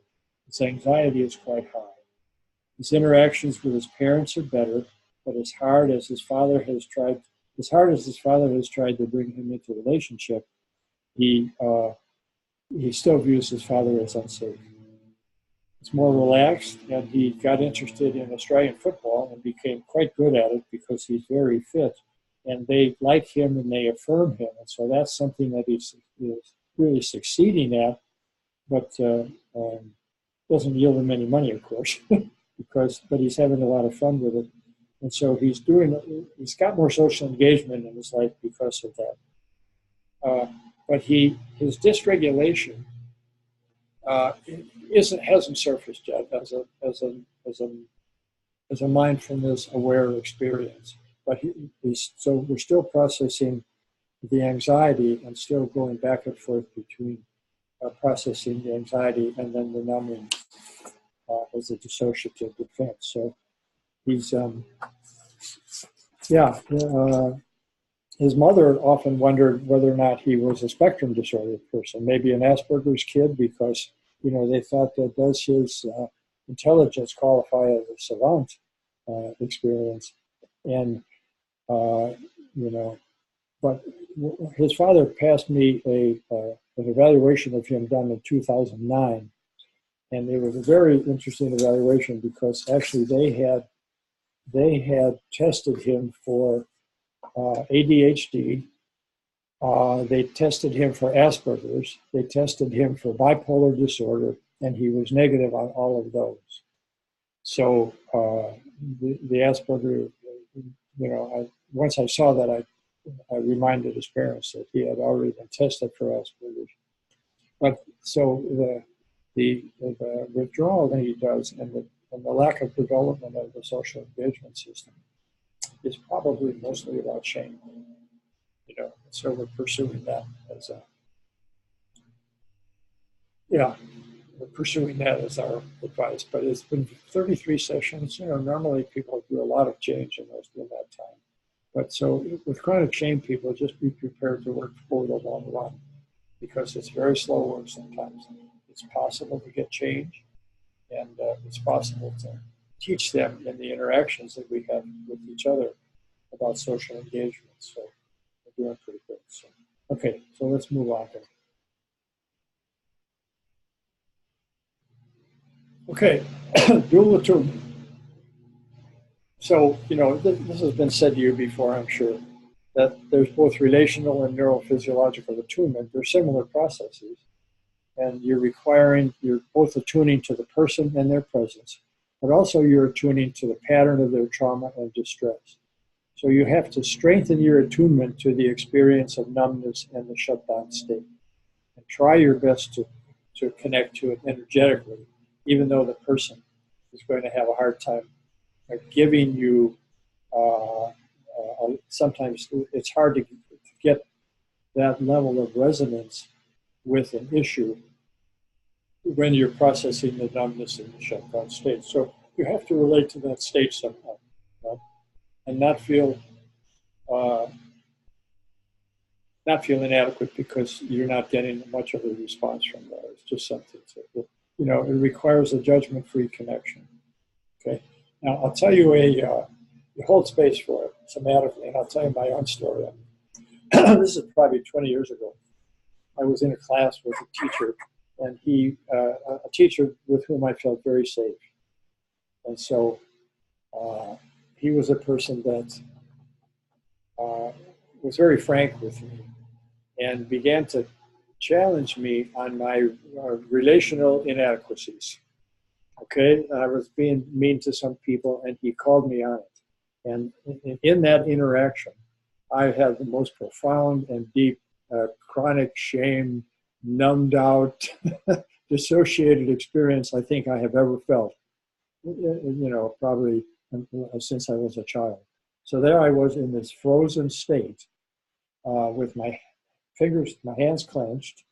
His anxiety is quite high. His interactions with his parents are better, but as hard as his father has tried to bring him into a relationship, he still views his father as unsafe. He's more relaxed, and he got interested in Australian football and became quite good at it because he's very fit, and they like him and they affirm him. And so that's something that he's really succeeding at, but doesn't yield him any money, of course, but he's having a lot of fun with it. And so he's got more social engagement in his life because of that. But his dysregulation hasn't surfaced yet as a mindfulness aware experience. But so we're still processing the anxiety and still going back and forth between processing the anxiety and then the numbing as a dissociative defense. So he's his mother often wondered whether or not he was a spectrum disordered person, maybe an Asperger's kid, because they thought that does his intelligence qualify as a savant experience, and but his father passed me an evaluation of him done in 2009, and it was a very interesting evaluation because actually they had tested him for ADHD. They tested him for Asperger's. They tested him for bipolar disorder, and he was negative on all of those. So the Asperger, once I saw that, I reminded his parents that he had already been tested for Asperger's. But so the withdrawal that he does and the lack of development of the social engagement system is probably mostly about shame. So we're pursuing that as our advice. But it's been 33 sessions. Normally people do a lot of change in that time. But so with chronic shame, people just be prepared to work for the long run because it's very slow work sometimes. It's possible to get change, and it's possible to teach them in the interactions that we have with each other about social engagement. So we're doing pretty good. So, okay, so let's move on here. Okay, dual attunement. So, this has been said to you before, I'm sure, that there's both relational and neurophysiological attunement. They're similar processes. And you're both attuning to the person and their presence, but also you're attuning to the pattern of their trauma and distress. So you have to strengthen your attunement to the experience of numbness and the shutdown state. And try your best to connect to it energetically, even though the person is going to have a hard time giving you, sometimes it's hard to get that level of resonance with an issue when you're processing the numbness in the shutdown state. So you have to relate to that state somehow, and not feel inadequate because you're not getting much of a response from that. It's just something it requires a judgment-free connection. Okay. Now I'll tell you you hold space for it somatically, and I'll tell you my own story. This is probably 20 years ago. I was in a class with a teacher, and a teacher with whom I felt very safe. And so he was a person that was very frank with me and began to challenge me on my relational inadequacies. Okay, I was being mean to some people, and he called me on it. And in that interaction, I had the most profound and deep chronic shame, numbed out, dissociated experience I think I have ever felt, probably since I was a child. So there I was in this frozen state with my hands clenched,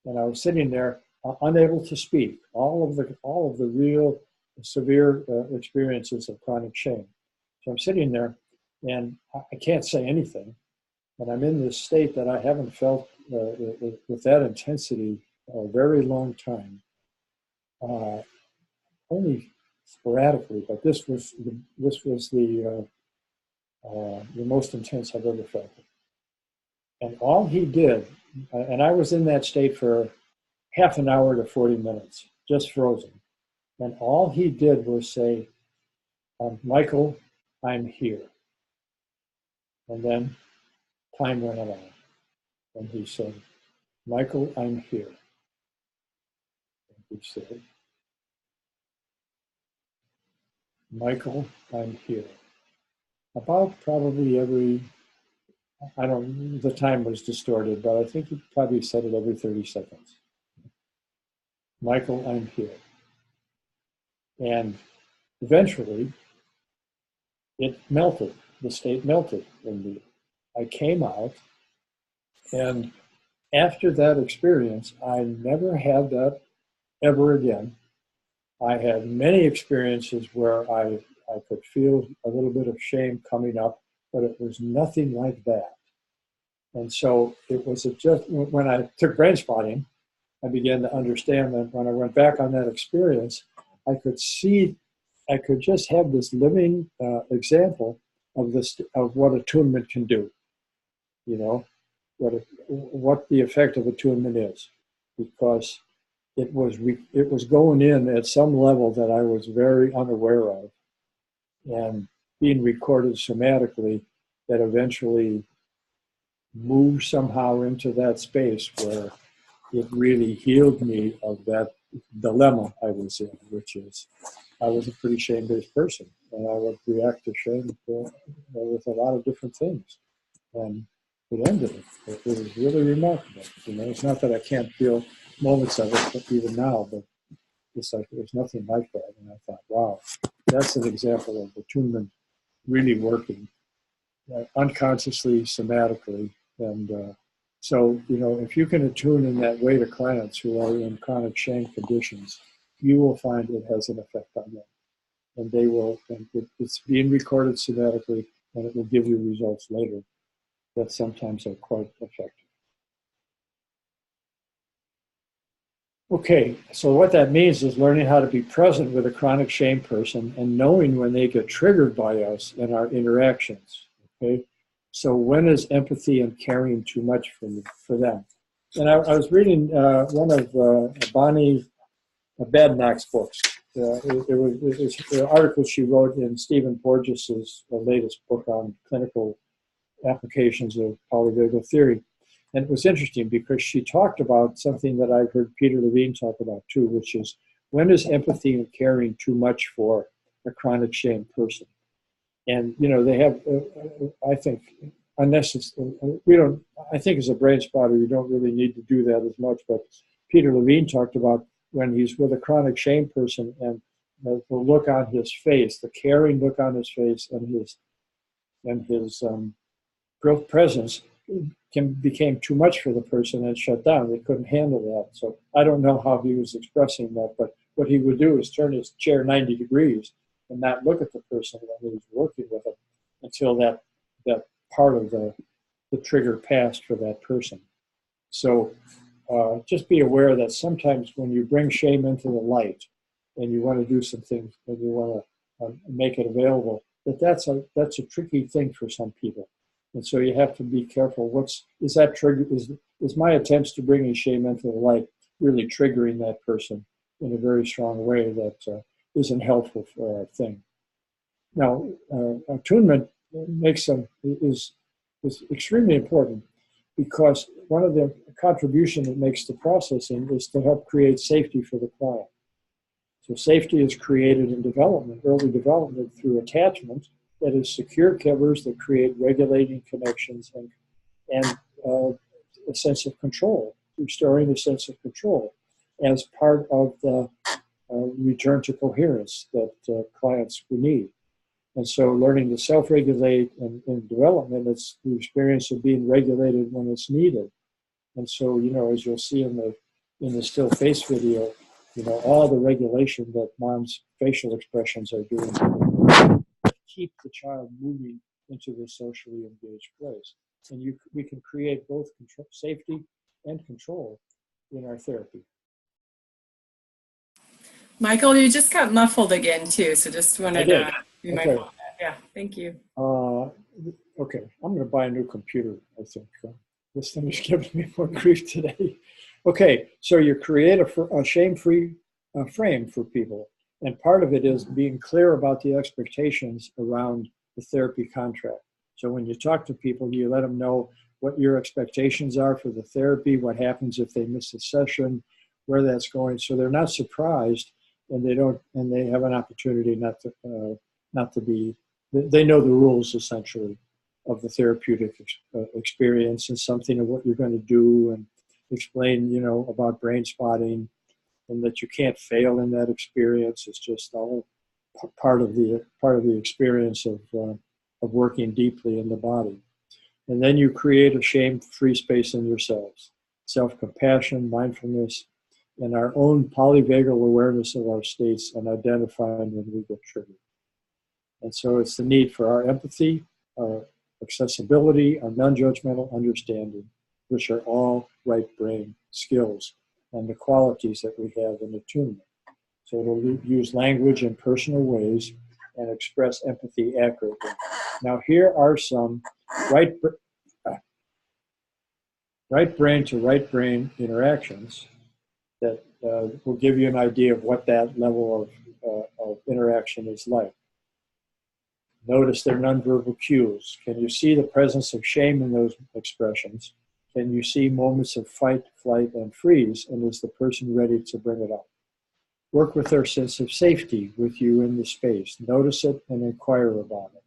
and I was sitting there unable to speak, all of the real severe experiences of chronic shame. So I'm sitting there, and I can't say anything, and I'm in this state that I haven't felt with that intensity a very long time, only sporadically, but this was the most intense I've ever felt. And all he did, and I was in that state for half an hour to 40 minutes, just frozen. And all he did was say, Michael, I'm here. And then time went on. And he said, Michael, I'm here. And he said, Michael, I'm here. About probably the time was distorted, but I think he probably said it every 30 seconds. Michael, I'm here. And eventually, it melted. The state melted in me. I came out, and after that experience, I never had that ever again. I had many experiences where I could feel a little bit of shame coming up, but it was nothing like that. And so it was just when I took Brainspotting, I began to understand that when I went back on that experience, I could just have this living example of what attunement can do. What the effect of attunement is, because it was going in at some level that I was very unaware of, and being recorded somatically, that eventually moved somehow into that space where it really healed me of that dilemma I was in, which is I was a pretty shame-based person, and I would react to shame with a lot of different things. And it ended it. It was really remarkable. It's not that I can't feel moments of it, but even now, but it's like there's nothing like that. And I thought, wow, that's an example of attunement really working unconsciously, somatically. And so, if you can attune in that way to clients who are in chronic shame conditions, you will find it has an effect on them. And they will, and it's being recorded somatically, and it will give you results later that sometimes are quite effective. Okay, so what that means is learning how to be present with a chronic shame person and knowing when they get triggered by us in our interactions. Okay, so when is empathy and caring too much for them? And I was reading one of Bonnie Badnock's books, it's the article she wrote in Stephen Porges's latest book on clinical applications of polyvagal theory. And it was interesting because she talked about something that I've heard Peter Levine talk about too, which is when is empathy and caring too much for a chronic shame person? And, you know, they have, I think, unnecessary, I think as a brain spotter, you don't really need to do that as much, but Peter Levine talked about when he's with a chronic shame person and the look on his face, the caring look on his face and his presence became too much for the person and shut down. They couldn't handle that. So I don't know how he was expressing that, but what he would do is turn his chair 90 degrees and not look at the person when he was working with him until that part of the trigger passed for that person. So just be aware that sometimes when you bring shame into the light and you want to do some things and you want to make it available, that's a tricky thing for some people. And so you have to be careful. Is my attempts to bring shame into the light really triggering that person in a very strong way that isn't helpful for our thing? Now, attunement is extremely important because one of the contributions it makes to processing is to help create safety for the client. So safety is created in development, early development, through attachment, that is secure covers that create regulating connections and a sense of control, restoring a sense of control as part of the return to coherence that clients will need. And so learning to self-regulate in development, it's the experience of being regulated when it's needed. And so, you know, as you'll see in the still face video, you know, all the regulation that mom's facial expressions are doing keep the child moving into the socially engaged place. And we can create both safety and control in our therapy. Michael, you just got muffled again too, so just wanted to be mindful of that. Yeah, thank you. Okay, I'm going to buy a new computer, I think. This thing is giving me more grief today. Okay, so you create a shame-free frame for people. And part of it is being clear about the expectations around the therapy contract. So when you talk to people, you let them know what your expectations are for the therapy, what happens if they miss a session, where that's going, so they're not surprised and they have an opportunity not to be. They know the rules essentially of the therapeutic experience and something of what you're going to do and explain, you know, about brain spotting. And that you can't fail in that experience. It's just all part of the experience of working deeply in the body. And then you create a shame-free space in yourselves. Self-compassion, mindfulness, and our own polyvagal awareness of our states and identifying when we get triggered. And so it's the need for our empathy, our accessibility, our non-judgmental understanding, which are all right brain skills and the qualities that we have in attunement. So it'll use language in personal ways and express empathy accurately. Now here are some right brain to right brain interactions that will give you an idea of what that level of interaction is like. Notice their nonverbal cues. Can you see the presence of shame in those expressions? Can you see moments of fight, flight, and freeze? And is the person ready to bring it up? Work with their sense of safety with you in the space. Notice it and inquire about it.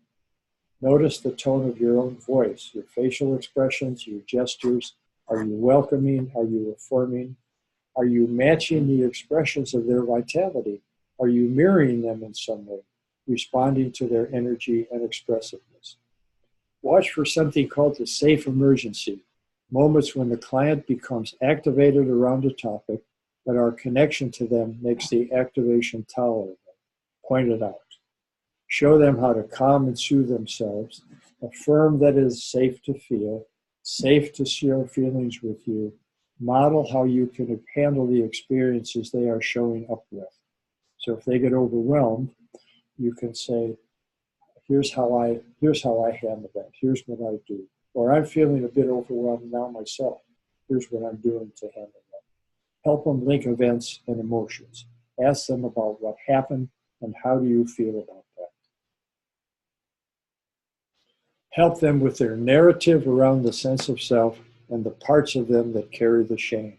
Notice the tone of your own voice, your facial expressions, your gestures. Are you welcoming? Are you affirming? Are you matching the expressions of their vitality? Are you mirroring them in some way, responding to their energy and expressiveness? Watch for something called the safe emergency. Moments when the client becomes activated around a topic, but our connection to them makes the activation tolerable. Point it out. Show them how to calm and soothe themselves. Affirm that it is safe to feel, safe to share feelings with you. Model how you can handle the experiences they are showing up with. So if they get overwhelmed, you can say, here's how I handle that. Here's what I do. Or I'm feeling a bit overwhelmed now myself. Here's what I'm doing to handle that. Help them link events and emotions. Ask them about what happened and how do you feel about that. Help them with their narrative around the sense of self and the parts of them that carry the shame.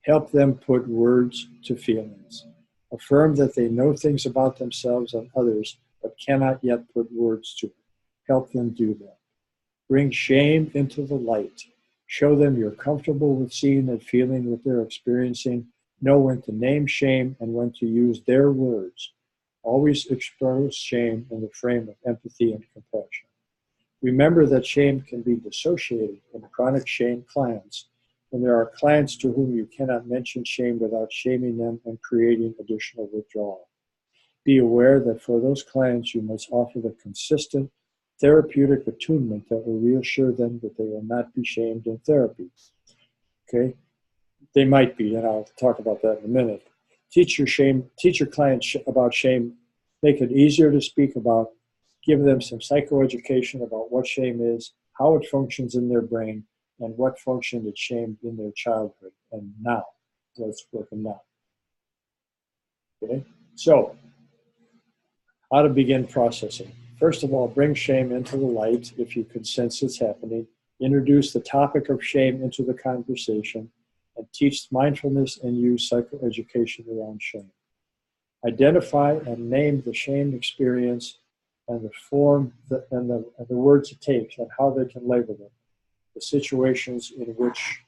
Help them put words to feelings. Affirm that they know things about themselves and others, but cannot yet put words to it. Help them do that. Bring shame into the light. Show them you're comfortable with seeing and feeling what they're experiencing. Know when to name shame and when to use their words. Always express shame in the frame of empathy and compassion. Remember that shame can be dissociated in chronic shame clients, and there are clients to whom you cannot mention shame without shaming them and creating additional withdrawal. Be aware that for those clients, you must offer the consistent therapeutic attunement that will reassure them that they will not be shamed in therapy. Okay? They might be, and I'll talk about that in a minute. Teach your clients about shame. Make it easier to speak about. Give them some psychoeducation about what shame is, how it functions in their brain, and what functioned as shame in their childhood. And now, let's work them now. Okay? So, how to begin processing. First of all, bring shame into the light if you can sense it's happening. Introduce the topic of shame into the conversation and teach mindfulness and use psychoeducation around shame. Identify and name the shame experience and the form and the words it takes and how they can label them. The situations in which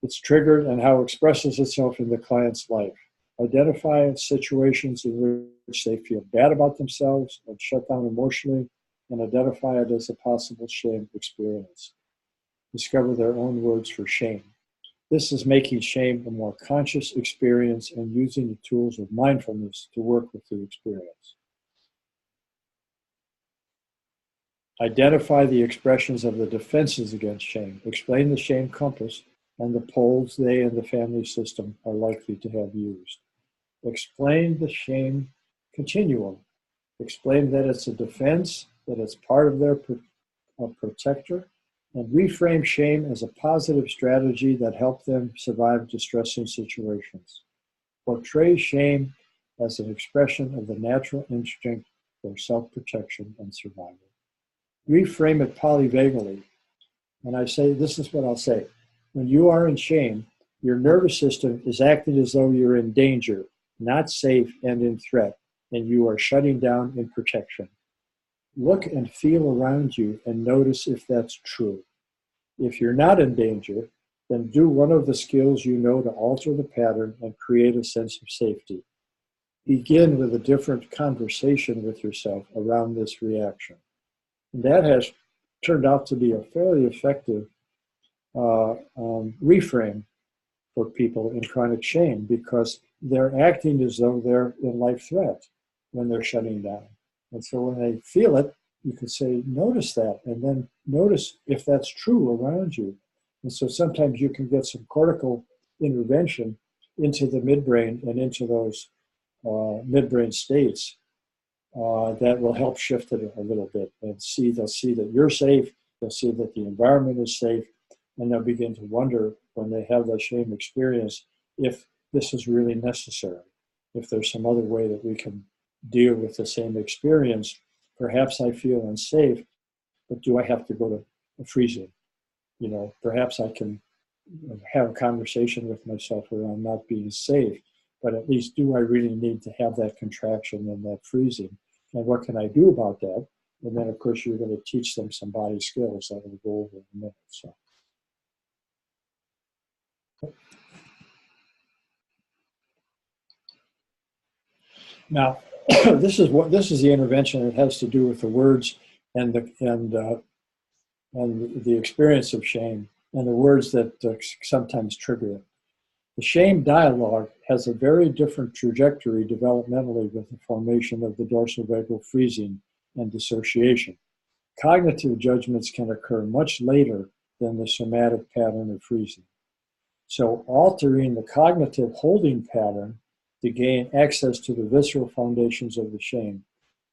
it's triggered and how it expresses itself in the client's life. Identify situations in which they feel bad about themselves and shut down emotionally, and identify it as a possible shame experience. Discover their own words for shame. This is making shame a more conscious experience and using the tools of mindfulness to work with the experience. Identify the expressions of the defenses against shame. Explain the shame compass and the poles they and the family system are likely to have used. Explain the shame continuum. Explain that it's a defense, that it's part of their protector, and reframe shame as a positive strategy that helps them survive distressing situations. Portray shame as an expression of the natural instinct for self-protection and survival. Reframe it polyvagally. And I say, this is what I'll say. When you are in shame, your nervous system is acting as though you're in danger, not safe and in threat, and you are shutting down in protection. Look and feel around you and notice if that's true. If you're not in danger, then do one of the skills you know to alter the pattern and create a sense of safety. Begin with a different conversation with yourself around this reaction. And that has turned out to be a fairly effective reframe for people in chronic shame, because they're acting as though they're in life threat when they're shutting down. And so when they feel it, you can say, notice that, and then notice if that's true around you. And so sometimes you can get some cortical intervention into the midbrain and into those midbrain states that will help shift it a little bit. And they'll see that you're safe, they'll see that the environment is safe, and they'll begin to wonder when they have that shame experience if this is really necessary, if there's some other way that we can deal with the same experience. Perhaps I feel unsafe, but do I have to go to a freezing? You know, perhaps I can have a conversation with myself around not being safe, but at least do I really need to have that contraction and that freezing? And what can I do about that? And then, of course, you're going to teach them some body skills that we'll go over in a minute. So. Now, this is the intervention that has to do with the words and the experience of shame and the words that sometimes trigger it. The shame dialogue has a very different trajectory developmentally with the formation of the dorsal vagal freezing and dissociation. Cognitive judgments can occur much later than the somatic pattern of freezing. So altering the cognitive holding pattern to gain access to the visceral foundations of the shame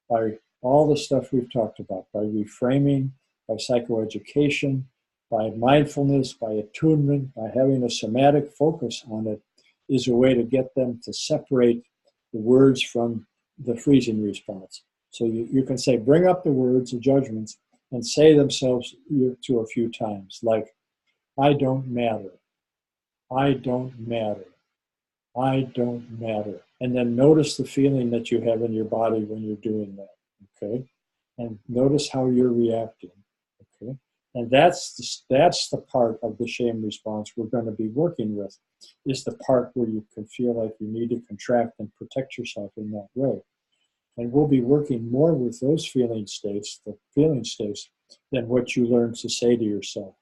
by all the stuff we've talked about, by reframing, by psychoeducation, by mindfulness, by attunement, by having a somatic focus on it, is a way to get them to separate the words from the freezing response. So you can say, bring up the words, the judgments, and say themselves to a few times, like, I don't matter. I don't matter. I don't matter. And then notice the feeling that you have in your body when you're doing that, okay? And notice how you're reacting, okay? And that's the part of the shame response we're going to be working with, is the part where you can feel like you need to contract and protect yourself in that way. And we'll be working more with those feeling states, the feeling states, than what you learn to say to yourself.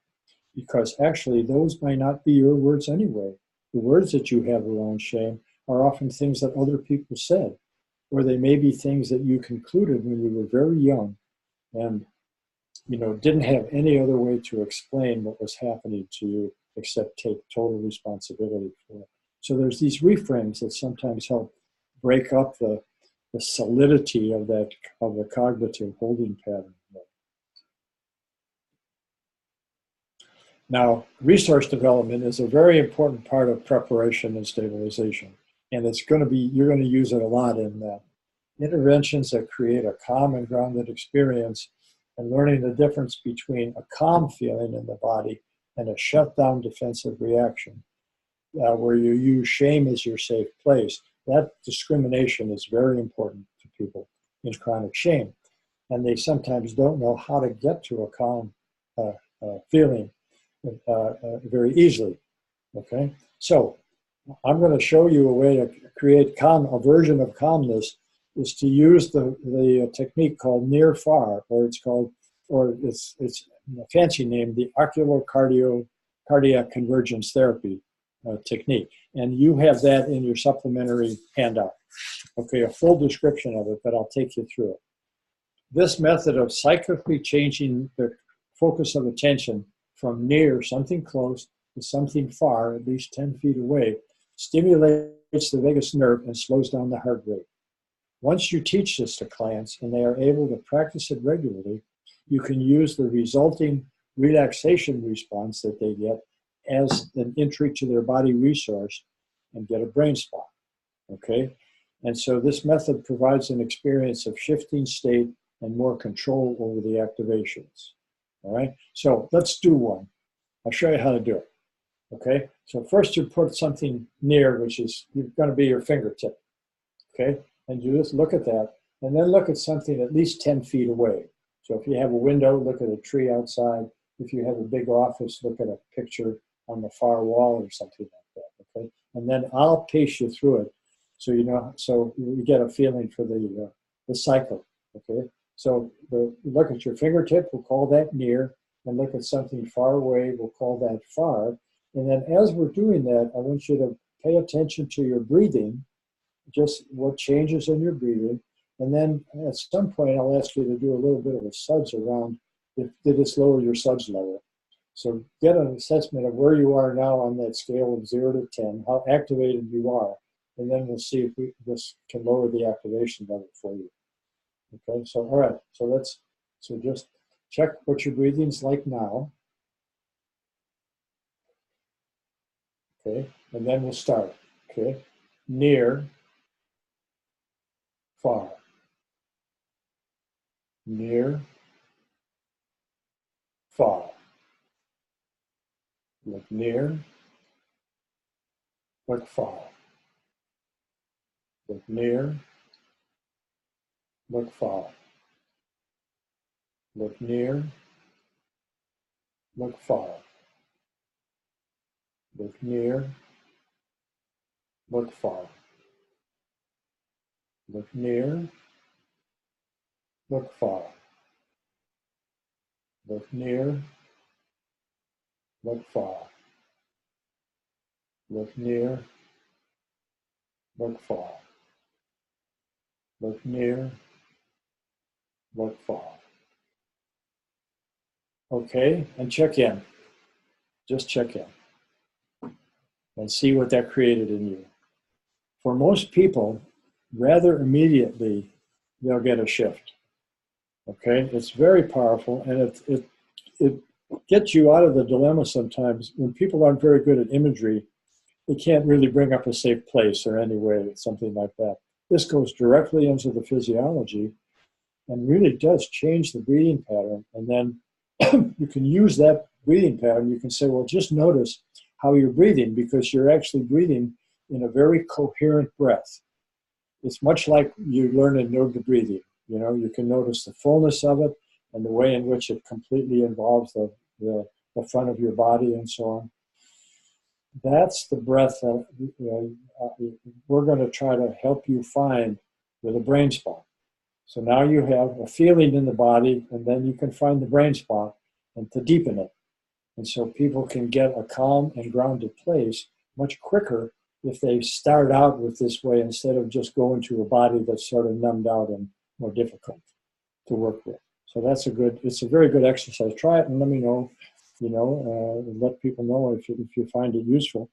Because actually, those may not be your words anyway. The words that you have around shame are often things that other people said, or they may be things that you concluded when you were very young and didn't have any other way to explain what was happening to you except take total responsibility for it. So there's these reframes that sometimes help break up the solidity of the cognitive holding pattern. Now, resource development is a very important part of preparation and stabilization, and you're going to use it a lot in that. Interventions that create a calm and grounded experience, and learning the difference between a calm feeling in the body and a shut-down defensive reaction, where you use shame as your safe place. That discrimination is very important to people in chronic shame, and they sometimes don't know how to get to a calm feeling very easily, okay? So I'm going to show you a way to create a version of calmness is to use the technique called near-far, or it's a fancy name, the cardiac convergence therapy technique. And you have that in your supplementary handout. Okay, a full description of it, but I'll take you through it. This method of cyclically changing the focus of attention from near, something close, to something far, at least 10 feet away, stimulates the vagus nerve and slows down the heart rate. Once you teach this to clients and they are able to practice it regularly, you can use the resulting relaxation response that they get as an entry to their body resource and get a brain spot, okay? And so this method provides an experience of shifting state and more control over the activations, all right? So let's do one. I'll show you how to do it, okay? So first you put something near, which is going to be your fingertip, okay? And you just look at that, and then look at something at least 10 feet away. So if you have a window, look at a tree outside. If you have a big office, look at a picture on the far wall or something like that, okay? And then I'll pace you through it so you get a feeling for the cycle, okay? So look at your fingertip, we'll call that near, and look at something far away, we'll call that far. And then as we're doing that, I want you to pay attention to your breathing, just what changes in your breathing. And then at some point, I'll ask you to do a little bit of a suds around, did this lower your suds level? So get an assessment of where you are now on that scale of 0 to 10, how activated you are. And then we'll see if this can lower the activation level for you. Okay, so all right, so just check what your breathing's like now. Okay, and then we'll start. Okay, near, far. Near, far. Look near, look far. Look near, look far. Look near, look far. Look near, look far. Look near, look far. Look near, look far. Look near, look far. Look near, look far. Okay, and check in. Just check in. And see what that created in you. For most people, rather immediately, they'll get a shift. Okay, it's very powerful, and it gets you out of the dilemma sometimes. When people aren't very good at imagery, they can't really bring up a safe place or any way, something like that. this goes directly into the physiology and really does change the breathing pattern. And then you can use that breathing pattern. You can say, well, just notice how you're breathing, because you're actually breathing in a very coherent breath. It's much like you learn in yoga breathing. You know, you can notice the fullness of it and the way in which it completely involves the front of your body and so on. That's the breath that we're going to try to help you find with a brain spot. So now you have a feeling in the body, and then you can find the brain spot and to deepen it. And so people can get a calm and grounded place much quicker if they start out with this way, instead of just going to a body that's sort of numbed out and more difficult to work with. So it's a very good exercise. Try it and let me know, let people know if you find it useful.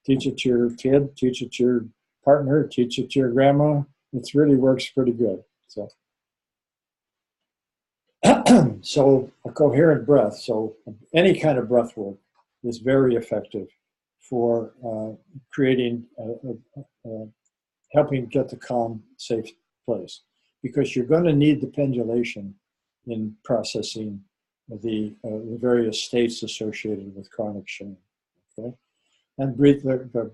Teach it to your kid, teach it to your partner, teach it to your grandma. It really works pretty good. So, so a coherent breath. So any kind of breath work is very effective for creating, helping get the calm, safe place, because you're going to need the pendulation in processing the various states associated with chronic shame. Okay, and breathe. The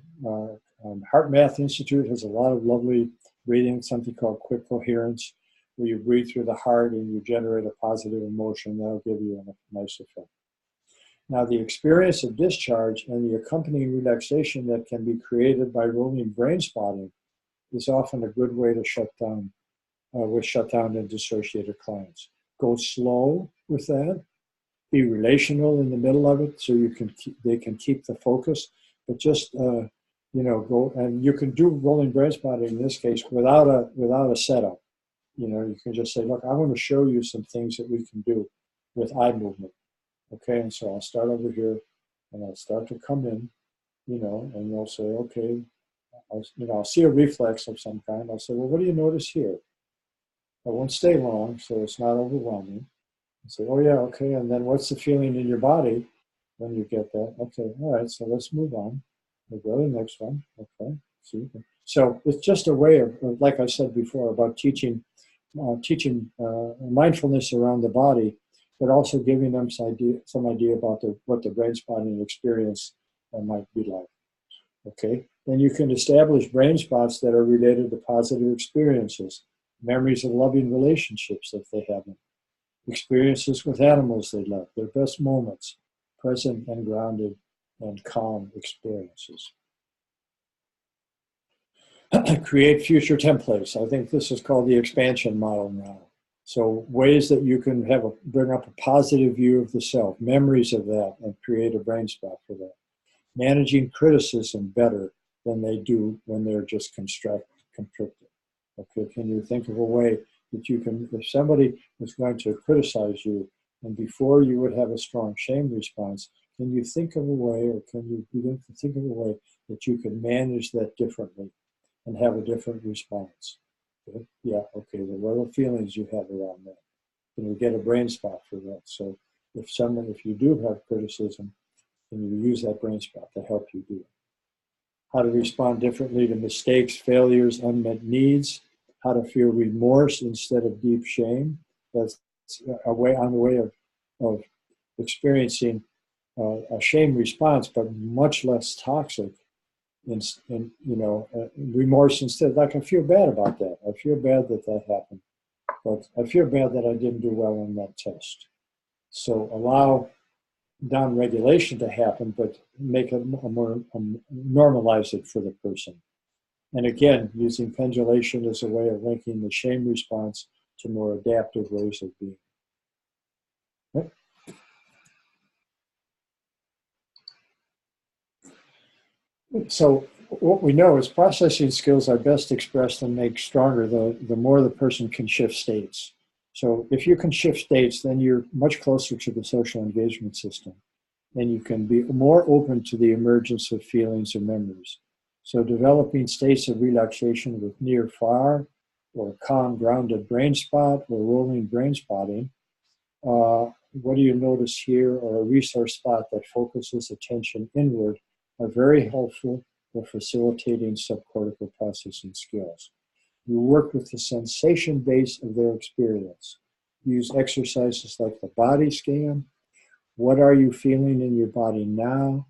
Heart Math Institute has a lot of lovely breathing, something called quick coherence, where you breathe through the heart and you generate a positive emotion. That'll give you a nice effect. Now, the experience of discharge and the accompanying relaxation that can be created by rolling brain spotting is often a good way to shut down and dissociated clients. Go slow with that. Be relational in the middle of it, so they can keep the focus. But just go, and you can do rolling brain spotting in this case without a setup. You can just say, look, I want to show you some things that we can do with eye movement. Okay, and so I'll start over here, and I'll start to come in, and they'll say, okay, I'll see a reflex of some kind. I'll say, well, what do you notice here? I won't stay long, so it's not overwhelming. I say, oh yeah, okay, and then what's the feeling in your body when you get that? Okay, all right, so let's move on. We'll go to the next one. Okay, see. So it's just a way of, like I said before, about teaching mindfulness around the body, but also giving them some idea about what the brain spotting experience might be like. Okay, then you can establish brain spots that are related to positive experiences, memories of loving relationships if they have them, experiences with animals they love, their best moments, present and grounded and calm experiences. Create future templates. I think this is called the expansion model now. So ways that you can bring up a positive view of the self, memories of that, and create a brain spot for that. Managing criticism better than they do when they're just constricted. Okay, can you think of a way that you can, if somebody is going to criticize you, and before you would have a strong shame response, can you think of a way, or can you begin to think of a way that you can manage that differently and have a different response? Okay? Yeah, okay, what are the feelings you have around that? Can you get a brain spot for that? So if you do have criticism, can you use that brain spot to help you do it? How to respond differently to mistakes, failures, unmet needs, how to feel remorse instead of deep shame. That's a way of experiencing a shame response, but much less toxic. Remorse instead. Like, I feel bad about that. I feel bad that happened, but I feel bad that I didn't do well on that test. So allow down-regulation to happen, but make it normalize it for the person. And again, using pendulation as a way of linking the shame response to more adaptive ways of being. Right? So what we know is processing skills are best expressed and made stronger the more the person can shift states. So if you can shift states, then you're much closer to the social engagement system, and you can be more open to the emergence of feelings and memories. So developing states of relaxation with near far or calm grounded brain spot or rolling brain spotting. What do you notice here, or a resource spot that focuses attention inward, are very helpful for facilitating subcortical processing skills. You work with the sensation base of their experience. Use exercises like the body scan. What are you feeling in your body now?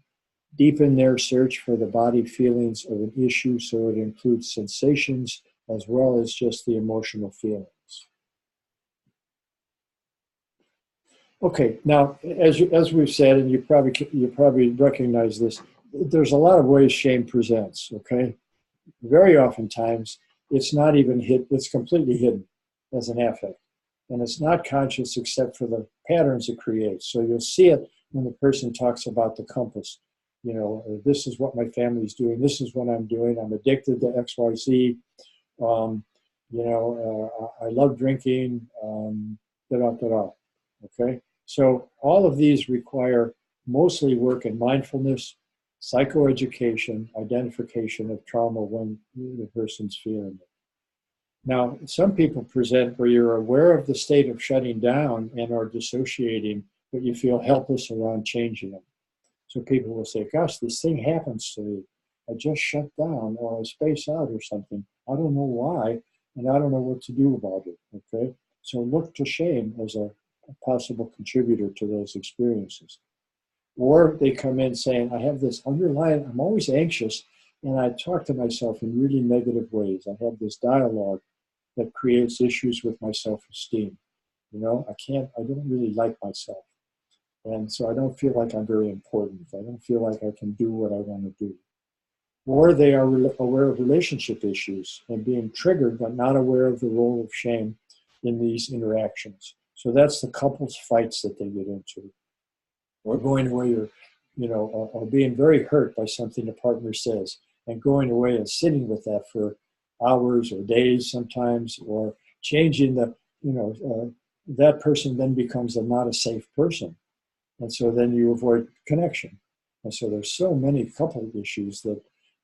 Deepen their search for the body feelings of an issue so it includes sensations as well as just the emotional feelings. Okay, now, as we've said, and you probably recognize this, there's a lot of ways shame presents, okay? Very oftentimes, it's not even hidden, it's completely hidden as an affect. And it's not conscious except for the patterns it creates. So you'll see it when the person talks about the compass. You know, this is what my family's doing, this is what I'm doing, I'm addicted to XYZ, I love drinking, okay? So all of these require mostly work in mindfulness, psychoeducation, identification of trauma when the person's feeling it. Now, some people present where you're aware of the state of shutting down and are dissociating, but you feel helpless around changing it. So people will say, gosh, this thing happens to me. I just shut down or I space out or something. I don't know why, and I don't know what to do about it, okay? So look to shame as a possible contributor to those experiences. Or they come in saying, I have this underlying, I'm always anxious, and I talk to myself in really negative ways. I have this dialogue that creates issues with my self-esteem. You know, I don't really like myself. And so I don't feel like I'm very important. I don't feel like I can do what I want to do. Or they are aware of relationship issues and being triggered, but not aware of the role of shame in these interactions. So that's the couples fights that they get into. Or going away or being very hurt by something the partner says and going away and sitting with that for hours or days sometimes, or changing that person then becomes not a safe person. And so then you avoid connection. And so there's so many couple issues that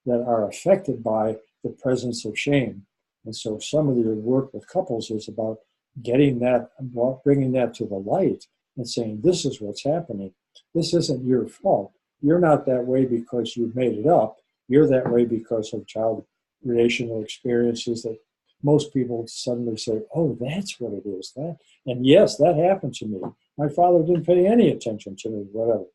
are affected by the presence of shame. And so some of the work with couples is about bringing that to the light and saying, this is what's happening. This isn't your fault. You're not that way because you've made it up. You're that way because of child relational experiences that most people suddenly say, oh, that's what it is. And yes, that happened to me. My father didn't pay any attention to me, whatever.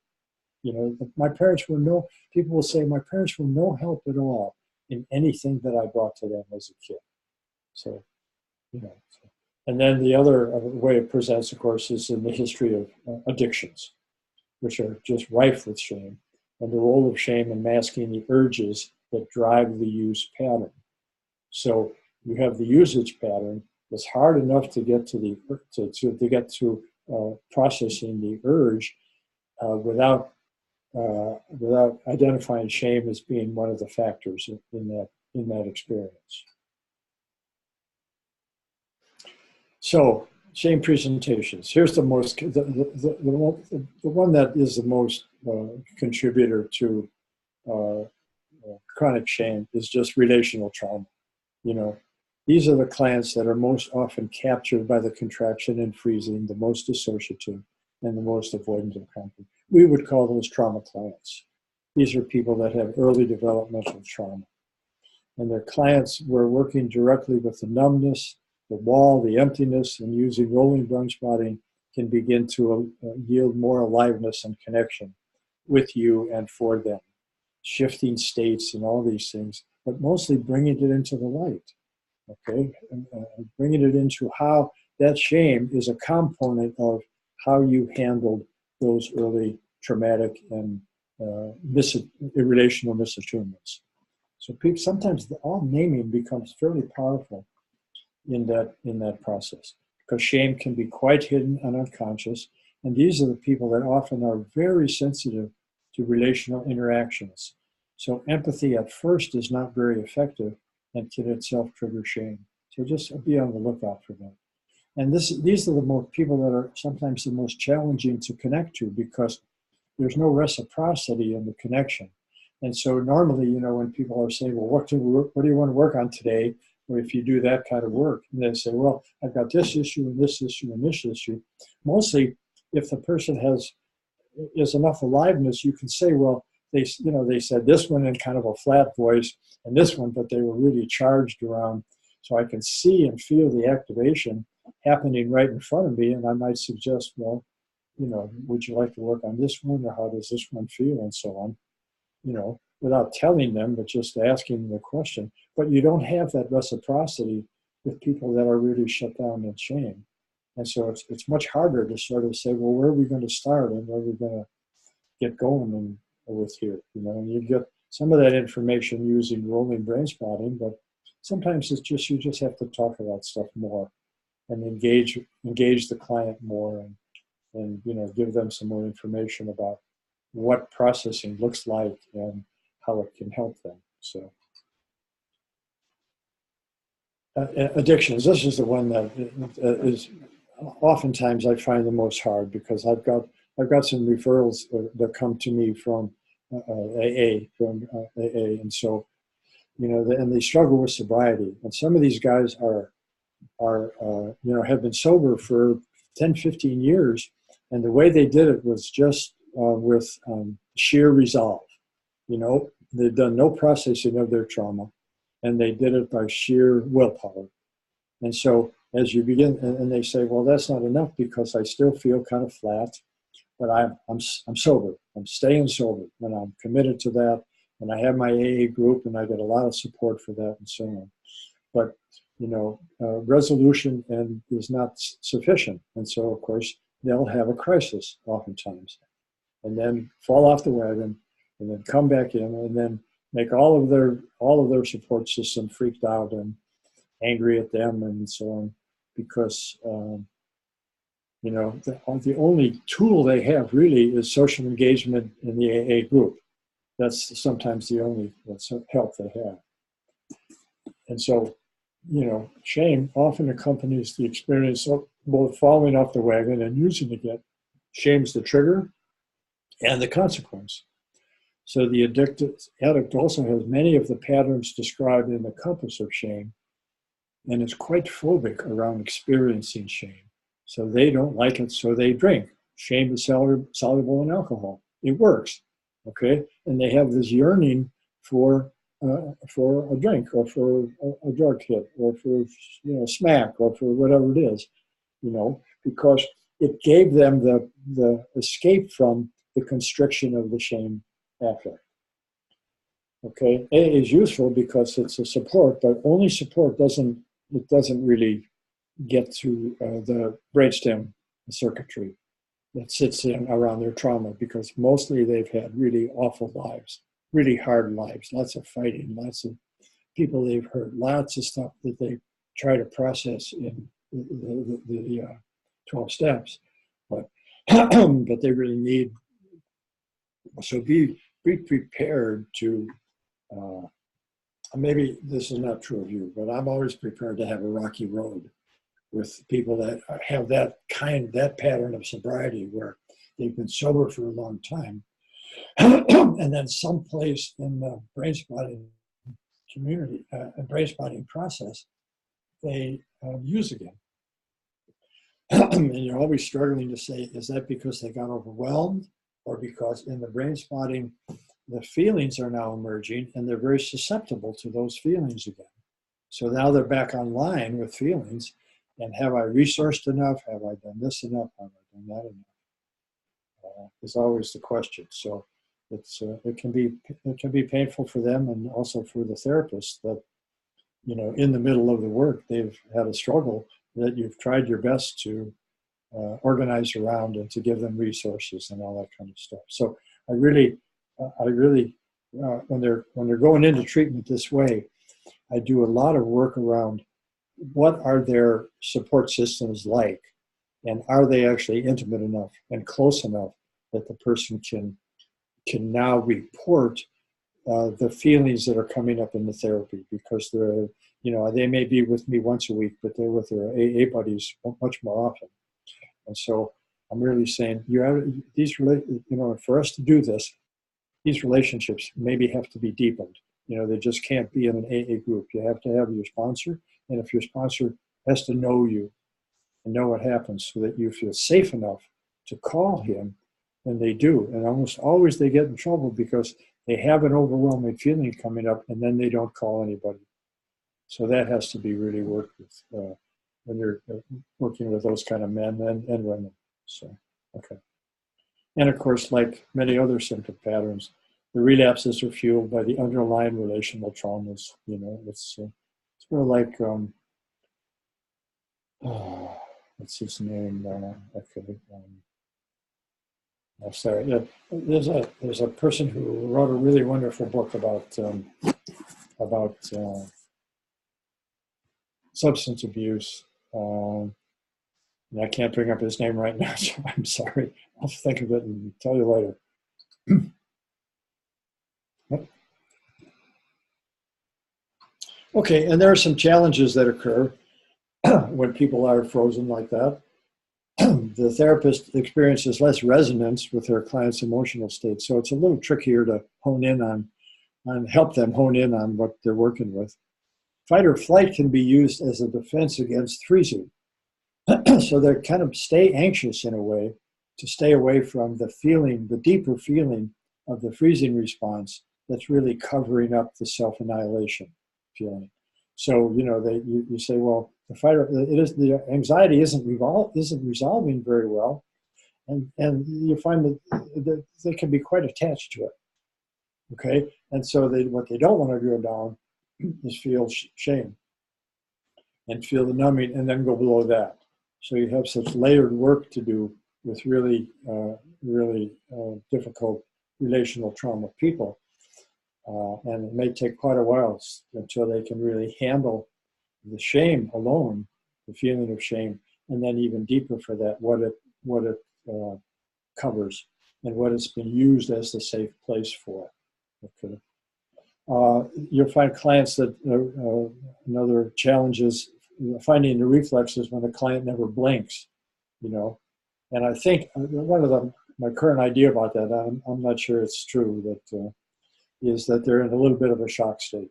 You know, people will say my parents were no help at all in anything that I brought to them as a kid. So, and then the other way it presents, of course, is in the history of addictions, which are just rife with shame, and the role of shame in masking the urges that drive the use pattern. So you have the usage pattern. It's hard enough to get to processing the urge without identifying shame as being one of the factors in that experience. So shame presentations. Here's the one that is the most contributor to chronic shame is just relational trauma. You know, these are the clients that are most often captured by the contraction and freezing, the most dissociative, and the most avoidant of conflict. We would call those trauma clients. These are people that have early developmental trauma. And their clients were working directly with the numbness, the wall, the emptiness, and using rolling Brainspotting can begin to yield more aliveness and connection with you and for them. Shifting states and all these things, but mostly bringing it into the light, okay? And bringing it into how that shame is a component of how you handled those early traumatic and relational misattunements. So sometimes all naming becomes fairly powerful in that process, because shame can be quite hidden and unconscious, and these are the people that often are very sensitive to relational interactions. So empathy at first is not very effective and can itself trigger shame. So just be on the lookout for that. And these are the most people that are sometimes the most challenging to connect to, because there's no reciprocity in the connection. And so normally, when people are saying, well, what do you want to work on today? Or if you do that kind of work, and they say, well, I've got this issue and this issue and this issue. Mostly, if the person is enough aliveness, you can say, well, they said this one in kind of a flat voice and this one, but they were really charged around, So I can see and feel the activation happening right in front of me, and I might suggest, well, would you like to work on this one, or how does this one feel, and so on, without telling them, but just asking the question. But you don't have that reciprocity with people that are really shut down in shame. And so it's much harder to sort of say, well, where are we going to start and where are we going to get going with here? And you get some of that information using rolling brain spotting, but sometimes it's just, you just have to talk about stuff more and engage the client more, and give them some more information about what processing looks like and how it can help them. So addictions, this is the one that is oftentimes I find the most hard, because I've got some referrals that come to me from AA, and so and they struggle with sobriety, and some of these guys are have been sober for 10, 15 years, and the way they did it was just with sheer resolve. They've done no processing of their trauma, and they did it by sheer willpower. And so as you begin, and they say, well, that's not enough because I still feel kind of flat, but I'm sober. I'm staying sober, and I'm committed to that. And I have my AA group, and I get a lot of support for that, and so on. But resolution is not sufficient, and so of course they'll have a crisis oftentimes, and then fall off the wagon, and then come back in, and then make all of their support system freaked out and angry at them, and so on, because the only tool they have really is social engagement in the AA group. That's sometimes the only help they have. And so, shame often accompanies the experience of both falling off the wagon and using it again. Shame's the trigger and the consequence. So the addict also has many of the patterns described in the compass of shame, and is quite phobic around experiencing shame. So they don't like it, so they drink. Shame is soluble in alcohol. It works, okay? And they have this yearning for a drink, or for a drug hit, or for smack, or for whatever it is, because it gave them the escape from the constriction of the shame affect. Okay, A is useful because it's a support, but only support doesn't really get to the brainstem circuitry that sits in around their trauma, because mostly they've had really awful lives, really hard lives, lots of fighting, lots of people they've hurt, lots of stuff that they try to process in the 12 steps, but but they really need. So be prepared to. Maybe this is not true of you, but I'm always prepared to have a rocky road with people that have that pattern of sobriety where they've been sober for a long time, and then someplace in the brainspotting community, brainspotting process, they use again. And you're always struggling to say, is that because they got overwhelmed, or because in the brainspotting the feelings are now emerging and they're very susceptible to those feelings again. So now they're back online with feelings, and have I resourced enough? Have I done this enough? Have I done that enough? Is always the question. So it can be painful for them, and also for the therapist that, in the middle of the work, they've had a struggle that you've tried your best to organize around, and to give them resources and all that kind of stuff. So I really, when they're going into treatment this way, I do a lot of work around what are their support systems like, and are they actually intimate enough and close enough that the person can now report the feelings that are coming up in the therapy, because they're, they may be with me once a week, but they're with their AA buddies much more often. And so I'm really saying, for us to do this, these relationships maybe have to be deepened. They just can't be in an AA group. You have to have your sponsor, and if your sponsor has to know you and know what happens, so that you feel safe enough to call him, then they do. And almost always they get in trouble because they have an overwhelming feeling coming up, and then they don't call anybody. So that has to be really worked with when you're working with those kind of men and women. So, okay. And of course, like many other symptom patterns, the relapses are fueled by the underlying relational traumas. You know, it's more like, what's his name? Okay. I'm sorry. Yeah, there's a person who wrote a really wonderful book about substance abuse. And I can't bring up his name right now, so I'm sorry. I'll think of it and tell you later. Okay, and there are some challenges that occur when people are frozen like that. The therapist experiences less resonance with their client's emotional state, so it's a little trickier to hone in on help them hone in on what they're working with. Fight or flight can be used as a defense against freezing. So they kind of stay anxious in a way to stay away from the feeling, the deeper feeling of the freezing response that's really covering up the self-annihilation feeling. So, you know, you say, well, the anxiety isn't resolving very well, and you find that they can be quite attached to it. Okay, and so what they don't want to go down is feel shame and feel the numbing, and then go below that. So you have such layered work to do with really difficult relational trauma people. And it may take quite a while until they can really handle the shame alone, the feeling of shame, and then even deeper for that, what it covers and what it's been used as the safe place for. Okay. You'll find clients that another challenge is finding the reflexes when the client never blinks, you know. And I think one of my current idea about that, I'm not sure it's true, that is that they're in a little bit of a shock state.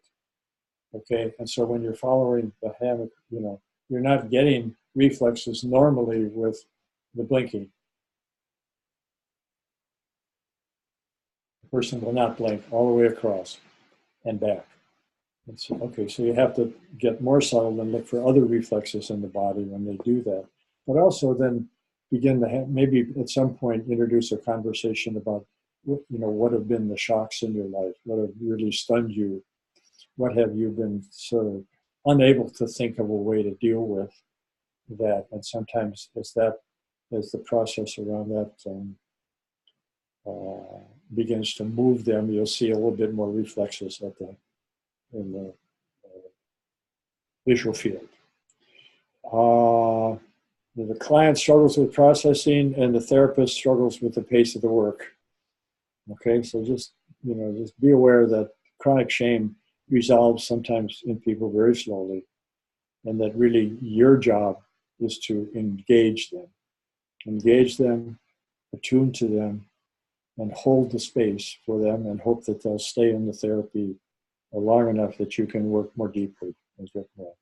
Okay, and so when you're following the hammock, you know, you're not getting reflexes normally with the blinking. The person will not blink all the way across and back. And so, okay, so you have to get more subtle and look for other reflexes in the body when they do that. But also then begin to maybe at some point introduce a conversation about, you know, what have been the shocks in your life? What have really stunned you? What have you been sort of unable to think of a way to deal with that? And sometimes as the process around that begins to move them, you'll see a little bit more reflexes in the visual field. The client struggles with processing, and the therapist struggles with the pace of the work. Okay, so just be aware that chronic shame resolves sometimes in people very slowly, and that really your job is to engage them, attune to them, and hold the space for them, and hope that they'll stay in the therapy long enough that you can work more deeply and get more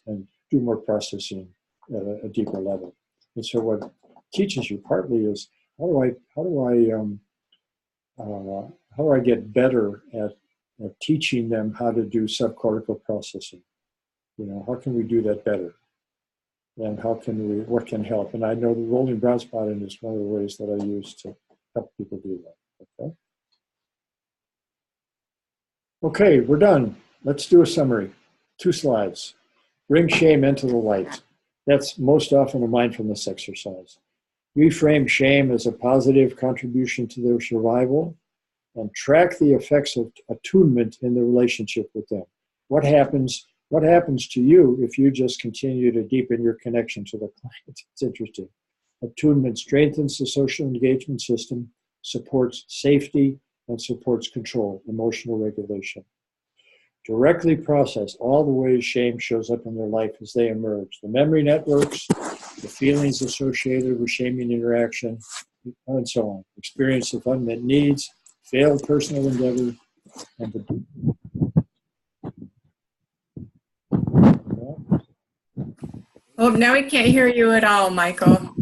and do more processing at a deeper level. And so what teaches you partly is how do I get better at teaching them how to do subcortical processing? You know, how can we do that better? And what can help? And I know the rolling brown spotting is one of the ways that I use to help people do that. Okay. Okay, we're done. Let's do a summary. 2 slides. Bring shame into the light. That's most often a mindfulness exercise. Reframe shame as a positive contribution to their survival, and track the effects of attunement in the relationship with them. What happens to you if you just continue to deepen your connection to the client? It's interesting. Attunement strengthens the social engagement system, supports safety, and supports control, emotional regulation. Directly process all the ways shame shows up in their life as they emerge. The memory networks, the feelings associated with shaming interaction, and so on. Experience of unmet needs, failed personal endeavor, and the... Oh, now we can't hear you at all, Michael.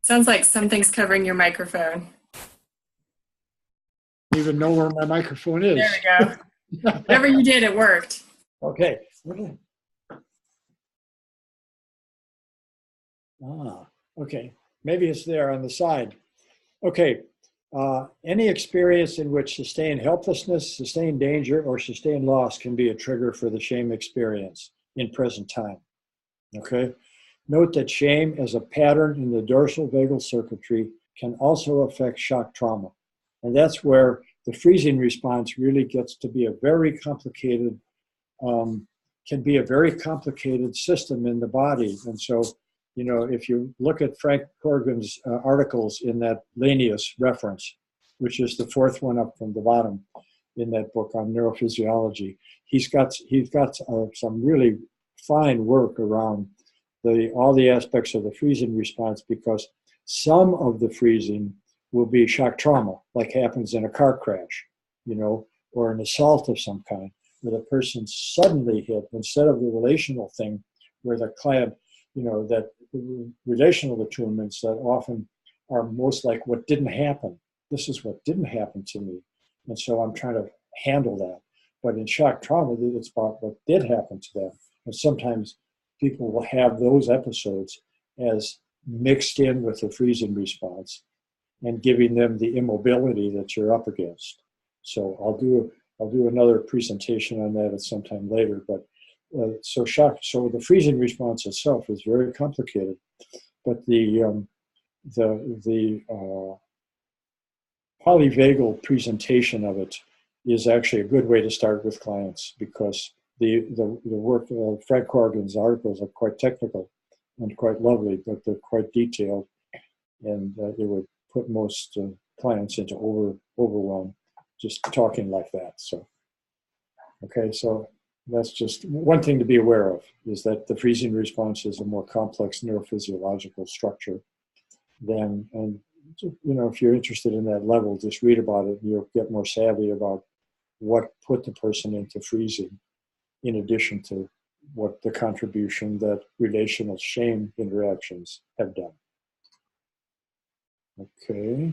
Sounds like something's covering your microphone. I don't even know where my microphone is. There we go. Whatever you did, it worked. Okay. Okay. Maybe it's there on the side. Okay. Any experience in which sustained helplessness, sustained danger, or sustained loss can be a trigger for the shame experience in present time. Okay. Note that shame as a pattern in the dorsal vagal circuitry can also affect shock trauma. And that's where the freezing response really gets to be a very complicated, can be a very complicated system in the body. And so, you know, if you look at Frank Corrigan's articles in that Lanius reference, which is the fourth one up from the bottom in that book on neurophysiology, he's got some really fine work around all the aspects of the freezing response, because some of the freezing will be shock trauma, like happens in a car crash, you know, or an assault of some kind, where the person suddenly hit, instead of the relational thing where the client, you know, that relational attunements that often are most like what didn't happen. This is what didn't happen to me. And so I'm trying to handle that. But in shock trauma, it's about what did happen to them. And sometimes people will have those episodes as mixed in with the freezing response and giving them the immobility that you're up against. So I'll do another presentation on that at some time later. But so the freezing response itself is very complicated. But the polyvagal presentation of it is actually a good way to start with clients, because the work of Frank Corrigan's articles are quite technical and quite lovely, but they're quite detailed, and it would put most clients into overwhelm just talking like that. So, okay, so that's just one thing to be aware of, is that the freezing response is a more complex neurophysiological structure than, and you know, if you're interested in that level, just read about it and you'll get more savvy about what put the person into freezing, in addition to what the contribution that relational shame interactions have done. Okay,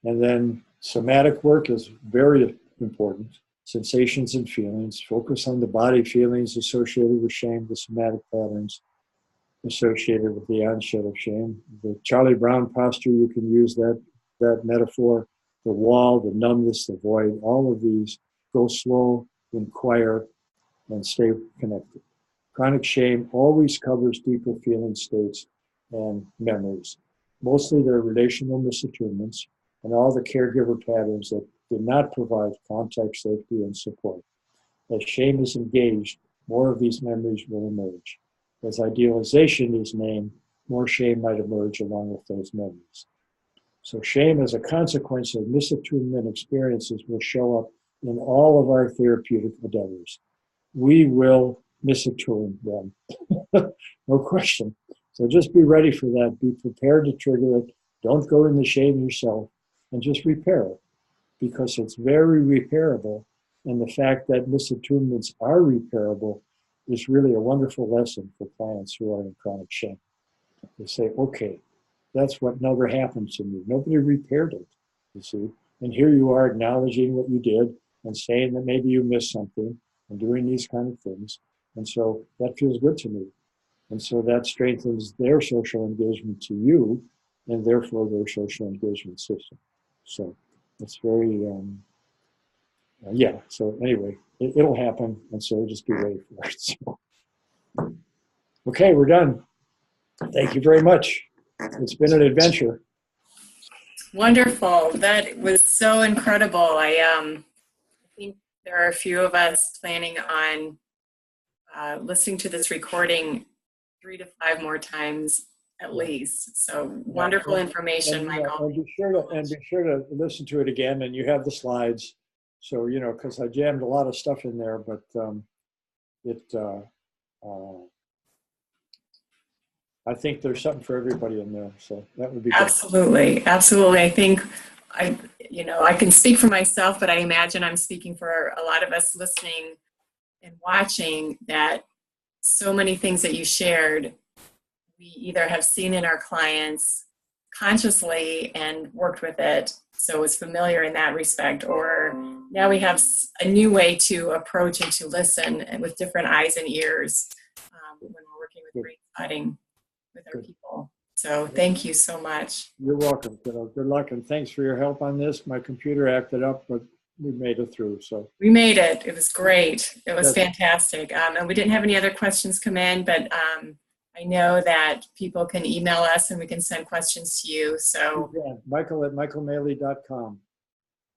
and then somatic work is very important. Sensations and feelings. Focus on the body feelings associated with shame, the somatic patterns associated with the onset of shame. The Charlie Brown posture, you can use that metaphor. The wall, the numbness, the void, all of these. Go slow, inquire, and stay connected. Chronic shame always covers deeper feeling states and memories. Mostly they're relational misattunements and all the caregiver patterns that did not provide contact, safety, and support. As shame is engaged, more of these memories will emerge. As idealization is named, more shame might emerge along with those memories. So shame as a consequence of misattunement experiences will show up in all of our therapeutic endeavors. We will misattune them, no question. So just be ready for that. Be prepared to trigger it. Don't go in the shame yourself, and just repair it, because it's very repairable. And the fact that misattunements are repairable is really a wonderful lesson for clients who are in chronic shame. They say, okay, that's what never happened to me. Nobody repaired it, you see. And here you are acknowledging what you did and saying that maybe you missed something and doing these kind of things. And so that feels good to me. And so that strengthens their social engagement to you, and therefore their social engagement system. So it's very, yeah. So anyway, it'll happen. And so just be ready for it. So, okay, we're done. Thank you very much. It's been an adventure. Wonderful. That was so incredible. I think there are a few of us planning on listening to this recording 3 to 5 more times at least. So wonderful information, Michael. And be sure to listen to it again, and you have the slides. So, you know, because I jammed a lot of stuff in there, but I think there's something for everybody in there. So that would be good. Absolutely. Absolutely. I think I can speak for myself, but I imagine I'm speaking for a lot of us listening and watching, that so many things that you shared, we either have seen in our clients consciously and worked with it, so it's familiar in that respect, or now we have a new way to approach and to listen, and with different eyes and ears when we're working with Brainspotting with our people. So thank you so much. You're welcome, kiddo. Good luck, and thanks for your help on this. My computer acted up, but we made it through. So we made it. It was great. It was fantastic. And we didn't have any other questions come in, but I know that people can email us and we can send questions to you. So Michael@michaelmaley.com.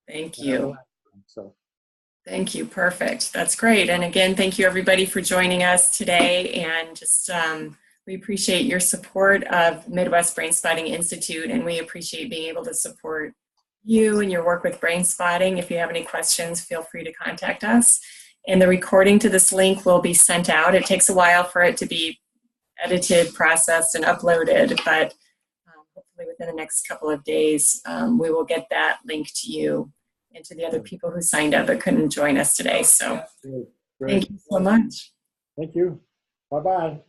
Thank you. So thank you. Perfect. That's great. And again, thank you everybody for joining us today. And just we appreciate your support of Midwest Brainspotting Institute, and we appreciate being able to support you and your work with Brainspotting. If you have any questions, feel free to contact us. And the recording to this link will be sent out. It takes a while for it to be edited, processed, and uploaded, but hopefully within the next couple of days, we will get that link to you and to the other people who signed up but couldn't join us today. So great. Thank you so much. Thank you. Bye-bye.